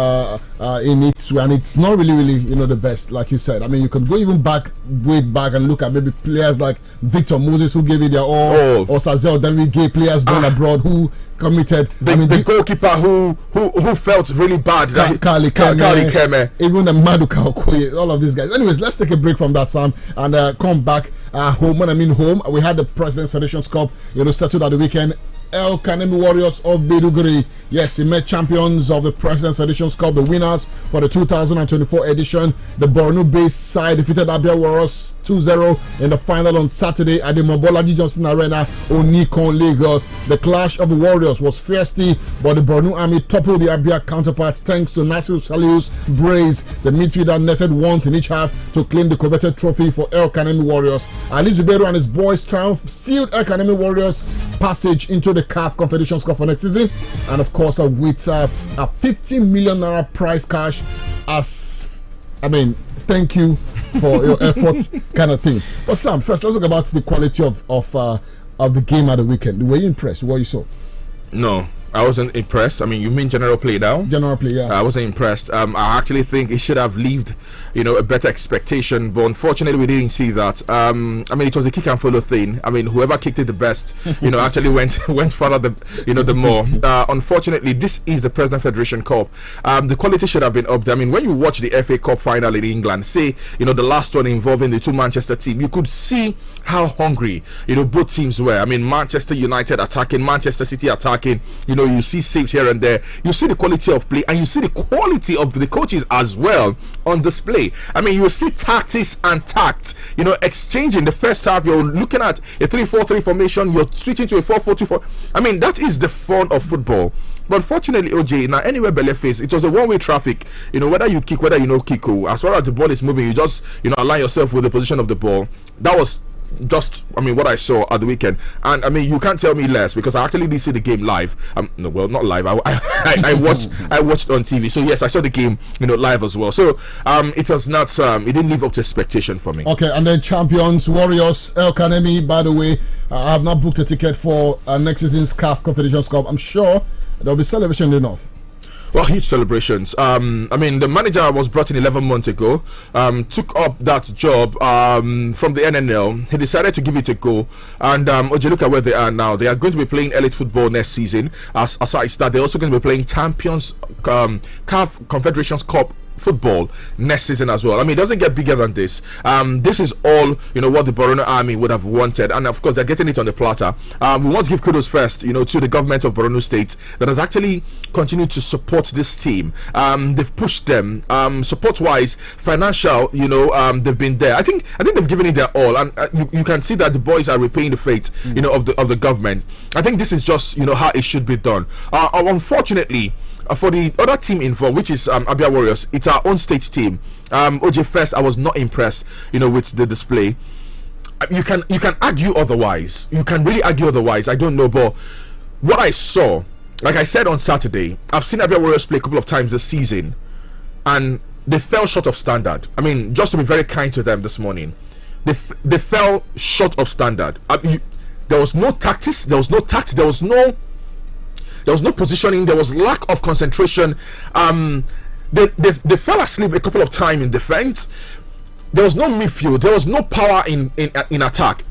[SPEAKER 12] and it's not really, the best, like you said. I mean, you can go even way back and look at maybe players like Victor Moses, who gave it their all, or Sazel, then we gave players born abroad who committed.
[SPEAKER 1] The goalkeeper who felt really bad.
[SPEAKER 12] Kali Keme, even the Maduka Okoye, all of these guys. Anyways, let's take a break from that, Sam, and come back home. When I mean home, we had the President's Federations Cup, settled at the weekend. El Kanemi Warriors of Maiduguri, yes, the met champions of the President's Federations Cup, the winners for the 2024 edition. The Borno-based side defeated Abia Warriors 2-0 in the final on Saturday at the Mobolaji Johnson Arena, Onikon, Lagos. The clash of the Warriors was feisty, but the Borno Army toppled the Abia counterparts thanks to Nasir Saliu's brace. The midfielder netted once in each half to claim the coveted trophy for El Kanemi Warriors. Ali Zubero and his boys' triumph sealed El Kanemi Warriors' passage into the CAF Confederations Cup for next season, and of course with a 50 million naira prize cash thank you for your effort kind of thing. But Sam, first let's talk about the quality of the game at the weekend. Were you impressed with what you saw?
[SPEAKER 1] No, I wasn't impressed. I mean, you mean general play now?
[SPEAKER 12] General play, yeah.
[SPEAKER 1] I wasn't impressed. I actually think it should have left, a better expectation, but unfortunately we didn't see that. I mean, it was a kick and follow thing. I mean, whoever kicked it the best, actually went further the more. Unfortunately, this is the President Federation Cup. The quality should have been up there. I mean, when you watch the FA Cup final in England, say, the last one involving the two Manchester teams, you could see how hungry, both teams were. I mean, Manchester United attacking, Manchester City attacking, you see saves here and there. You see the quality of play, and you see the quality of the coaches as well on display. I mean, you see tactics and tact, exchanging. The first half, you're looking at a 3-4-3 formation, you're switching to a 4-4-2-4. I mean, that is the fun of football. But unfortunately, OJ, now anywhere Bele face, it was a one-way traffic. Whether you kick, whether you no kick, as far as the ball is moving, you just, align yourself with the position of the ball. That was just, what I saw at the weekend. And I mean, you can't tell me less, because I actually did see the game live. No, well, not live. I watched on TV. So yes, I saw the game, live as well. So it was not, it didn't live up to expectation for me.
[SPEAKER 12] Okay, and then champions Warriors El Kanemi. By the way, I have not booked a ticket for next season's CAF Confederations Cup. I'm sure there'll be celebration in the north.
[SPEAKER 1] Well, huge celebrations. I mean, the manager was brought in 11 months ago, took up that job from the NNL. He decided to give it a go. And OJ, look at where they are now. They are going to be playing elite football next season. Aside that, they're also going to be playing Champions CAF Confederations Cup football next season as well. I mean, it doesn't get bigger than this. This is all what the Borno Army would have wanted, and of course they're getting it on the platter. We want to give kudos first to the government of Borno State that has actually continued to support this team. They've pushed them support wise, financial, they've been there. I think they've given it their all, and you can see that the boys are repaying the fate of the government. I think this is just how it should be done. Unfortunately, for the other team involved, which is Abia Warriors, it's our own state team. OJ, first, I was not impressed, with the display. You can argue otherwise. You can really argue otherwise. I don't know, but what I saw, like I said on Saturday, I've seen Abia Warriors play a couple of times this season, and they fell short of standard. I mean, just to be very kind to them this morning, they fell short of standard. There was no tactics. There was no tact. There was no positioning. There was lack of concentration. They fell asleep a couple of times in defense. There was no midfield. There was no power in attack.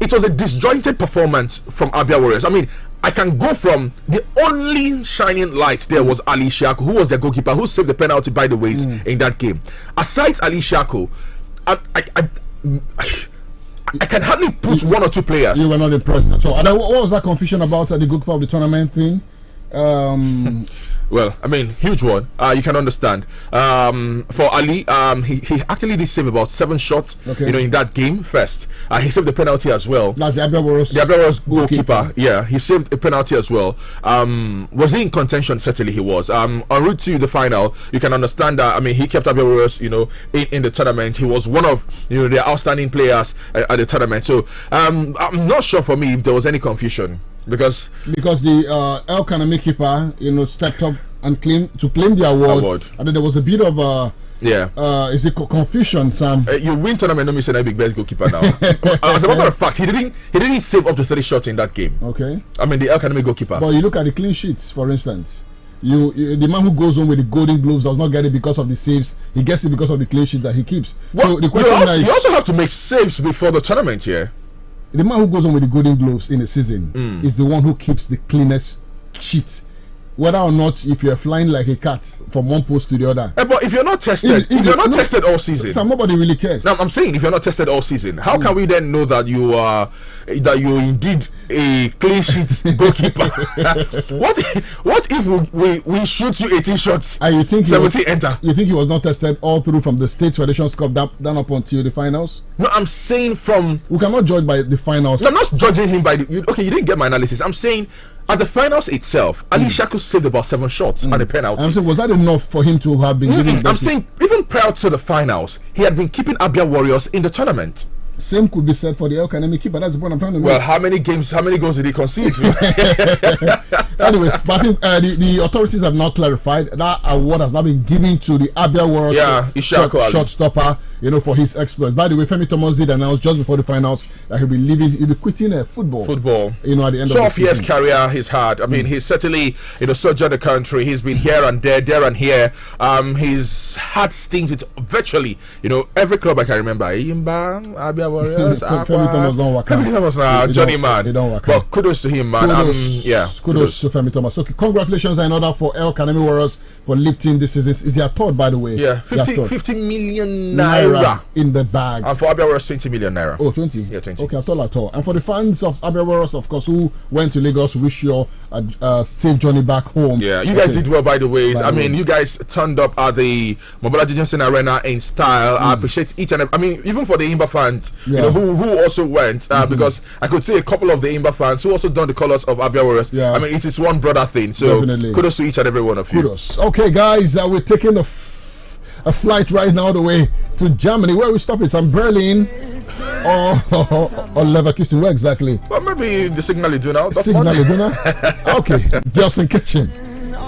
[SPEAKER 1] It was a disjointed performance from Abia Warriors. I mean, I can go from the only shining light there was Ali Shaku, who was their goalkeeper, who saved the penalty, by the way, in that game. Aside Ali Shaku, I can hardly put one or two players.
[SPEAKER 12] You were not impressed at all. And what was that confusion about the goalkeeper of the tournament thing?
[SPEAKER 1] Well, I mean, huge one. You can understand. For Ali, he actually did save about 7 shots, in that game first. He saved the penalty as well.
[SPEAKER 12] That's the Abia Warriors.
[SPEAKER 1] The Abia Warriors goalkeeper. Yeah, he saved a penalty as well. Was he in contention? Certainly he was. En route to the final, you can understand that. I mean, he kept Abia Warriors, in the tournament. He was one of, their outstanding players at the tournament. So, I'm not sure for me if there was any confusion. Because
[SPEAKER 12] the El Kanemi keeper, stepped up and claim the award. And then there was a bit of is it confusion, Sam?
[SPEAKER 1] You win tournament, don't mean say big best goalkeeper now. As a matter of fact, he didn't save up to 30 shots in that game.
[SPEAKER 12] Okay.
[SPEAKER 1] I mean, the El Kanemi goalkeeper.
[SPEAKER 12] But you look at the clean sheets, for instance. The man who goes on with the golden gloves does not get it because of the saves. He gets it because of the clean sheets that he keeps.
[SPEAKER 1] Well,
[SPEAKER 12] so the question
[SPEAKER 1] you also have to make saves before the tournament here.
[SPEAKER 12] The man who goes on with the golden gloves in a season is the one who keeps the cleanest sheets. Whether or not if you're flying like a cat from one post to the other.
[SPEAKER 1] But if you're not tested, tested all season,
[SPEAKER 12] nobody really cares.
[SPEAKER 1] Now I'm saying if you're not tested all season, how can we then know that you're indeed a clean sheet goalkeeper? what if we shoot you 18 shots
[SPEAKER 12] and you think
[SPEAKER 1] 17 enter?
[SPEAKER 12] You think he was not tested all through from the States Federations Cup down up until the finals?
[SPEAKER 1] No, I'm saying from
[SPEAKER 12] we cannot judge by the finals.
[SPEAKER 1] No, I'm not judging him by the. Okay, you didn't get my analysis. I'm saying. At the finals itself, Ali Shaku saved about 7 shots and a penalty.
[SPEAKER 12] I'm saying, was that enough for him to have been given?
[SPEAKER 1] I'm saying, even prior to the finals, he had been keeping Abia Warriors in the tournament.
[SPEAKER 12] Same could be said for the El Kanemi keeper. That's the point I'm trying to make.
[SPEAKER 1] Well, how many goals did he concede?
[SPEAKER 12] Anyway, but I think the authorities have now clarified that award has now been given to the Abia Warriors shot stopper, for his exploits. By the way, Femi Thomas did announce just before the finals that he'll be quitting football.
[SPEAKER 1] At the
[SPEAKER 12] end of the season.
[SPEAKER 1] 12 years career he's had. I mean, he's certainly sojourned the country. He's been here and there and here. He's had stints with virtually every club I can remember. Imba, Abia Warriors,
[SPEAKER 12] Femi Thomas don't work
[SPEAKER 1] Femi Thomas, Johnny man. But kudos to him, man.
[SPEAKER 12] Kudos to Femi Thomas. Okay, congratulations are in order for El Kanemi Warriors for lifting this season. Is their third, by the way?
[SPEAKER 1] Yeah, 50 million naira
[SPEAKER 12] in the bag.
[SPEAKER 1] And for Abia Warriors, 20 million naira.
[SPEAKER 12] Oh, 20?
[SPEAKER 1] Yeah, 20.
[SPEAKER 12] Okay, at all. And for the fans of Abia Warriors, of course, who went to Lagos, wish you a safe journey back home.
[SPEAKER 1] Yeah, you guys did well, by the way. You guys turned up at the Mobolaji Johnson Arena in style. I appreciate each and every. I mean, even for the Imba fans, who also went, because I could see a couple of the Imba fans who also donned the colors of Abia Warriors. Yeah. I mean, it is one brother thing. So kudos to each and every one of you.
[SPEAKER 12] Kudos. Okay, guys, we're taking a flight right now the way to Germany. Where we stop? It's in Berlin or Leverkusen. Where exactly?
[SPEAKER 1] Well, maybe the Signal Iduna.
[SPEAKER 12] Signal Iduna. Okay, Gelson Kitchen.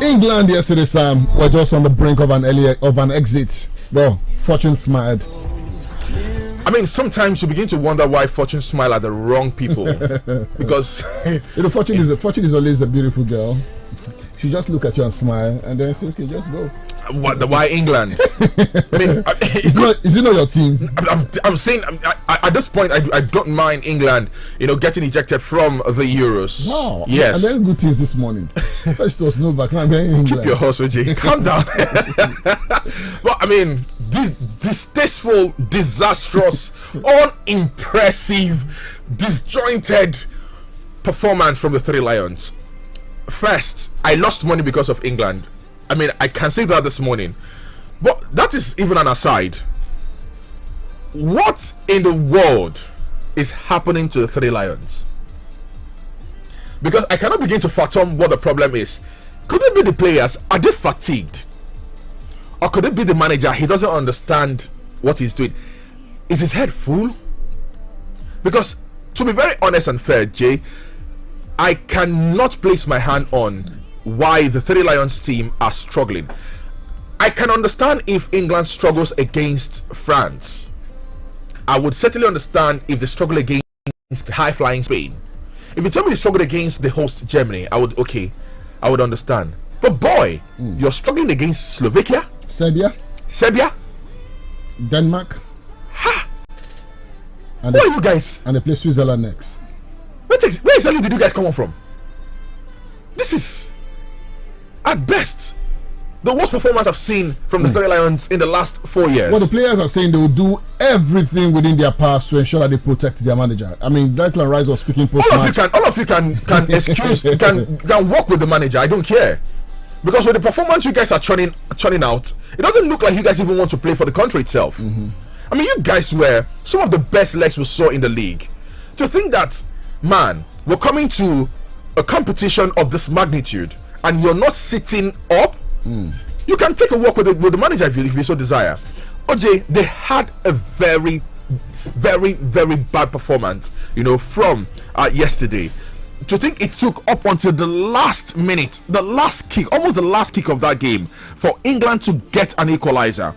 [SPEAKER 12] England yesterday, Sam, were just on the brink of an exit. Well, fortune smiled.
[SPEAKER 1] I mean, sometimes you begin to wonder why fortune smile at the wrong people. Because
[SPEAKER 12] fortune is always a beautiful girl. She just look at you and smile, and then say, "Okay, just go."
[SPEAKER 1] Why England? I mean,
[SPEAKER 12] is it not your team?
[SPEAKER 1] I'm saying at this point, I don't mind England, getting ejected from the Euros.
[SPEAKER 12] Wow.
[SPEAKER 1] Yes.
[SPEAKER 12] And then good things this morning. First it was Novak, now England.
[SPEAKER 1] Keep your horse, OJ. Calm down. But I mean, this distasteful, disastrous, unimpressive, disjointed performance from the Three Lions. First, I lost money because of England. I mean, I can say that this morning. But that is even an aside. What in the world is happening to the Three Lions? Because I cannot begin to fathom what the problem is. Could it be the players? Are they fatigued? Or could it be the manager? He doesn't understand what he's doing. Is his head full? Because, to be very honest and fair, Jay, I cannot place my hand on why the Three Lions team are struggling. I can understand if England struggles against France. I would certainly understand if they struggle against high-flying Spain. If you tell me they struggle against the host Germany, I would understand. But boy, you're struggling against Slovakia,
[SPEAKER 12] Serbia, Denmark.
[SPEAKER 1] Ha! And who are you guys?
[SPEAKER 12] And they play Switzerland next.
[SPEAKER 1] Where exactly did you guys come from? This is, at best, the worst performance I've seen from the Three Lions in the last 4 years.
[SPEAKER 12] Well, the players are saying they will do everything within their powers to ensure that they protect their manager. I mean, Declan Rice was speaking post-match.
[SPEAKER 1] All of you can excuse, can work with the manager. I don't care. Because with the performance you guys are churning out, it doesn't look like you guys even want to play for the country itself. I mean, you guys were some of the best legs we saw in the league. To think that, man, we're coming to a competition of this magnitude and you're not sitting up, you can take a walk with the manager if you so desire. OJ, they had a very, very, very bad performance, from yesterday. To think it took up until the last minute, almost the last kick of that game, for England to get an equalizer.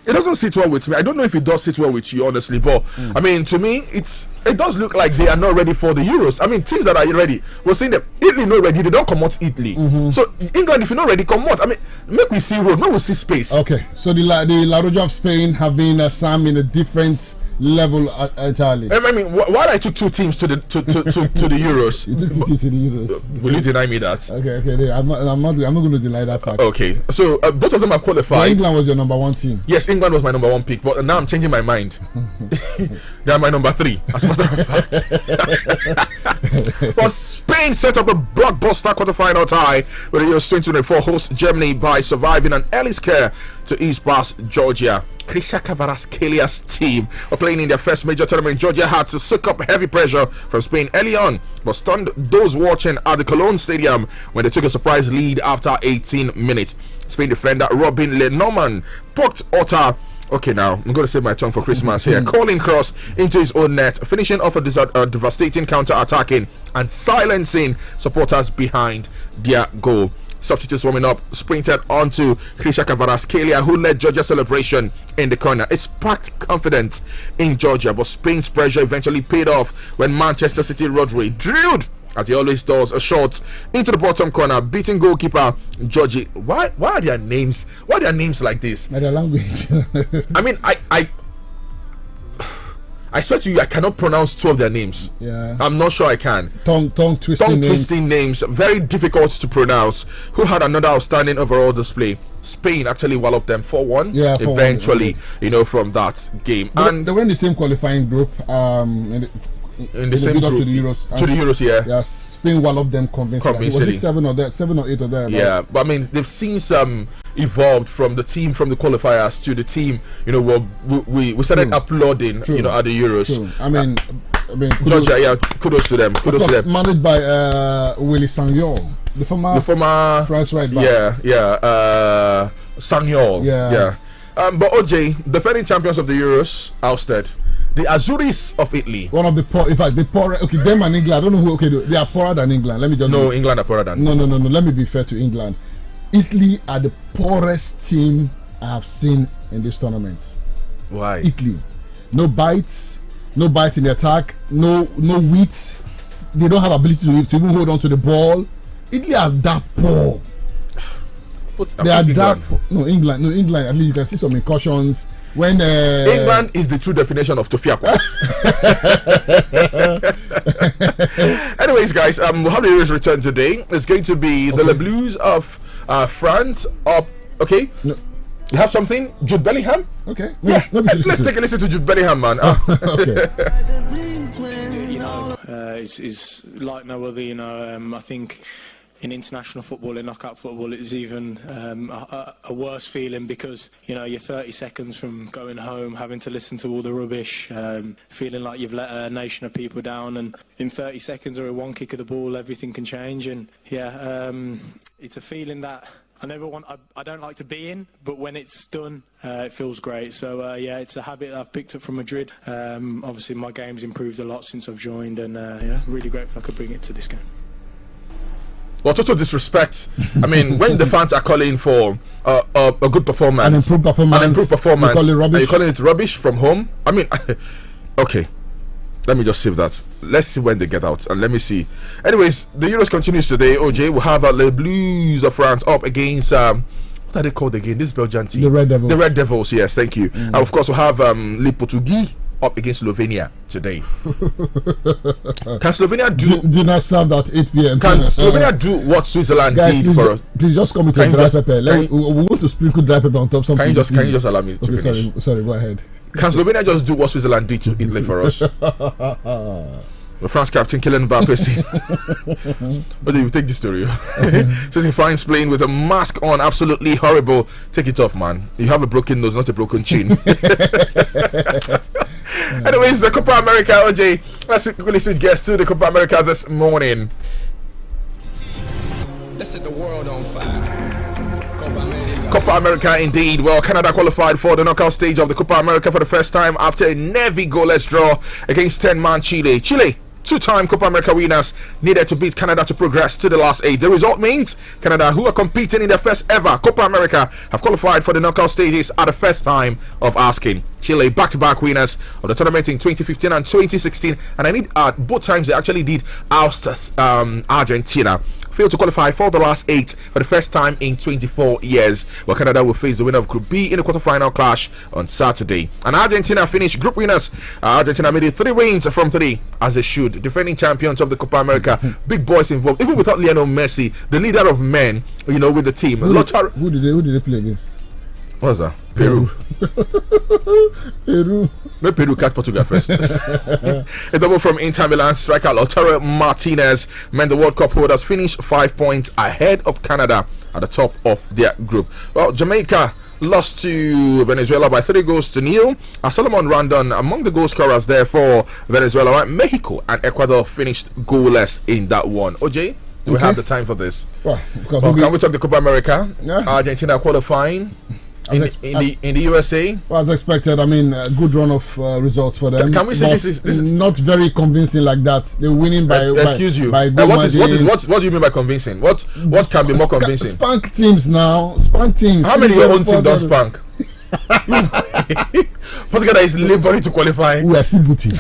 [SPEAKER 1] It doesn't sit well with me. I don't know if it does sit well with you, honestly. But I mean, to me, it does look like they are not ready for the Euros. I mean, teams that are ready, we're saying that Italy not ready. They don't come out Italy. So England, if you're not ready, come out. I mean, make we see road. Make we see space.
[SPEAKER 12] Okay. So the La Roja of Spain have been Sam in a different level entirely.
[SPEAKER 1] I mean, why I took two teams to the Euros?
[SPEAKER 12] You took two teams to the Euros.
[SPEAKER 1] Will you deny me that?
[SPEAKER 12] Okay. I'm not going to deny that fact.
[SPEAKER 1] Okay. So both of them are qualified.
[SPEAKER 12] Well, England was your number 1 team.
[SPEAKER 1] Yes, England was my number 1 pick, but now I'm changing my mind. They are my number 3, as a matter of fact. But Spain set up a blockbuster quarterfinal tie with the Euros 2024 host Germany by surviving an early scare to ease past Georgia. Krisha Kvaratskhelia team were playing in their first major tournament. Georgia had to soak up heavy pressure from Spain early on, but stunned those watching at the Cologne Stadium when they took a surprise lead after 18 minutes. Spain defender Robin Lenormand poked Otta. Okay, now I'm going to save my tongue for Christmas here. Calling cross into his own net, finishing off a devastating counter-attacking and silencing supporters behind their goal. Substitutes warming up sprinted onto Krisha Kvaratskhelia, who led Georgia's celebration in the corner. It sparked confidence in Georgia, but Spain's pressure eventually paid off when Manchester City Rodri drilled, as he always does, a shot into the bottom corner, beating goalkeeper Georgie. Why are their names? Why are their names like this?
[SPEAKER 12] Their language.
[SPEAKER 1] I mean, I swear to you, I cannot pronounce 2 of their names.
[SPEAKER 12] Yeah,
[SPEAKER 1] I'm not sure I can.
[SPEAKER 12] Tongue twisting
[SPEAKER 1] names, very difficult to pronounce. Who had another outstanding overall display? Spain actually walloped them 4-1.
[SPEAKER 12] Yeah,
[SPEAKER 1] eventually, from that game.
[SPEAKER 12] And they were in the same qualifying group. In the same group to the Euros.
[SPEAKER 1] To the Euros, yeah.
[SPEAKER 12] Yeah, Spain walloped them convincingly. Was it 7 or 8 or there?
[SPEAKER 1] Yeah, but I mean, they've seen some evolved from the team from the qualifiers to the team. We started applauding. At the Euros.
[SPEAKER 12] True. I mean,
[SPEAKER 1] Georgia. Kudos to them. Kudos to them.
[SPEAKER 12] Managed by Willy Sagnol, the former France right back.
[SPEAKER 1] Sagnol. Yeah. But OJ, defending champions of the Euros, ousted. The Azuris of Italy.
[SPEAKER 12] One of the poor, in fact, the poorer. Okay, them and England. I don't know who. Okay, they are poorer than England. Let me just.
[SPEAKER 1] No, England are poorer than.
[SPEAKER 12] No. Let me be fair to England. Italy are the poorest team I have seen in this tournament.
[SPEAKER 1] Why?
[SPEAKER 12] Italy, no bites in the attack, no wit. They don't have ability to even hold on to the ball. Italy are that poor. They are that. No, England. At least you can see some incursions. When
[SPEAKER 1] England is the true definition of Tofiako. Anyways, guys, we'll have the Euros return today. It's going to be the Le Blues of France up. Okay.
[SPEAKER 12] No.
[SPEAKER 1] You have something? Jude Bellingham?
[SPEAKER 12] Okay.
[SPEAKER 1] Let's take a listen to Jude Bellingham, man.
[SPEAKER 12] Okay.
[SPEAKER 6] It's like no other, I think in international football, in knockout football, it's even a worse feeling because, you're 30 seconds from going home, having to listen to all the rubbish, feeling like you've let a nation of people down, and in 30 seconds or one kick of the ball, everything can change. And it's a feeling that I don't like to be in, but when it's done, it feels great. So it's a habit that I've picked up from Madrid. Obviously my game's improved a lot since I've joined, and really grateful I could bring it to this game.
[SPEAKER 1] Well, total disrespect. I mean, when the fans are calling for a good performance,
[SPEAKER 12] an improved performance,
[SPEAKER 1] you call it rubbish. Are you calling it rubbish from home? I mean, okay. Let me just save that. Let's see when they get out, and let me see. Anyways, the Euros continues today. OJ will have Le Blues of France up against what are they called again? This Belgian team,
[SPEAKER 12] the Red Devils.
[SPEAKER 1] The Red Devils. Yes, thank you. And of course, we'll have Le Portugais up against Slovenia today. Can Slovenia
[SPEAKER 12] do not serve at 8 p.m.
[SPEAKER 1] Can Slovenia do what Switzerland did for us?
[SPEAKER 12] Please just come with a dry pepper. We want to sprinkle dry pepper on top.
[SPEAKER 1] Can you just allow me to finish?
[SPEAKER 12] Sorry, go ahead.
[SPEAKER 1] Can Slovenia just do what Switzerland did to Italy for us? The France captain Kylian Mbappe says, but you take this story. Says he finds playing with a mask on absolutely horrible. Take it off, man. You have a broken nose, not a broken chin. Anyways, the Copa America, OJ. Let's quickly switch gears to the Copa America this morning.
[SPEAKER 13] Let's set the world on fire.
[SPEAKER 1] Copa America indeed. Well, Canada qualified for the knockout stage of the Copa America for the first time after a Navy goalless draw against 10-man Chile. Chile two-time Copa America winners needed to beat Canada to progress to the last 8. The result means Canada, who are competing in their first ever Copa America, have qualified for the knockout stages at the first time of asking. Chile, back-to-back winners of the tournament in 2015 and 2016, and I need both times they actually did oust Argentina. Failed to qualify for the last 8 for the first time in 24 years. Well, Canada will face the winner of Group B in the quarterfinal clash on Saturday. And Argentina finished group winners. Argentina made it 3 wins from 3, as they should. Defending champions of the Copa America. Big boys involved. Even without Lionel Messi, the leader of men, with the team.
[SPEAKER 12] Who did they play against?
[SPEAKER 1] What's that? Peru.
[SPEAKER 12] Peru.
[SPEAKER 1] Let Peru catch Portugal first. A double from Inter Milan striker Lautaro Martinez meant the World Cup holders finished 5 points ahead of Canada at the top of their group. Well, Jamaica lost to Venezuela by 3-0. Solomon Rondon among the goal scorers there for Venezuela. Right? Mexico and Ecuador finished goalless in that one. OJ, do we have the time for this?
[SPEAKER 12] Well,
[SPEAKER 1] can we talk the Copa America? Yeah. Argentina qualifying. In the USA,
[SPEAKER 12] well, as expected, I mean, a good run of results for them.
[SPEAKER 1] Can we say this is
[SPEAKER 12] not very convincing like that? They're winning by.
[SPEAKER 1] Excuse you.
[SPEAKER 12] By
[SPEAKER 1] what do you mean by convincing? What can be more convincing?
[SPEAKER 12] Spank teams now. Spank teams.
[SPEAKER 1] How many of your own team does spank? Portugal is laboring to qualify.
[SPEAKER 12] We are still booting.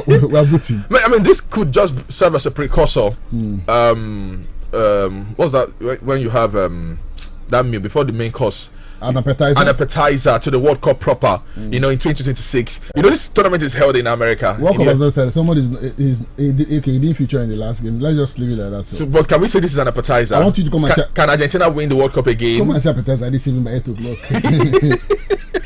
[SPEAKER 12] We are booting.
[SPEAKER 1] I mean, this could just serve as a precursor. What's that when you have that meal before the main course?
[SPEAKER 12] An appetizer
[SPEAKER 1] to the World Cup proper, in 2026. This tournament is held in America.
[SPEAKER 12] World Cup of those times, somebody he didn't feature in the last game. Let's just leave it like that.
[SPEAKER 1] So, but can we say this is an appetizer?
[SPEAKER 12] I want you to come and say,
[SPEAKER 1] can Argentina win the World Cup again?
[SPEAKER 12] Come and say appetizer this evening by 8 o'clock.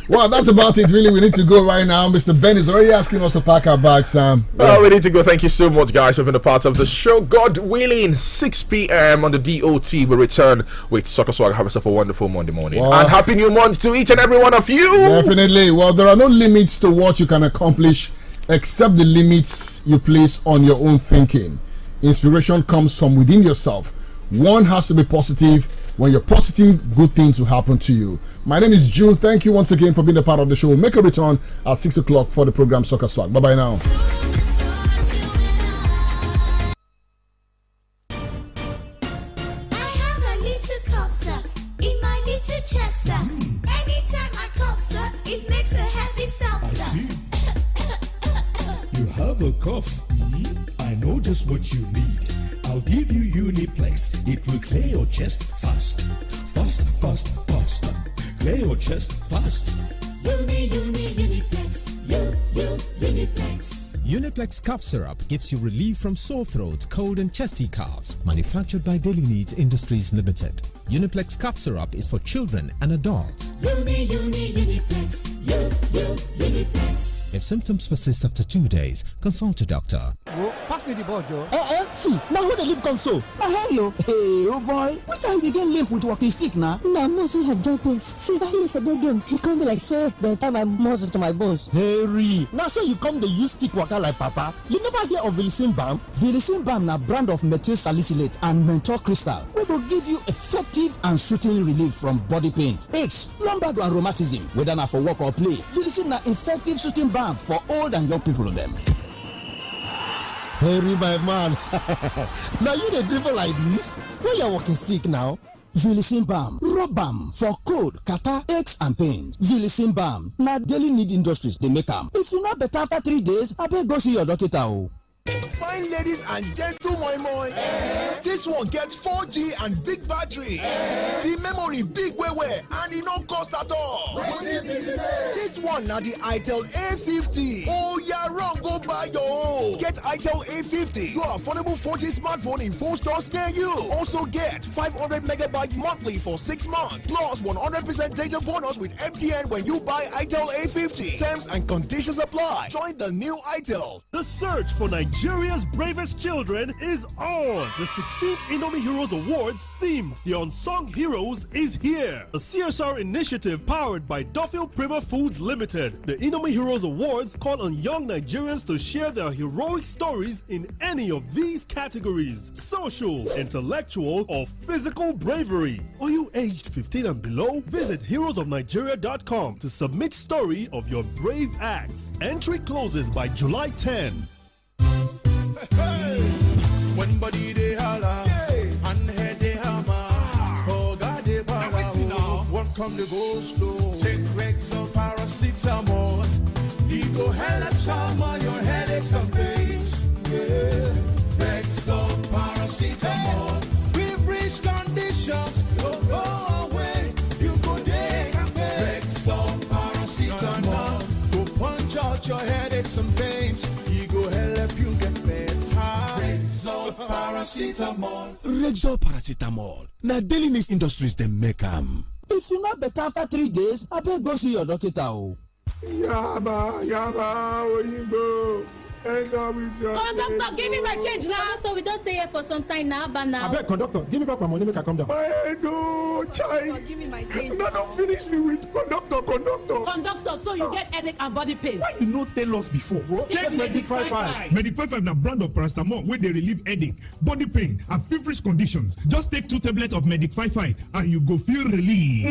[SPEAKER 12] Well, that's about it. Really, we need to go right now. Mr. Ben is already asking us to pack our bags.
[SPEAKER 1] Well, we need to go. Thank you so much, guys, for being a part of the show. God willing, 6 p.m. on the DOT. We'll return with Soccer Swag. Have yourself a wonderful Monday morning. Wow. And happy new month to each and every one of you.
[SPEAKER 12] Definitely. Well, there are no limits to what you can accomplish except the limits you place on your own thinking. Inspiration comes from within yourself. One has to be positive. When you're positive, good things will happen to you. My name is Jude. Thank you once again for being a part of the show. We'll make a return at 6 o'clock for the program Soccer Swag. Bye-bye now.
[SPEAKER 14] I have a little cup, sir, in my little chest, sir. Anytime I cough, sir, it makes a happy sound, sir.
[SPEAKER 15] You have a cough? I know just what you need. I'll give you Uniplex. It will clear your chest fast. Fast, fast, fast. Clear your chest fast.
[SPEAKER 14] Uniplex. Uniplex.
[SPEAKER 16] Uniplex cough syrup gives you relief from sore throat, cold and chesty coughs. Manufactured by Daily Needs Industries Limited. Uniplex cough syrup is for children and adults.
[SPEAKER 14] Uniplex. Uniplex.
[SPEAKER 16] If symptoms persist after 2 days, consult a doctor.
[SPEAKER 23] Pass me the ball, Joe. See, now who the limp come so? Now hurry, hey, oh boy. Which time we get limp with walking stick now?
[SPEAKER 19] Nah, muscle have joint pains. Since that yesterday game, he come be like say the time I muscle to my bones.
[SPEAKER 23] Harry, now so you come the use stick waka like papa. You never hear of Vilicin Balm? Vilicin Balm na brand of methyl salicylate and menthol crystal. We will give you effective and soothing relief from body pain, aches, lumbar and rheumatism. Whether na for work or play, Vilicin na effective soothing balm for old and young people of them. Harry, my man. Now you the dribble like this? Where you walking stick now? Vilicin Balm, rub balm for cold, catarrh, aches and pains. Vilicin Balm, now Daily Need Industries they make them. If you not better after 3 days, I better go see your doctor.
[SPEAKER 20] Fine ladies and gentle moi moi. This one gets 4G and big battery. The memory big way and it no cost at all. This one now the itel A50. Oh yeah, wrong, go buy your own. Get itel A50, your affordable 4G smartphone in full stores near you. Also get 500 megabyte monthly for 6 months plus 100% data bonus with MTN when you buy itel A50. Terms and conditions apply. Join the new itel.
[SPEAKER 21] The search for Nigeria's bravest children is on. The 16th Indomie Heroes Awards themed The Unsung Heroes is here. A CSR initiative powered by Duffield Prima Foods Limited. The Indomie Heroes Awards call on young Nigerians to share their heroic stories in any of these categories: social, intellectual, or physical bravery. Are you aged 15 and below? Visit heroesofnigeria.com to submit story of your brave acts. Entry closes by July 10.
[SPEAKER 4] When body they holla, and head they hammer. Oh God, they power. Welcome the go slow. Take Rexall paracetamol. He go hell at some on your headaches and pains. Yeah. Rexall paracetamol. Feverish conditions don't go away. You go there. Rexall paracetamol. Go punch out your headaches and pains. He go help you get better. Rexall paracetamol.
[SPEAKER 20] Rexall paracetamol. Now Daily Needs Industries they make them.
[SPEAKER 23] If you not better after 3 days, I better go see your doctor.
[SPEAKER 22] Yaba, Oyinbo. Enter with your
[SPEAKER 9] Conductor, give me my change now. Conductor, we don't stay here for some time now, but now.
[SPEAKER 22] I beg, conductor, give me back my money, make I come down. No, child.
[SPEAKER 9] Give me my change.
[SPEAKER 22] No, don't finish me with conductor.
[SPEAKER 9] Conductor, so you get headache and body pain.
[SPEAKER 27] Why you not tell us before, bro?
[SPEAKER 9] Take MagicFmAba.
[SPEAKER 27] MagicFmAba na brand of paracetamol where they relieve headache, body pain, and feverish conditions. Just take 2 tablets of MagicFmAba and you go feel relief.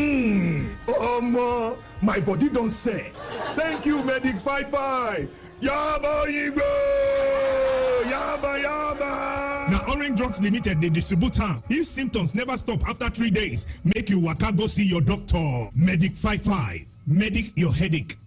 [SPEAKER 22] My body don't say. Thank you, MagicFmAba. Yaba, Igbo! Yaba!
[SPEAKER 27] Now Orange Drugs Limited, they distribute her. If symptoms never stop after 3 days, make you waka go see your doctor. MagicFmAba. Medic your headache.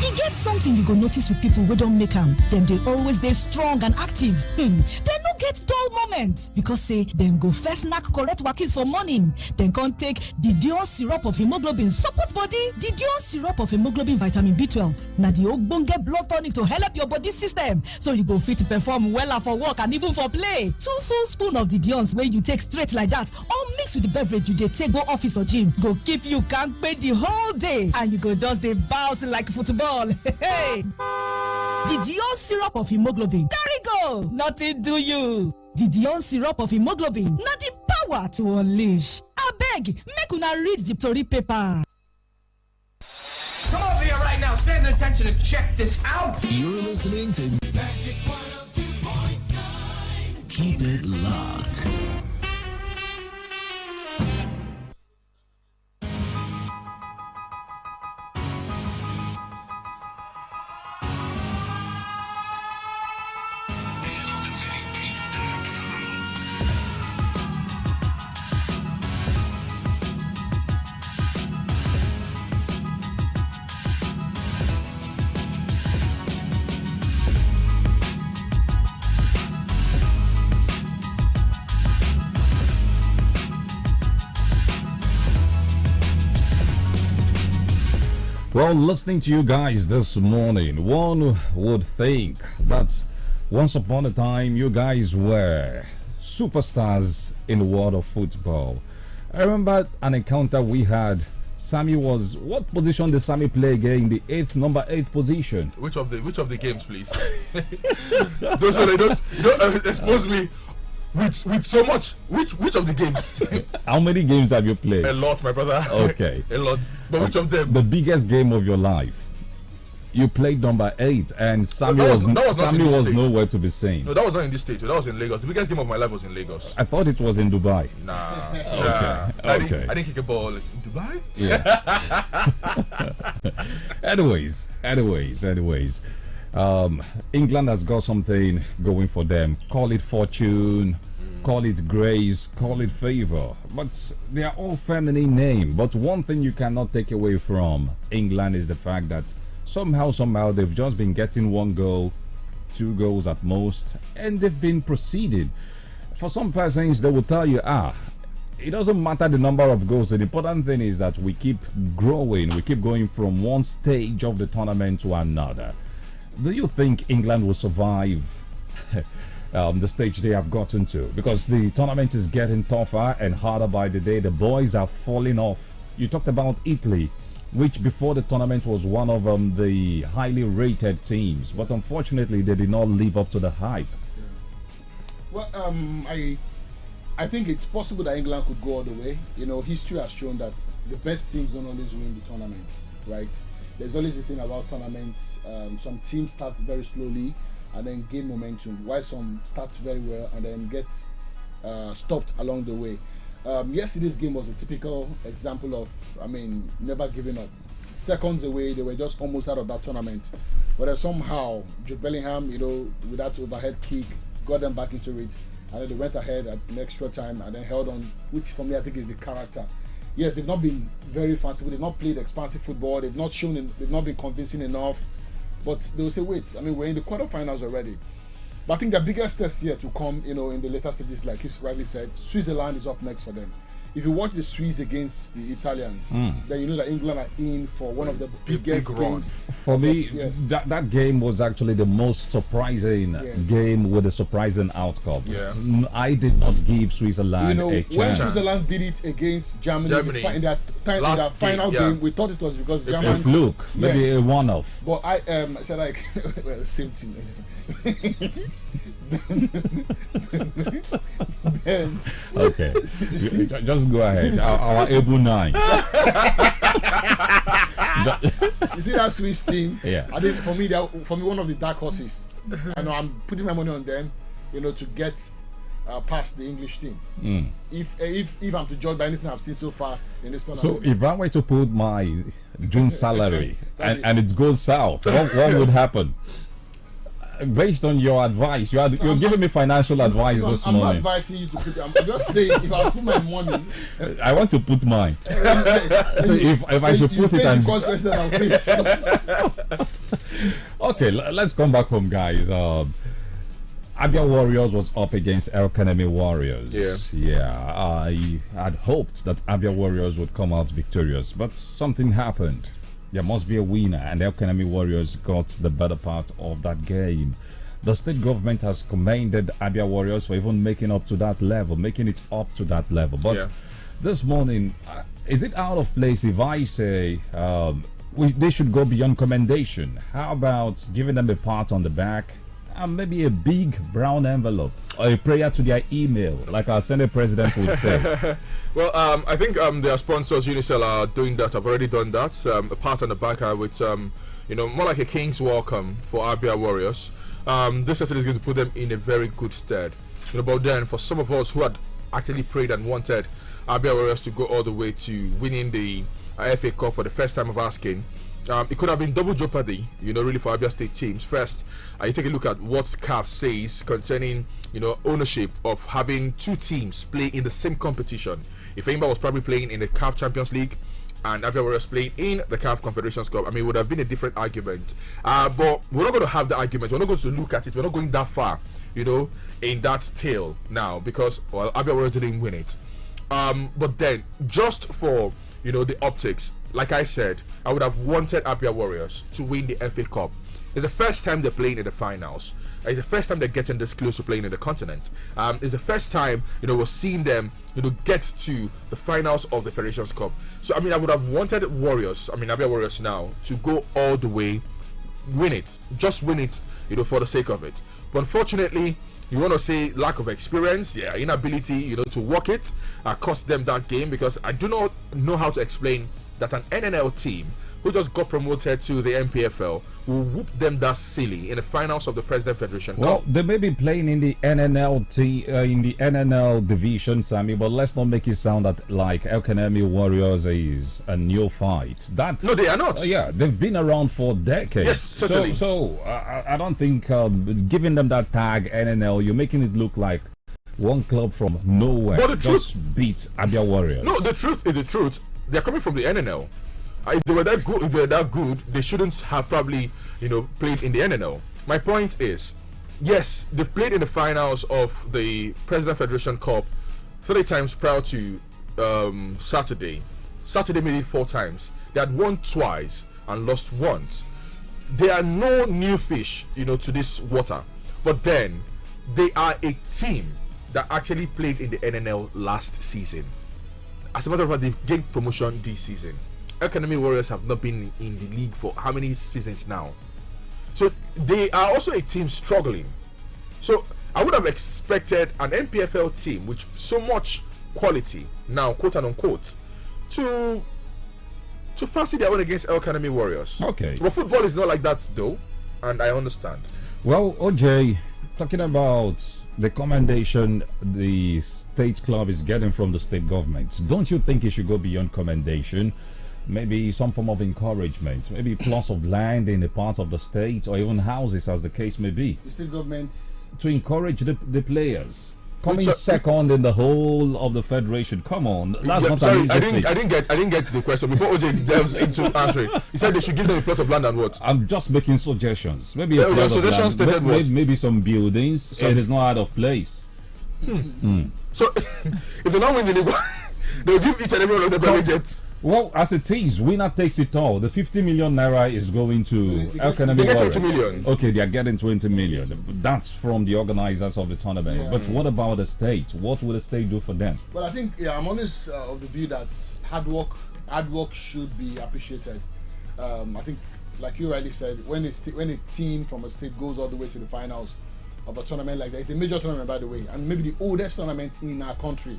[SPEAKER 10] E get something you go notice with people wey don make am. Dem dey always dey strong and active. Dem no get dull moment because say dem go first knack correct wakis for morning. Dem come take the Dion syrup of hemoglobin support body. The Dion syrup of hemoglobin vitamin B12 na the ogbonge blood tonic to help your body system so you go fit perform wella for work and even for play. 2 full spoon of the Dion's wey you take straight like that or mix with the beverage you dey take go office or gym go keep you kampe the whole day and you go just dey bounce like football. Hey! The Dion syrup of hemoglobin. There you go! Nothing do you. The Dion syrup of hemoglobin. Not the power to unleash. I beg, make una read the story paper.
[SPEAKER 17] Come over here right now. Stand attention and check this out.
[SPEAKER 5] You're listening to
[SPEAKER 14] Magic 102.9.
[SPEAKER 5] Keep It Locked.
[SPEAKER 11] Well, listening to you guys this morning, one would think that once upon a time you guys were superstars in the world of football. I remember an encounter we had. Sammy was, what position did Sammy play again? The number 8 position.
[SPEAKER 1] Which of the games, please? Those are don't expose me with so much. Which of the games?
[SPEAKER 11] How many games have you played?
[SPEAKER 1] A lot, my brother.
[SPEAKER 11] Okay.
[SPEAKER 1] A lot. But which of them?
[SPEAKER 11] The biggest game of your life. You played number 8 and Sammy was nowhere to be seen.
[SPEAKER 1] No, that was not in this state. That was in Lagos. The biggest game of my life was in Lagos.
[SPEAKER 11] I thought it was in Dubai.
[SPEAKER 1] Nah.
[SPEAKER 11] Okay.
[SPEAKER 1] I didn't kick a ball in Dubai.
[SPEAKER 11] Yeah. Anyways. England has got something going for them. Call it fortune, call it grace, call it favor. But they are all feminine names. But one thing you cannot take away from England is the fact that somehow they've just been getting 1 goal, 2 goals at most, and they've been proceeding. For some persons, they will tell you, it doesn't matter the number of goals. The important thing is that we keep growing. We keep going from one stage of the tournament to another. Do you think England will survive the stage they have gotten to? Because the tournament is getting tougher and harder by the day. The boys are falling off. You talked about Italy, which before the tournament was one of the highly rated teams, but unfortunately they did not live up to the hype.
[SPEAKER 12] Well, I think it's possible that England could go all the way. You know, history has shown that the best teams don't always win the tournament, right? There's always this thing about tournaments. Some teams start very slowly and then gain momentum, while some start very well and then get stopped along the way. Yesterday's game was a typical example of, never giving up. seconds away. They were just almost out of that tournament. But then somehow, Jude Bellingham, with that overhead kick, got them back into it. And then they went ahead at an extra time and then held on, which for me I think is the character. Yes, they've not been very fanciful. They've not played expansive football. They've not been convincing enough. But they'll say, wait, I mean, we're in the quarterfinals already. But I think the biggest test here to come, in the later stages, like you rightly said, Switzerland is up next for them. If you watch the Swiss against the Italians, then you know that England are in for one of the biggest games.
[SPEAKER 11] For me, that game was actually the most surprising game with a surprising outcome. Yeah. I did not give Switzerland a chance.
[SPEAKER 12] When Switzerland did it against Germany. In their final game, we thought it was because Germany.
[SPEAKER 11] A fluke, maybe a one-off.
[SPEAKER 12] But I said like, well, same thing. Ben,
[SPEAKER 11] okay, just go ahead. Our able 9.
[SPEAKER 12] You see that Swiss team?
[SPEAKER 11] Yeah.
[SPEAKER 12] I think for me, one of the dark horses. I know I'm putting my money on them, to get past the English team. If I'm to judge by anything I've seen so far in this tournament.
[SPEAKER 11] So if I were to put my June salary and it goes south, what would happen? Based on your advice, you're giving me financial advice this morning.
[SPEAKER 12] I'm not advising you to put it. I'm just saying if I put my money,
[SPEAKER 11] I want to put mine. So if I should put it and okay, let's come back home, guys. Abia Warriors was up against El Kanemi Warriors. Yeah. I had hoped that Abia Warriors would come out victorious, but something happened. There must be a winner, and El Kanemi Warriors got the better part of that game. The state government has commended Abia Warriors for even making it up to that level. But this morning, is it out of place if I say they should go beyond commendation? How about giving them a pat on the back and maybe a big brown envelope or a prayer to their email, like our Senate president would say?
[SPEAKER 1] Well, I think their sponsors, Unicel, are doing that. I've already done that. A pat on the back with, more like a king's welcome for Abia Warriors. This is going to put them in a very good stead. But then, for some of us who had actually prayed and wanted Abia Warriors to go all the way to winning the FA Cup for the first time of asking, it could have been double jeopardy, really for Abia State teams. First, you take a look at what CAF says concerning, ownership of having two teams play in the same competition. If Enyimba was probably playing in the CAF Champions League and Abia Warriors playing in the CAF Confederations Cup, it would have been a different argument. But we're not going to have the argument. We're not going to look at it. We're not going that far, in that tale now because, Abia Warriors didn't win it. But then, just for, the optics, like I said, I would have wanted Abia Warriors to win the FA Cup. It's the first time they're playing in the finals. It's the first time they're getting this close to playing in the continent. It's the first time, we're seeing them, get to the finals of the Federations Cup. So, I would have wanted Warriors, Abia Warriors now, to go all the way, win it. Just win it, for the sake of it. But unfortunately, you want to say lack of experience, inability, to work it, cost them that game, because I do not know how to explain that an NNL team who just got promoted to the MPFL will whoop them that silly in the finals of the President Federation Cup.
[SPEAKER 11] Well, they may be playing in the NNL in the NNL division, Sammy, but let's not make it sound that like El Kanemi Warriors is a new fight.
[SPEAKER 1] No, they are not.
[SPEAKER 11] Yeah, they've been around for decades.
[SPEAKER 1] Yes, certainly.
[SPEAKER 11] So I don't think giving them that tag NNL, you're making it look like one club from nowhere just beats Abia Warriors.
[SPEAKER 1] No, the truth is the truth. They're coming from the NNL. If they were that good, they shouldn't have probably, played in the NNL. My point is, yes, they've played in the finals of the President Federation Cup 30 times prior to Saturday. Saturday maybe 4 times. They had won twice and lost once. They are no new fish, to this water. But then, they are a team that actually played in the NNL last season. As a matter of fact, they've gained promotion this season. El Kanemi Warriors have not been in the league for how many seasons now? So they are also a team struggling. So I would have expected an MPFL team with so much quality now, quote and unquote, to fancy their own against El Kanemi Warriors.
[SPEAKER 11] Okay.
[SPEAKER 1] But football is not like that though, and I understand.
[SPEAKER 11] Well, OJ, talking about the commendation the state club is getting from the state government, don't you think it should go beyond commendation? maybe some form of encouragement, maybe plots of land in a part of the state, or even houses, as the case may be.
[SPEAKER 12] The state government
[SPEAKER 11] to encourage the players. Coming second in the whole of the federation. Come on, that's not an easy
[SPEAKER 1] I didn't get the question before OJ delves into answering. He said they should give them a plot of land and what?
[SPEAKER 11] I'm just making suggestions. Maybe a plot of land. Maybe some buildings. It is not out of place.
[SPEAKER 1] So if they not win the league, they'll give each and every one of the private jets.
[SPEAKER 11] Well, as it is, winner takes it all. The 50 million naira is going to
[SPEAKER 1] they get 20 million.
[SPEAKER 11] Okay, they are getting 20 million. That's from the organizers of the tournament. Yeah. But what about the state? What will the state do for them?
[SPEAKER 12] Well, I think I'm always of the view that hard work should be appreciated. I think, like you rightly said, when a team from a state goes all the way to the finals of a tournament like that, it's a major tournament, by the way, and maybe the oldest tournament in our country.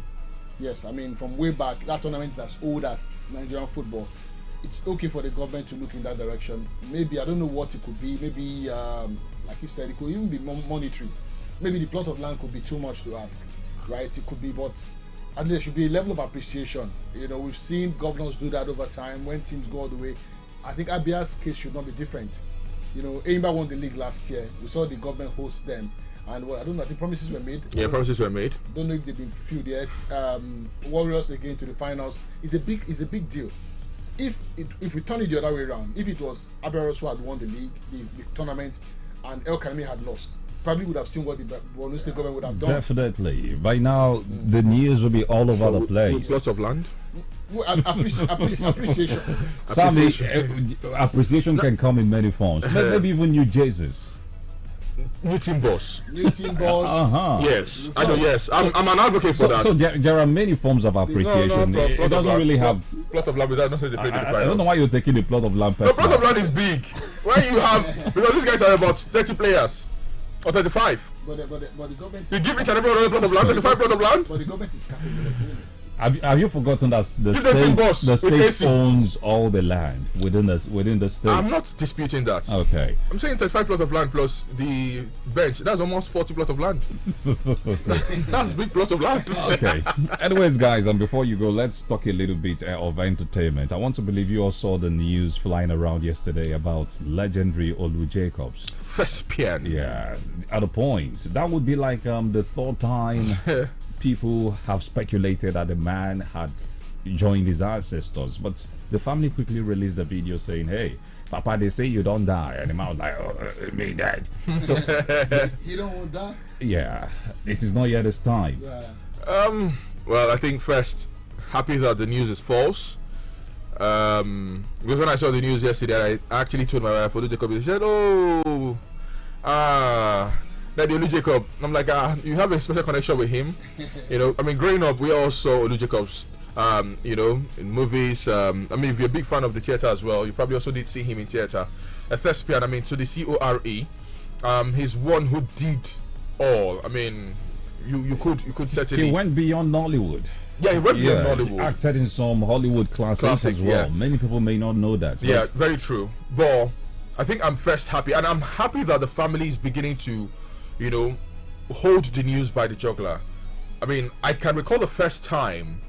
[SPEAKER 12] Yes, I mean, from way back, that tournament is as old as Nigerian football. It's okay for the government to look in that direction. Maybe, I don't know what it could be. Maybe, like you said, it could even be monetary. Maybe the plot of land could be too much to ask, right? It could be, but at least there should be a level of appreciation. You know, we've seen governors do that over time when teams go all the way. I think Abia's case should not be different. You know, Eimba won the league last year. We saw the government host them. And well, I don't know, I think promises were made.
[SPEAKER 1] Yeah, promises were made.
[SPEAKER 12] Don't know if they've been fulfilled yet. Warriors again to the finals. It's a big deal. If we turn it the other way around, if it was Aberos who had won the league, the tournament, and El Kanemi had lost, probably would have seen what the Borno State government would have done.
[SPEAKER 11] Definitely. By now, the news will be all over the place.
[SPEAKER 1] Lots of land.
[SPEAKER 12] Appreciation.
[SPEAKER 11] Appreciation can come in many forms. Maybe even new jerseys.
[SPEAKER 1] New team boss.
[SPEAKER 11] Yes,
[SPEAKER 1] I know. Yes, I'm an advocate for that.
[SPEAKER 11] So there are many forms of appreciation. It doesn't really have
[SPEAKER 1] plot of land without nothing to pay the finals.
[SPEAKER 11] I don't know why you're taking the plot of land.
[SPEAKER 1] The plot of land is big. When you have, because these guys are about 30 players or 35.
[SPEAKER 12] But the government.
[SPEAKER 1] You give each and every one a plot of land, 35 plot of land.
[SPEAKER 12] But the government is capable.
[SPEAKER 11] Have you forgotten that the state owns all the land within the state?
[SPEAKER 1] I'm not disputing that.
[SPEAKER 11] Okay.
[SPEAKER 1] I'm saying 35 plot of land plus the bench. That's almost 40 plot of land. That's a big plot of land.
[SPEAKER 11] Okay. Anyways, guys, and before you go, let's talk a little bit of entertainment. I want to believe you all saw the news flying around yesterday about legendary Olu Jacobs.
[SPEAKER 1] Thespian.
[SPEAKER 11] Yeah. At a point, that would be like the third time. People have speculated that the man had joined his ancestors, but the family quickly released a video saying, "Hey, Papa, they say you don't die," and the man was like, "Oh, me dead." So
[SPEAKER 12] he don't want that.
[SPEAKER 11] Yeah, it is not yet his time.
[SPEAKER 12] Yeah.
[SPEAKER 1] Well, I think first, happy that the news is false. Because when I saw the news yesterday, I actually told my wife, Olu Jacob, she said, "Oh, like Olu Jacob." I'm like, you have a special connection with him. You know, I mean, growing up, we all saw Olu Jacobs, you know, in movies. I mean, if you're a big fan of the theater as well, you probably also did see him in theater. A thespian, I mean, to the CORE, he's one who did all. I mean, you could certainly.
[SPEAKER 11] He went beyond Nollywood.
[SPEAKER 1] Yeah, he went beyond Nollywood.
[SPEAKER 11] He acted in some Hollywood classics as well.
[SPEAKER 1] Yeah.
[SPEAKER 11] Many people may not know that.
[SPEAKER 1] Yeah, very true. But I think I'm first happy, and I'm happy that the family is beginning to, you know, hold the news by the jugular. I mean, I can recall the first time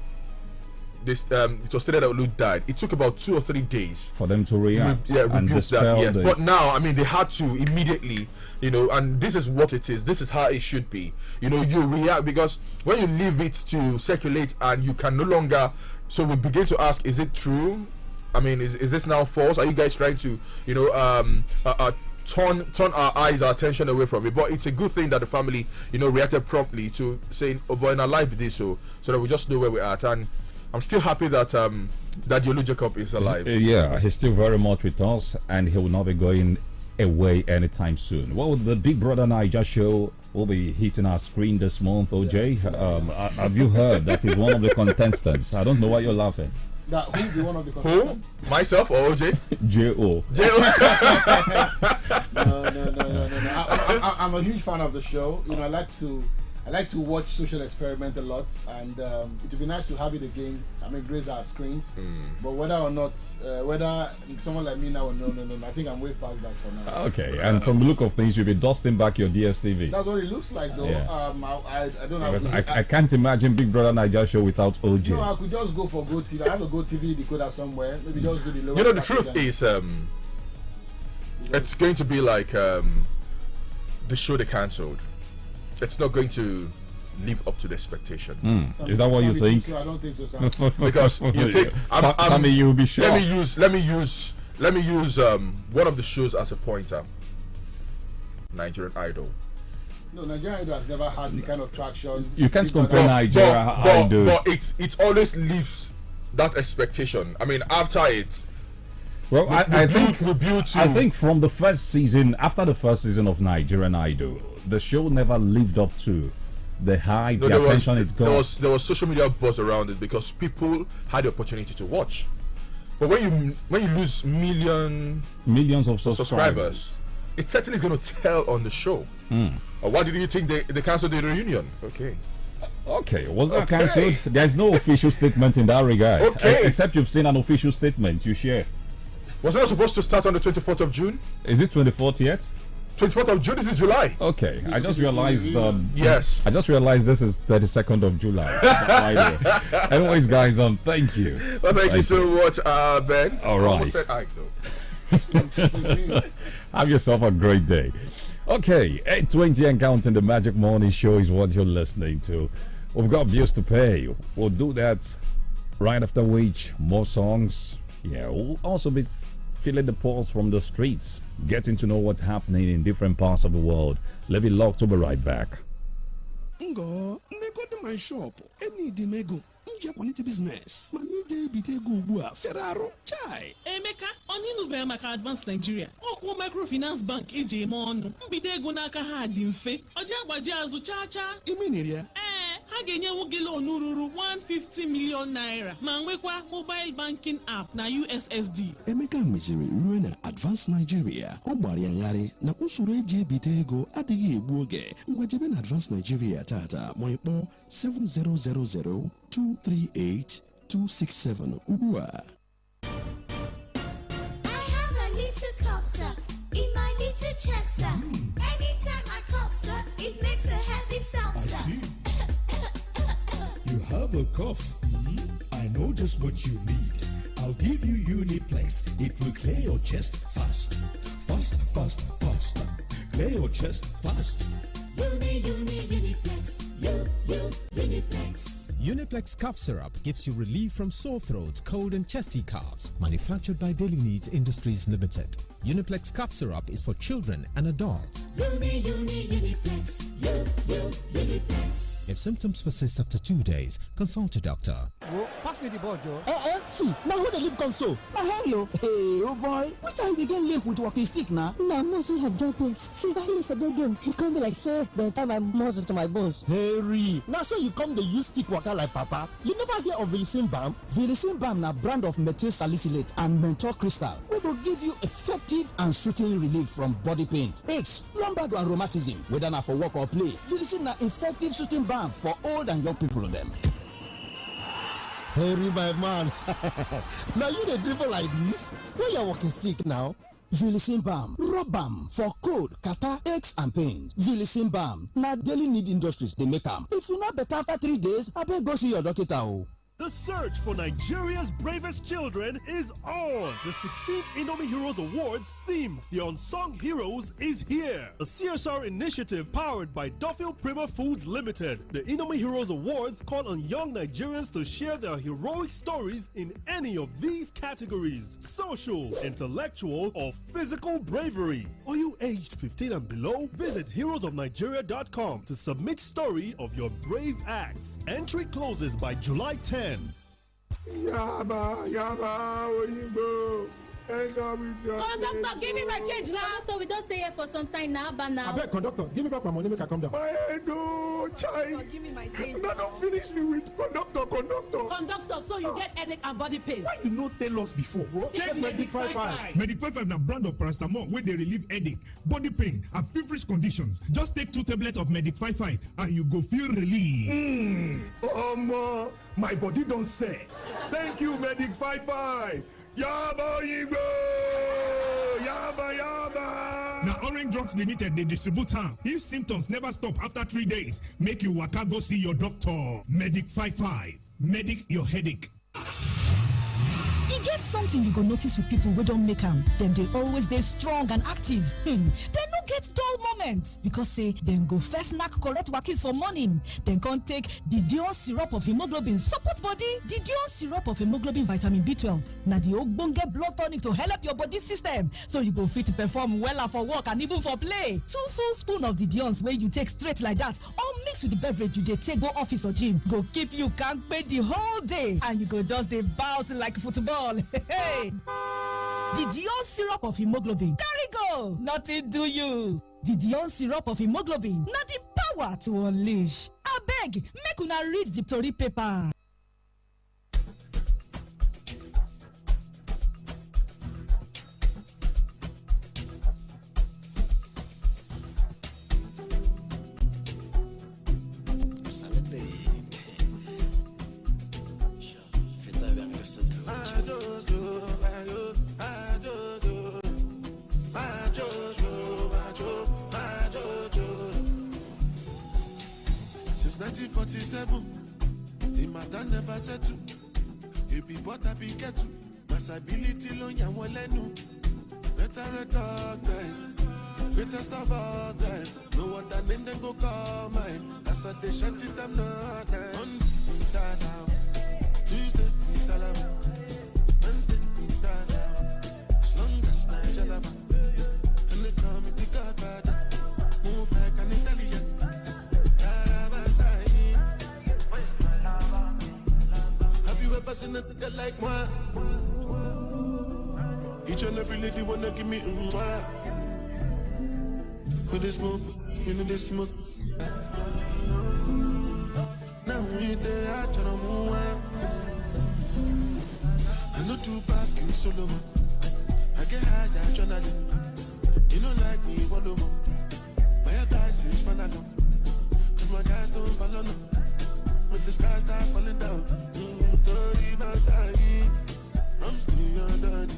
[SPEAKER 1] this it was stated that Olu died. It took about 2 or 3 days
[SPEAKER 11] for them to react.
[SPEAKER 1] And dispel that. Yes, but now, I mean, they had to immediately, you know, and this is what it is. This is how it should be. You know, you react, because when you leave it to circulate and you can no longer, so we begin to ask, is it true? I mean, is this now false? Are you guys trying to, you know, turn our eyes, our attention away from it? But it's a good thing that the family, you know, reacted promptly to saying, "Oh boy, in our life this," so that we just know where we're at. And I'm still happy that that Olu Jacob is alive.
[SPEAKER 11] Yeah, he's still very much with us, and he will not be going away anytime soon. Well, the Big Brother Naija show will be hitting our screen this month. OJ, have you heard that he's one of the contestants? I don't know why you're laughing.
[SPEAKER 12] That who will be one of the contestants?
[SPEAKER 1] Who? Myself or OJ?
[SPEAKER 11] J.O.
[SPEAKER 12] No. I'm a huge fan of the show. You know, I like to I like to watch social experiment a lot, and it would be nice to have it again. I mean, grace our screens, but whether or not, whether someone like me now, no, I think I'm way past that for now.
[SPEAKER 11] Okay, and from the look of things, you'll be dusting back your DSTV.
[SPEAKER 12] That's what it looks like, though.
[SPEAKER 11] Yeah.
[SPEAKER 12] I don't know.
[SPEAKER 11] I can't imagine Big Brother Nigeria show without OJ.
[SPEAKER 12] No, I could just go for GoTV. I have a GoTV decoder somewhere. Maybe just do the lower.
[SPEAKER 1] You know, the truth is, it's going to be like the show they cancelled. It's not going to live up to the expectation.
[SPEAKER 11] Is that what you think?
[SPEAKER 12] So I don't think so, Sam.
[SPEAKER 1] Because you take,
[SPEAKER 11] Sammy, you'll be sure.
[SPEAKER 1] Let me use one of the shows as a pointer. Nigerian Idol.
[SPEAKER 12] No, Nigerian Idol has never had the kind of traction.
[SPEAKER 11] You can't compare Nigerian Idol.
[SPEAKER 1] But it always leaves that expectation. I mean, after it.
[SPEAKER 11] Well, I think from the first season, after the first season of Nigerian Idol, the show never lived up to the hype, the attention it got.
[SPEAKER 1] There was social media buzz around it because people had the opportunity to watch. But when you lose millions of subscribers, it certainly is going to tell on the show. Why did you think they canceled the reunion?
[SPEAKER 11] Okay, was that cancelled? There's no official statement in that regard.
[SPEAKER 1] Okay.
[SPEAKER 11] Except you've seen an official statement you share.
[SPEAKER 1] Was it not supposed to start on the 24th of June?
[SPEAKER 11] Is it 24th yet?
[SPEAKER 1] 24th of June, this is July.
[SPEAKER 11] Okay, I just realized.
[SPEAKER 1] Yes.
[SPEAKER 11] I just realized this is 32nd of July. Anyways, guys, thank you.
[SPEAKER 1] Well, thank you so much, Ben.
[SPEAKER 11] All right.
[SPEAKER 1] I almost said Ike, though.
[SPEAKER 11] Have yourself a great day. Okay, 8:20 and counting. The Magic Morning Show is what you're listening to. We've got bills to pay. We'll do that right after which more songs. Yeah, we'll also be feeling the pulse from the streets, getting to know what's happening in different parts of the world. Leave it locked. We'll be right back.
[SPEAKER 15] Ngo, nego de my shop. Any dimego. Nje quality business. Mani de bitego ubua. Ferraro. Chai.
[SPEAKER 2] Emeka, onye nube maka Advanced Nigeria. Okwu Microfinance Bank eji eme ọnụ. Mbidego n'aka ha dị mfe. Oji agbaji azụ chacha.
[SPEAKER 15] Imeniria.
[SPEAKER 2] Ha ga-enyewu gị loan ruru 150 million naira ma nwekwa mobile banking app na USSD.
[SPEAKER 15] Emeka meziri ruo na Advanced Nigeria. Ọ gbara ya ngharị na usoro eji ebite ego adịghị egbu oge. Ngwajebe na Advanced Nigeria tata ma ịkpọ 7000238267 ugbu a.
[SPEAKER 14] I have a little cup, sir, in my little chest, sir. Anytime I cough, sir, it makes a heavy sound, sir.
[SPEAKER 15] I see. You have a cough. I know just what you need. I'll give you Uniplex. It will clear your chest fast. Fast. Clear your chest fast.
[SPEAKER 14] Uniplex. Uniplex.
[SPEAKER 16] Uniplex cough syrup gives you relief from sore throat, cold and chesty coughs. Manufactured by Daily Needs Industries Limited. Uniplex cough syrup is for children and adults.
[SPEAKER 14] Uniplex. Uniplex.
[SPEAKER 16] If symptoms persist after 2 days, consult a doctor.
[SPEAKER 23] Bro, pass me the ball, Joe. See, now who the lip come so? Now hello. Hey, oh boy, which time we get limp with walking stick now?
[SPEAKER 19] Now, most we have joint pains. Since that is a dead game, he come be like, say, the time I muscle to my bones.
[SPEAKER 23] Harry, now so you come the use stick waka like papa. You never hear of Vilicin Balm? Vilicin Balm na brand of methyl salicylate and menthol crystal. We will give you effective and soothing relief from body pain, aches, lumbar and rheumatism. Whether na for work or play, Vilicin na effective soothing balm for old and young people of them. Harry, my man. Now you the dribble like this? Where you walking stick now? Vilicin Balm, rub balm for cold, catarrh, aches and pains. Vilicin Balm, now Daily Need Industries they make them. If you not better after 3 days, I better go see your doctor.
[SPEAKER 21] The search for Nigeria's bravest children is on. The 16th Indomie Heroes Awards themed The Unsung Heroes is here. A CSR initiative powered by Duffield Prima Foods Limited. The Indomie Heroes Awards call on young Nigerians to share their heroic stories in any of these categories: social, intellectual, or physical bravery. Are you aged 15 and below? Visit heroesofnigeria.com to submit story of your brave acts. Entry closes by July 10.
[SPEAKER 22] Yaba, oyinbo.
[SPEAKER 9] Conductor, give me my change now. Conductor, we don't stay here for some time now, but now.
[SPEAKER 12] I beg, conductor, give me back my money, make I come down.
[SPEAKER 21] My head, oh, child.
[SPEAKER 9] Give me my change.
[SPEAKER 21] No, don't finish me with conductor.
[SPEAKER 9] Conductor, so you get headache and body pain.
[SPEAKER 21] Why you no tell us before?
[SPEAKER 9] Take Medic 55.
[SPEAKER 3] Medic 55 na brand of paracetamol where they relieve headache, body pain, and feverish conditions. Just take 2 tablets of Medic 55 and you go feel relief.
[SPEAKER 21] My body don't say. Thank you, Medic 55. Yaba Igbo! Yaba!
[SPEAKER 3] Now Orange Drugs Limited, they distribute her. If symptoms never stop after 3 days, make you waka go see your doctor. Medic 55. Medic your headache.
[SPEAKER 10] E get something you go notice with people wey don make am, dem dey always dey strong and active. Dem no get dull moment because say dem go first knack correct wakis for morning, dem con take the Dion syrup of hemoglobin support body. The Dion syrup of hemoglobin vitamin B12 na the ogbonge blood tonic to help your body system so you go fit perform wella for work and even for play. 2 full spoon of the Dion's wey you take straight like that or mix with the beverage you dey take go office or gym go keep you kampe the whole day and you go just dey bounce like football. Hey, the Dion syrup of hemoglobin carry go, nothing do you. The Dion syrup of hemoglobin na the power to unleash. Abeg, make una read the tori paper.
[SPEAKER 4] Since 1947, the matter never settled. You be what I be get to. Possibility loan ya walenu. Better recognize. Greatest of all time. No other name then go call mine. As I they shanty them not nice. Monday, down. Tuesday, down. Wednesday, down. Slongas, Nigeria. And they call me the Godfather. Move like an Italian. Have you ever seen a nigga like moi? Each and every lady wanna give me mwah. With this smoke, you know this smoke. Now we there, I try to move. I know two basking solo. I get high, I try to. You know like me, one more. My guys is fun alone. Cause my guys don't follow no. When the sky start falling down. I'm still your daddy.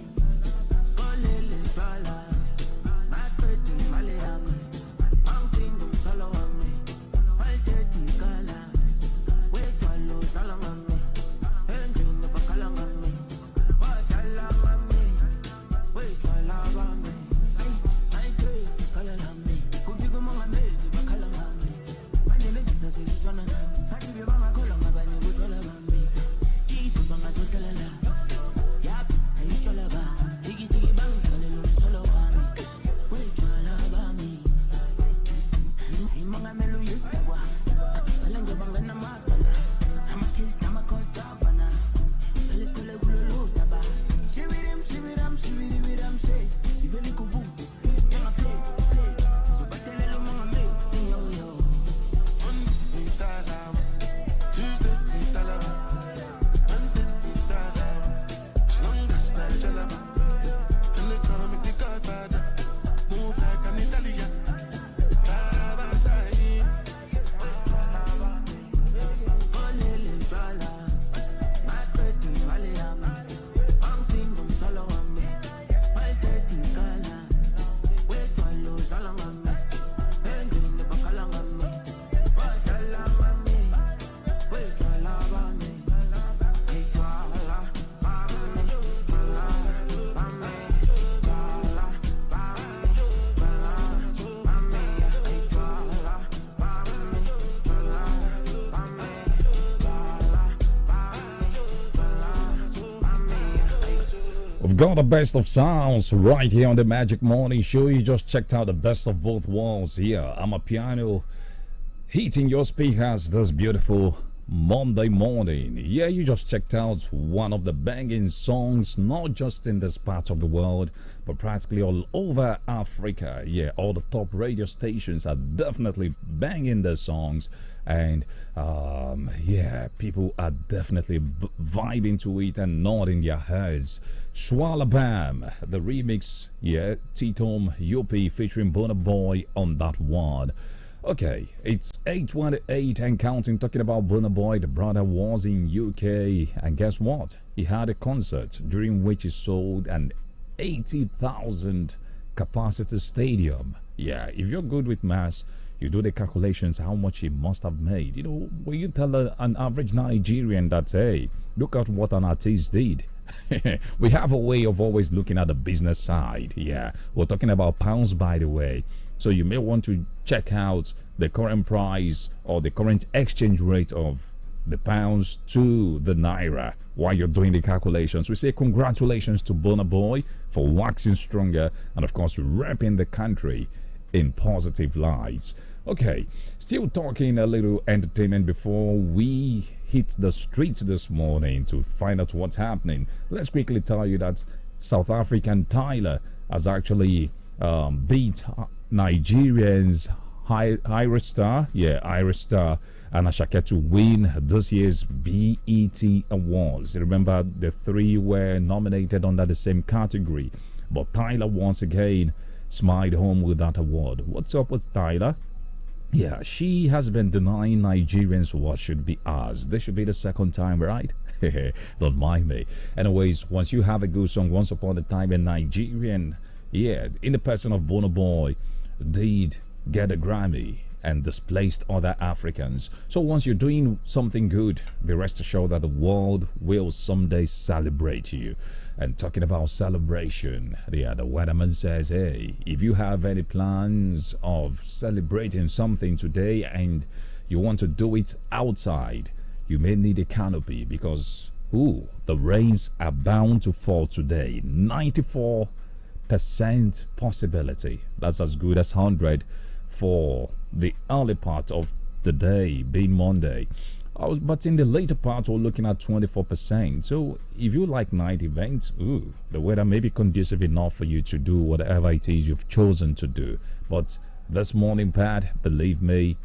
[SPEAKER 11] We've got the best of sounds right here on the Magic Morning Show. You just checked out the best of both worlds here. I'm a piano hitting your speakers this beautiful Monday morning. Yeah, you just checked out one of the banging songs, not just in this part of the world, but practically all over Africa. Yeah, all the top radio stations are definitely banging their songs, and yeah, people are definitely vibing to it and nodding their heads. Swalabam, the remix, yeah, T-Tom Yuppie featuring Burna Boy on that one. Okay, it's 8:28 and counting, talking about Burna Boy. The brother was in UK, and guess what? He had a concert during which he sold an 80,000 capacity stadium. Yeah, if you're good with maths, you do the calculations how much he must have made. You know, when you tell an average Nigerian that, hey, look at what an artist did. We have a way of always looking at the business side. Yeah, we're talking about pounds, by the way. So you may want to check out the current price or the current exchange rate of the pounds to the naira while you're doing the calculations. We say congratulations to Burna Boy for waxing stronger and, of course, repping the country in positive lights. Okay, still talking a little entertainment before we hit the streets this morning to find out what's happening. Let's quickly tell you that South African Tyler has actually beat Nigerians Irish Star, Irish Star, and Ashake to win this year's BET Awards. Remember, the three were nominated under the same category, but Tyler once again smiled home with that award. What's up with Tyler? Yeah, she has been denying Nigerians what should be ours. This should be the second time, right? Don't mind me. Anyways, once you have a good song, once upon a time, a Nigerian, yeah, in the person of Burna Boy, did get a Grammy and displaced other Africans. So once you're doing something good, be rest assured that the world will someday celebrate you. And talking about celebration, yeah, the weatherman says, hey, if you have any plans of celebrating something today and you want to do it outside, you may need a canopy because, the rains are bound to fall today. 94% possibility. That's as good as 100 for the early part of the day, being Monday. But in the later part, we're looking at 24%. So if you like night events, the weather may be conducive enough for you to do whatever it is you've chosen to do. But this morning, Pat, believe me,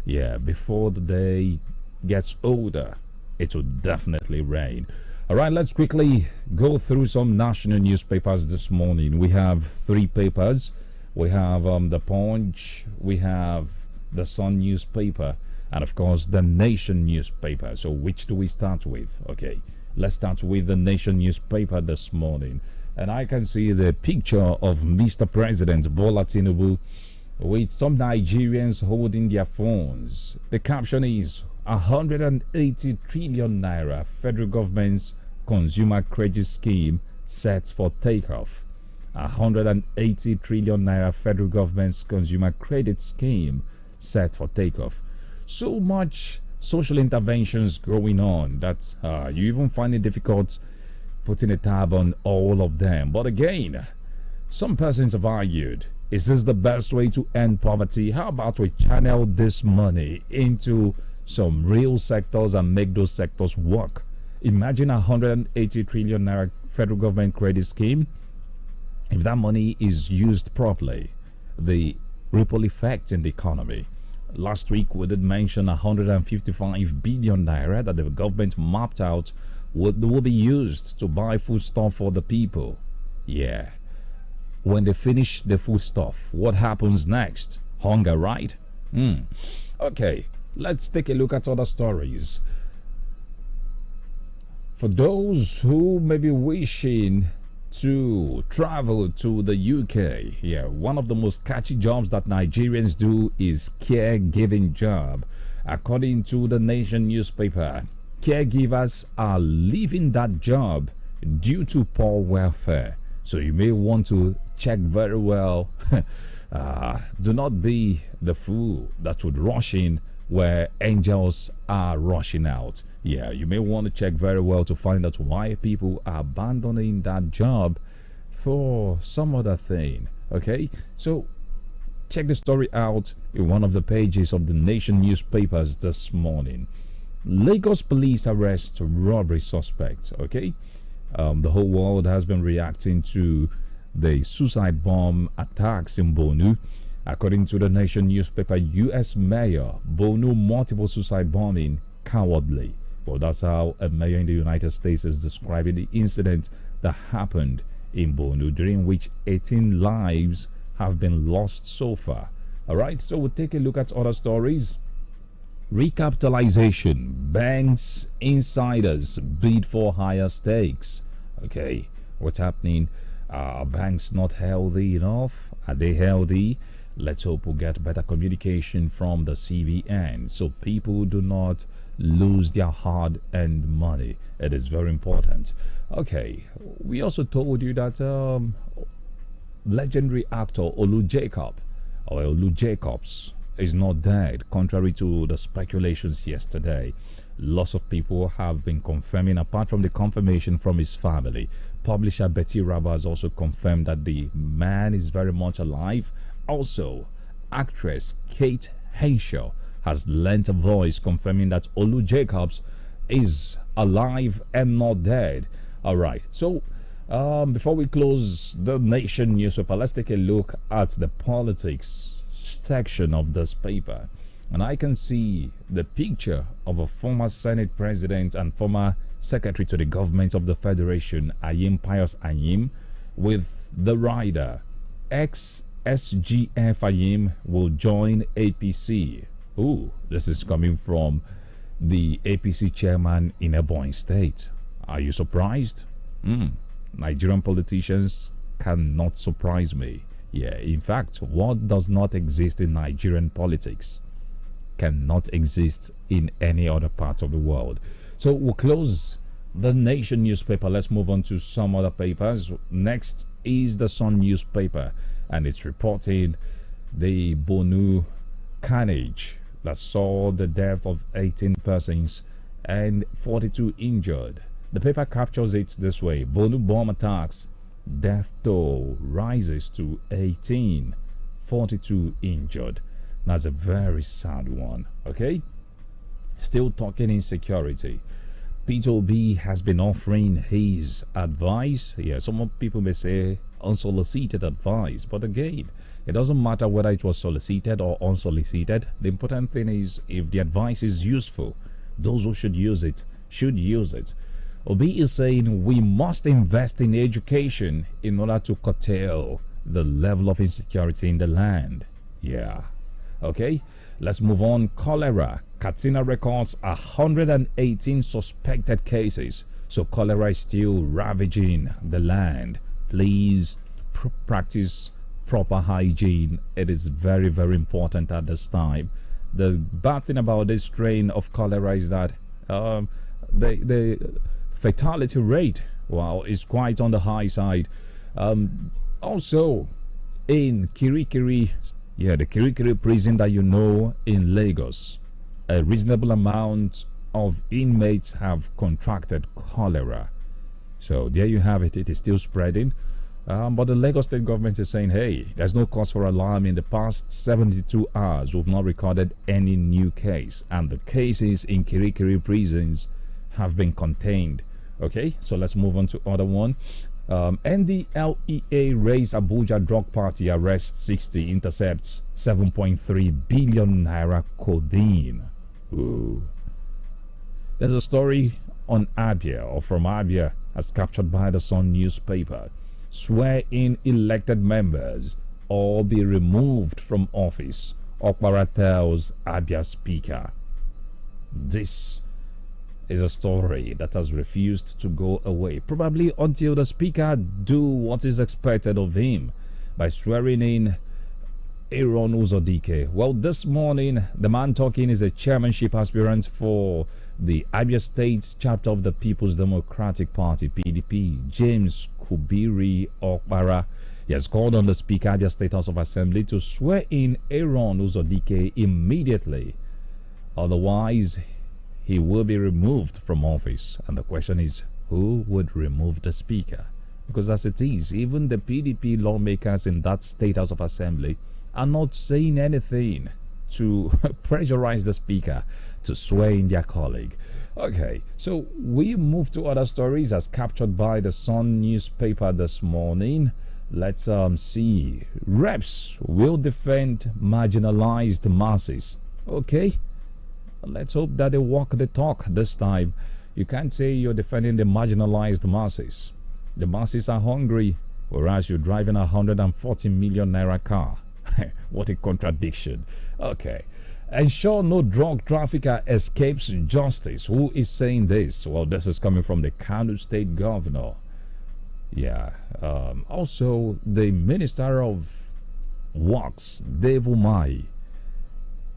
[SPEAKER 11] yeah, before the day gets older, it will definitely rain. All right, let's quickly go through some national newspapers this morning. We have three papers. We have the Punch, we have the Sun newspaper, and of course the Nation newspaper. So which do we start with? Okay, let's start with the Nation newspaper this morning. And I can see the picture of Mr. President Bola Tinubu with some Nigerians holding their phones. The caption is 180 trillion naira federal government's consumer credit scheme set for takeoff. 180 trillion naira federal government's consumer credit scheme set for takeoff. So much social interventions going on that you even find it difficult putting a tab on all of them. But again, some persons have argued, is this the best way to end poverty? How about we channel this money into some real sectors and make those sectors work? Imagine 180 trillion naira federal government credit scheme. If that money is used properly, the ripple effect in the economy. Last week we did mention 155 billion naira that the government mapped out will be used to buy foodstuff for the people. Yeah. When they finish the foodstuff, what happens next? Hunger, right? Okay, let's take a look at other stories. For those who may be wishing to travel to the UK, yeah, one of the most catchy jobs that Nigerians do is caregiving job. According to the Nation newspaper, caregivers are leaving that job due to poor welfare. So you may want to check very well. Do not be the fool that would rush in where angels are rushing out. Yeah, you may want to check very well to find out why people are abandoning that job for some other thing. Okay, so check the story out in one of the pages of the Nation newspapers this morning. Lagos police arrest robbery suspect. Okay, the whole world has been reacting to the suicide bomb attacks in Bonu. According to the Nation newspaper, U.S. Mayor Bonu multiple suicide bombing cowardly. Well, that's how a mayor in the United States is describing the incident that happened in Bonu, during which 18 lives have been lost so far. All right, so we'll take a look at other stories. Recapitalization, banks insiders bid for higher stakes. Okay, what's happening? Are banks not healthy enough? Are they healthy? Let's hope we'll get better communication from the CBN so people do not lose their hard-earned money. It is very important. Okay, we also told you that legendary actor Olu Jacobs is not dead, contrary to the speculations yesterday. Lots of people have been confirming, apart from the confirmation from his family. Publisher Betty Raba has also confirmed that the man is very much alive. Also, actress Kate Henshaw has lent a voice confirming that Olu Jacobs is alive and not dead. All right, so before we close the Nation newspaper, let's take a look at the politics section of this paper. And I can see the picture of a former Senate President and former Secretary to the Government of the Federation, Ayim Pius Ayim, with the rider ex-SGF Ayim will join APC. Ooh, this is coming from the APC chairman in Ebonyi State. Are you surprised? Nigerian politicians cannot surprise me. Yeah, in fact, what does not exist in Nigerian politics cannot exist in any other part of the world. So we'll close the Nation newspaper. Let's move on to some other papers. Next is the Sun newspaper, and it's reporting the Bonu carnage that saw the death of 18 persons and 42 injured. The paper captures it this way: Bonu bomb attacks, death toll rises to 18, 42 injured. That's a very sad one. Okay, still talking insecurity. Peter Obi has been offering his advice. Yeah, some people may say unsolicited advice, but again, it doesn't matter whether it was solicited or unsolicited. The important thing is, if the advice is useful, those who should use it should use it. Obi is saying we must invest in education in order to curtail the level of insecurity in the land. Yeah. Okay, let's move on. Cholera. Katsina records 118 suspected cases. So cholera is still ravaging the land. Please practice proper hygiene. It is very, very important at this time. The bad thing about this strain of cholera is that the fatality rate, well, is quite on the high side. Also, in Kirikiri, the Kirikiri prison that you know in Lagos, a reasonable amount of inmates have contracted cholera. So there you have it. It is still spreading. But the Lagos state government is saying, hey, there's no cause for alarm. In the past 72 hours, we've not recorded any new case. And the cases in Kirikiri prisons have been contained. Okay, so let's move on to other one. NDLEA raised Abuja drug party, arrests 60, intercepts 7.3 billion naira codeine. Ooh. There's a story on Abia, or from Abia, as captured by the Sun newspaper. Swear in elected members or be removed from office, Okpara tells Abia speaker. This is a story that has refused to go away, probably until the speaker do what is expected of him by swearing in Aaron Uzodike. Well, this morning, the man talking is a chairmanship aspirant for the Abia State chapter of the People's Democratic Party, PDP, James Kubiri Okpara. He has called on the Speaker of Abia State House of Assembly to swear in Aaron Uzodike immediately. Otherwise, he will be removed from office. And the question is, who would remove the speaker? Because as it is, even the PDP lawmakers in that State House of Assembly are not saying anything to pressurize the speaker to swaying their colleague. Okay, so we move to other stories as captured by the Sun newspaper this morning. Let's see. Reps will defend marginalized masses. Okay, let's hope that they walk the talk this time. You can't say you're defending the marginalized masses. The masses are hungry, whereas you're driving a 140 million naira car. What a contradiction. Okay. Ensure no drug trafficker escapes justice. Who is saying this? Well, this is coming from the Kano State Governor. Yeah. Also, the Minister of Works, Dave Umai,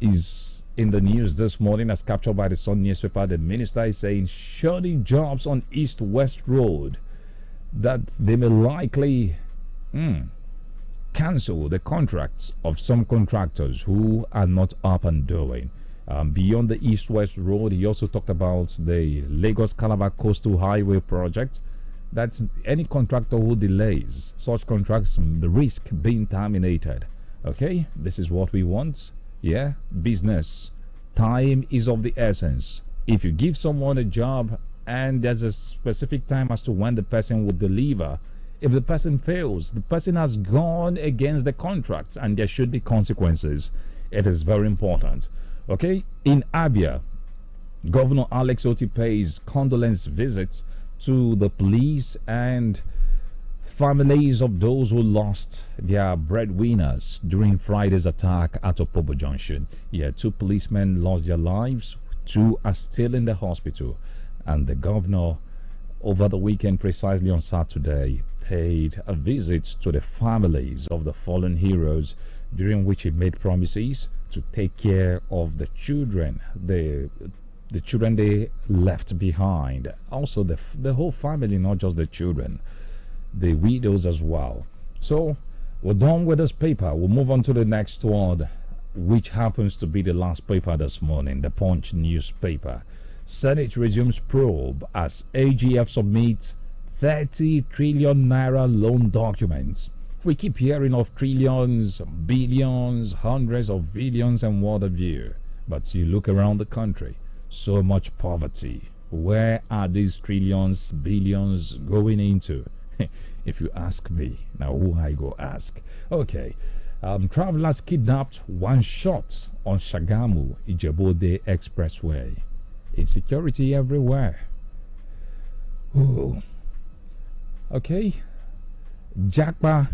[SPEAKER 11] is in the news this morning as captured by the Sun newspaper. The minister is saying shutting jobs on East-West Road, that they may likely cancel the contracts of some contractors who are not up and doing. Beyond the East-West Road, he also talked about the Lagos-Calabar Coastal Highway project, that any contractor who delays such contracts, the risk being terminated. Okay, this is what we want. Yeah, business. Time is of the essence. If you give someone a job and there's a specific time as to when the person will deliver, if the person fails, the person has gone against the contracts and there should be consequences. It is very important. Okay, in Abia, Governor Alex Oti pays condolence visits to the police and families of those who lost their breadwinners during Friday's attack at Opobo Junction. Yeah, 2 policemen lost their lives, 2 are still in the hospital, and the governor over the weekend, precisely on Saturday, paid a visit to the families of the fallen heroes, during which he made promises to take care of the children, the children they left behind. Also the whole family, not just the children, the widows as well. So we're done with this paper. We'll move on to the next one, which happens to be the last paper this morning, the Punch newspaper. Senate resumes probe as AGF submits 30 trillion naira loan documents. We keep hearing of trillions, billions, hundreds of billions and what have you. But you look around the country, so much poverty. Where are these trillions, billions going into? If you ask me, now who I go ask? Okay, travelers kidnapped, one shot on Shagamu Ijebode Expressway. Insecurity everywhere. Ooh. Okay, Japa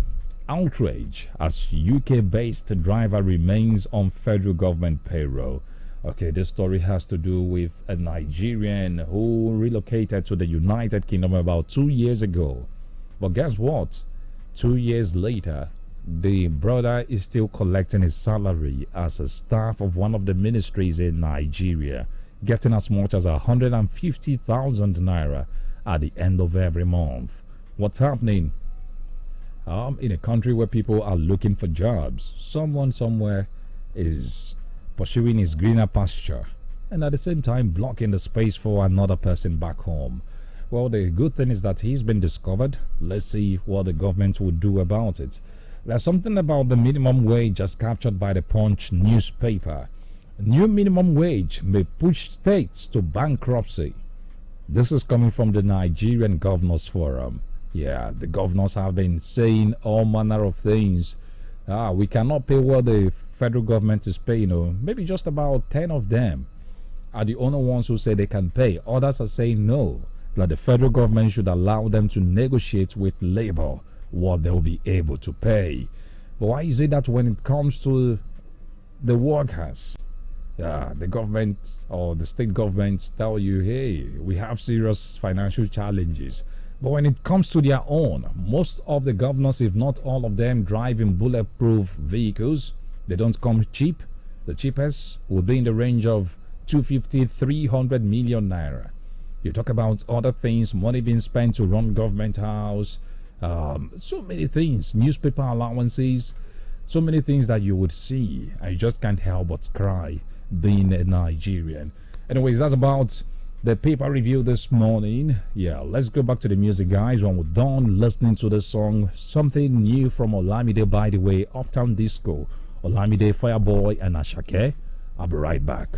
[SPEAKER 11] outrage as UK-based driver remains on federal government payroll. Okay, this story has to do with a Nigerian who relocated to the United Kingdom about 2 years ago. But guess what? 2 years later, the brother is still collecting his salary as a staff of one of the ministries in Nigeria, getting as much as 150,000 naira at the end of every month. What's happening? In a country where people are looking for jobs, someone somewhere is pursuing his greener pasture and at the same time blocking the space for another person back home. Well, the good thing is that he's been discovered. Let's see what the government will do about it. There's something about the minimum wage as captured by the Punch newspaper. New minimum wage may push states to bankruptcy. This is coming from the Nigerian Governors Forum. Yeah, the governors have been saying all manner of things. We cannot pay what the federal government is paying. Maybe just about 10 of them are the only ones who say they can pay. Others are saying no, that the federal government should allow them to negotiate with labor what they'll be able to pay. But why is it that when it comes to the workers, the government or the state governments tell you, hey, we have serious financial challenges. But when it comes to their own, most of the governors, if not all of them, drive in bulletproof vehicles. They don't come cheap. The cheapest would be in the range of 250, 300 million naira. You talk about other things, money being spent to run government house, so many things, newspaper allowances, so many things that you would see. I just can't help but cry being a Nigerian. Anyways, that's about the paper review this morning. Yeah, let's go back to the music, guys. When we're done listening to the song, something new from Olamide, by the way, Uptown Disco, Olamide, Fireboy, and Ashake. I'll be right back.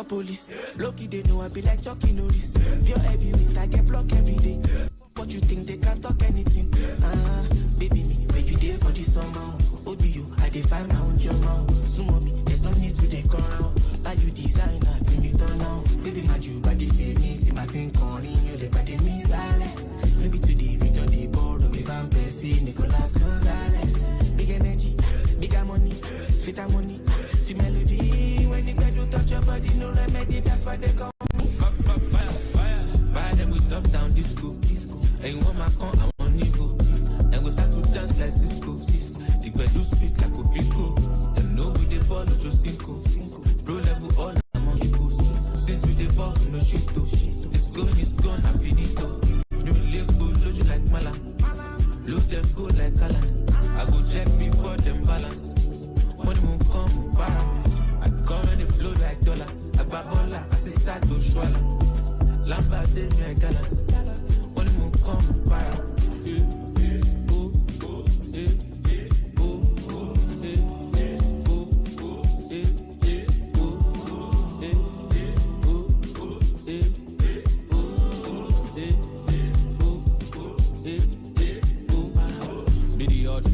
[SPEAKER 6] call police. Lucky they know I be like Chucky Norris. Pure heavy with I get block every day. What you think they can't talk anything? Baby me, where you there for this summer? OBU, I dey find my own job now. Sumo me, there's no need to dey come around. Are you designer, to me turn now? Baby my you body feel me, my thing calling you, the body me silent. Maybe today we don't dey bored, be Van Persie, Nicolas Gonzalez. Big energy, bigger money, sweeter money, sweet melody. When the bed you touch your body, no remedy, that's why they call me. Fire them with top down disco. And you want my con, I want Nico. And we start to dance like Cisco. The bed you sweet like Obico. Them know we the ball, no Josinko. Pro level all I'm on Kikos. Since we the ball, no shito. It's gone, I'm finito. New label, load you like Mala. Load them go like Kala. I go check before them balance. Money won't come, para. I come and they flow like dollar. I babola, I see sad to swallow. Lamba, they me gallant. Money won't come, para.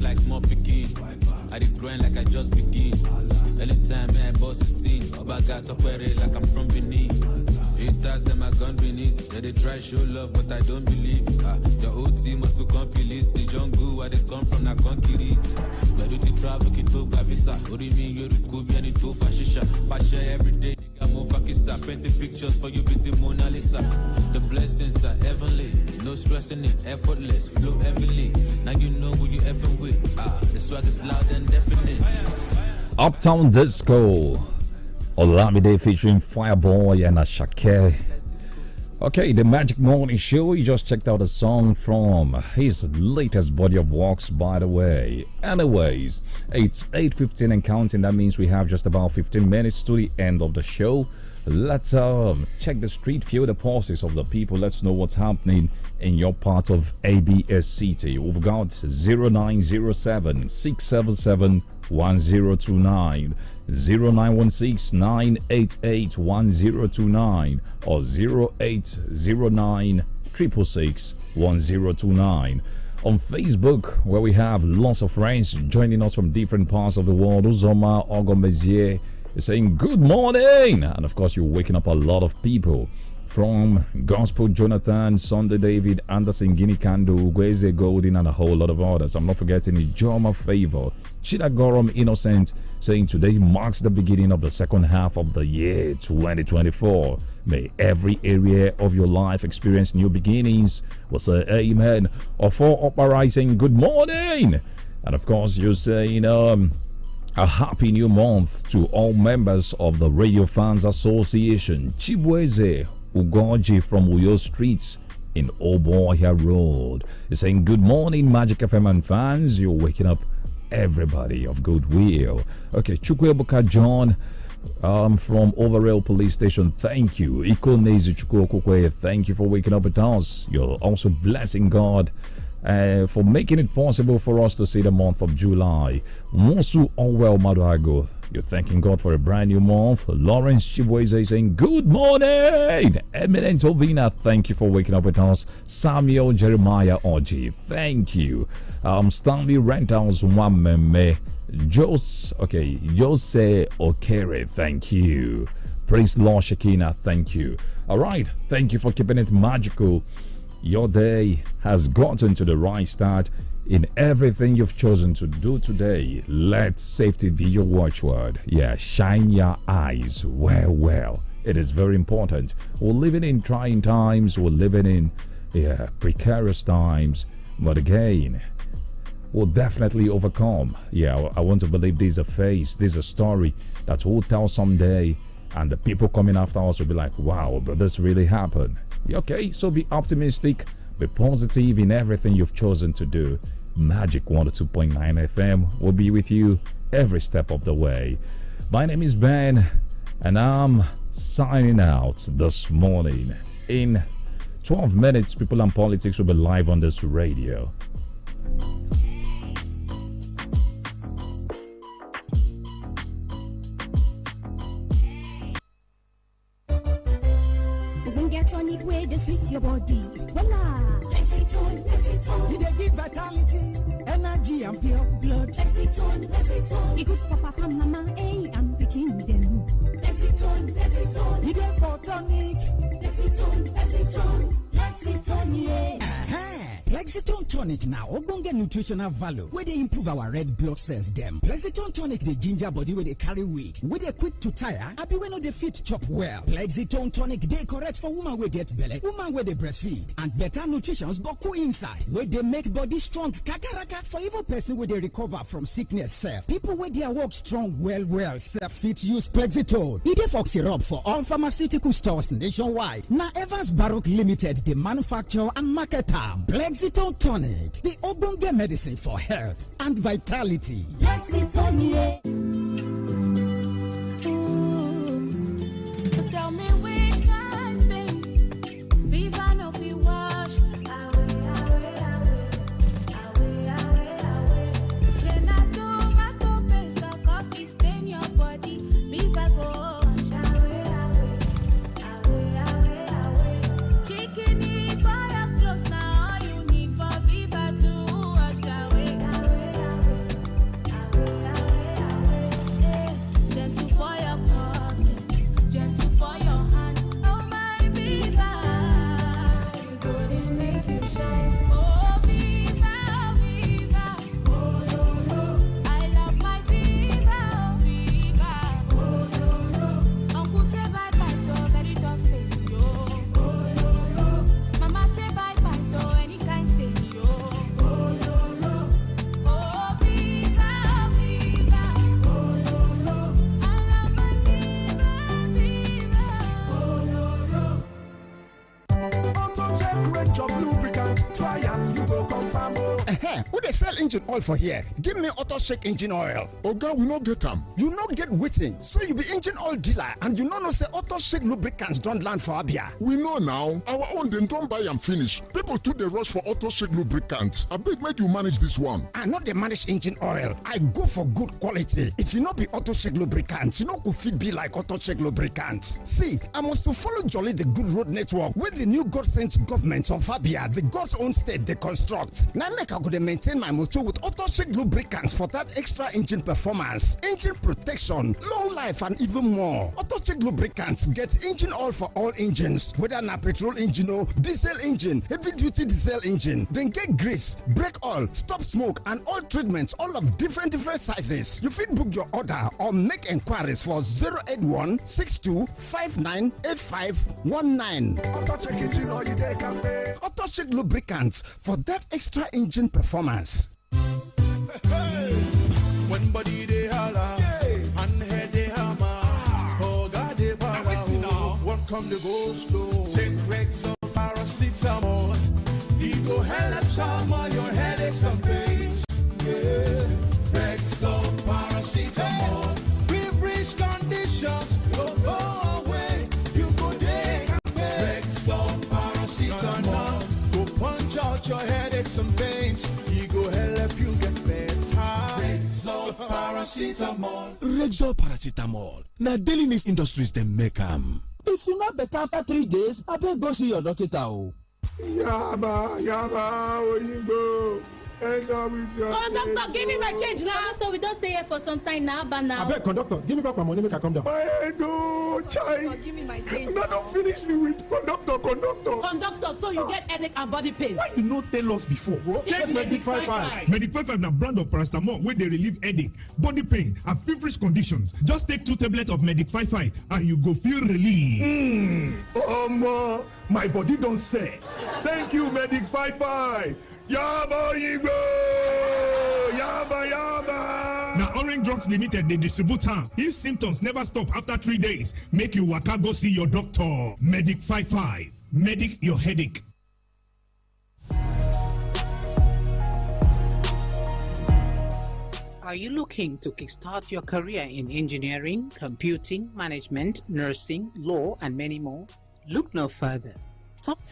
[SPEAKER 6] Like small picking, I did grind like I just begin. Anytime man boss is teen, Oba got up like I'm from Benin. It has them I gun beneath. Yeah, they try show love, but I don't believe. Your old team must to complete the jungle where they come from, na concrete. Where do you travel, Kito Gavisa? What do you mean, you're Kubi and Ito Fashisha? Fasha every day, you got more Fakisa. Painting pictures for you, beauty Mona Lisa. The blessings are heavenly, no stressing it, effortless, flow heavily. Now you know who you effing with. The swag is loud and definite.
[SPEAKER 11] Uptown Disco, Olamide featuring Fireboy and Ashake. Okay, the Magic Morning Show. You just checked out a song from his latest body of works, by the way. Anyways, it's 8:15 and counting. That means we have just about 15 minutes to the end of the show. Let's check the street, feel the pulses of the people. Let's know what's happening in your part of ABS City. We've got 0907 677 1029, 0916 988 1029, or 0809 666 1029. On Facebook, where we have lots of friends joining us from different parts of the world. Uzoma Ogomezie is saying good morning, and of course you're waking up a lot of people. From Gospel Jonathan, Sunday David, Anderson Guinea Kandu, Gweze Golden, and a whole lot of others. I'm not forgetting Ijoma Favor, Chidagorom Innocent, saying today marks the beginning of the second half of the year 2024. May every area of your life experience new beginnings. We'll say amen. Or for uprising, good morning. And of course, you're saying a happy new month to all members of the Radio Fans Association. Chibweze Ugoji from Uyo Streets in Oboya Road is saying good morning, Magic FM and fans. You're waking up everybody of goodwill. Okay, Chukwuebuka John from Overrail Police Station, thank you. Ikonezi Chukwuokukwe, thank you for waking up with us. You're also blessing God for making it possible for us to see the month of July. Mosu Owel Maduago, you're thanking God for a brand new month. Lawrence Chibweze saying good morning. Eminent Ovina, thank you for waking up with us. Samuel Jeremiah Oji, thank you. Stanley Rentals Wameme, Jose Okere, thank you. Praise Lord Shekina, thank you. Alright, thank you for keeping it magical. Your day has gotten to the right start in everything you've chosen to do today. Let safety be your watchword. Yeah, shine your eyes well. It is very important. We're living in trying times. We're living in precarious times. But again, we'll definitely overcome. Yeah, I want to believe this is a phase, this is a story that we'll tell someday, and the people coming after us will be like, wow, but this really happened. Okay, so be optimistic, be positive in everything you've chosen to do. Magic 102.9 FM will be with you every step of the way. My name is Ben, and I'm signing out this morning. In 12 minutes, People and Politics will be live on this radio.
[SPEAKER 7] your body. Voila! Lexitone, Lexitone. It give vitality, energy and pure blood. Lexitone, Lexitone. It good for papa, mama, hey, and picking them. Lexitone, Lexitone. It give for tonic. Lexitone, Lexitone. Lexitone, yeah.
[SPEAKER 23] Lexitone tonic now ogbonge nutritional value where they improve our red blood cells them. Lexitone tonic the ginger body where they carry weak, where they quick to tire, abi when no they fit chop well. Lexitone tonic they correct for woman where get belly, woman where they breastfeed, and better nutrition's boku inside where they make body strong kakaraka for even person where they recover from sickness self. People where their work strong well self fit use Lexitone. It for syrup for all pharmaceutical stores nationwide. Now Evans Baroque Limited the manufacturer and marketer. Lexitone tonic, the ogbonge medicine for health and vitality.
[SPEAKER 7] Lexitone, yeah. Tell me which kind thing Viva no fi wash away. Jenna tomato paste or coffee stain your body. Viva go wash away. Chicken in for your clothes now. All you need for Viva to wash away. Gentle for your pocket, gentle for your hand. Oh my Viva, you couldn't make you shine. Oh Viva, Viva. Oh yo yo, I love my Viva, Viva. Oh yo yo, Uncle say bye bye to very tough stage, yo. Oh yo yo, Mama say bye bye to any kind stage, yo. Oh yo yo, oh Viva, Viva. Oh yo yo, I love my Viva, Viva. Oh yo yo.
[SPEAKER 20] Auto check range of lubricant. Try and you go confirm.
[SPEAKER 8] Who they sell engine oil for here? Give me Auto Shake engine oil.
[SPEAKER 12] Oga, we no get them.
[SPEAKER 8] You no get waiting, so you be engine oil dealer and you no say Auto Shake lubricants don't land for Abia.
[SPEAKER 12] We know now. Our own dem don buy and finish. People too dey rush for Auto Shake lubricants. Abeg make you manage this one.
[SPEAKER 8] I know they manage engine oil. I go for good quality. If you no be Auto Shake lubricants, you no go fit be like Auto Shake lubricants. See, I must to follow Jolly the good road network with the new God sent government of Abia, the God's own state they construct. Now make I go dey maintain my motor with Auto Shake lubricants for that extra engine performance, engine protection, long life, and even more. Auto Shake lubricants get engine oil for all engines, whether na petrol engine or diesel engine, heavy duty diesel engine. Then get grease, brake oil, stop smoke, and oil treatments, all of different sizes. You fit book your order or make enquiries for 081 62 59 8519.
[SPEAKER 20] Auto check engine oil, you dey campaign.
[SPEAKER 8] Auto Shake lubricants for that extra engine performance.
[SPEAKER 4] When body they holla, and head they hammer. Oh God they para. What come the go slow? Take Rexall paracetamol. He go hell at some of your headaches and pains. Yeah, Rexall paracetamol. Feverish conditions go away. You go there. Rexall paracetamol. Go punch out your headaches and pains. He go help you get better. Rexall paracetamol.
[SPEAKER 27] Rexall paracetamol. Now Daily Needs Industries they make them.
[SPEAKER 23] If you not better after 3 days, I beg go see your doctor.
[SPEAKER 3] Yaba, oyinbo. Enter with your
[SPEAKER 9] Conductor, give me my change now. Conductor, we don't stay here for some time now, but now.
[SPEAKER 3] I beg, conductor, give me back my money, make I come down. No, child.
[SPEAKER 9] Give me my change.
[SPEAKER 3] No, don't finish me with conductor.
[SPEAKER 9] Conductor, so you get headache and body pain.
[SPEAKER 3] Why you not tell us before, bro?
[SPEAKER 9] Take MagicFmAba.
[SPEAKER 3] MagicFmAba na brand of paracetamol where they relieve headache, body pain, and feverish conditions. Just take 2 tablets of MagicFmAba and you go feel relief. My body don't say. Thank you, MagicFmAba. Yaba Igbo! Yaba! Now Orange Drugs Limited, they distribute am. If symptoms never stop after 3 days, make you waka go see your doctor. MagicFmAba. Medic your headache.
[SPEAKER 13] Are you looking to kickstart your career in engineering, computing, management, nursing, law, and many more? Look no further. Top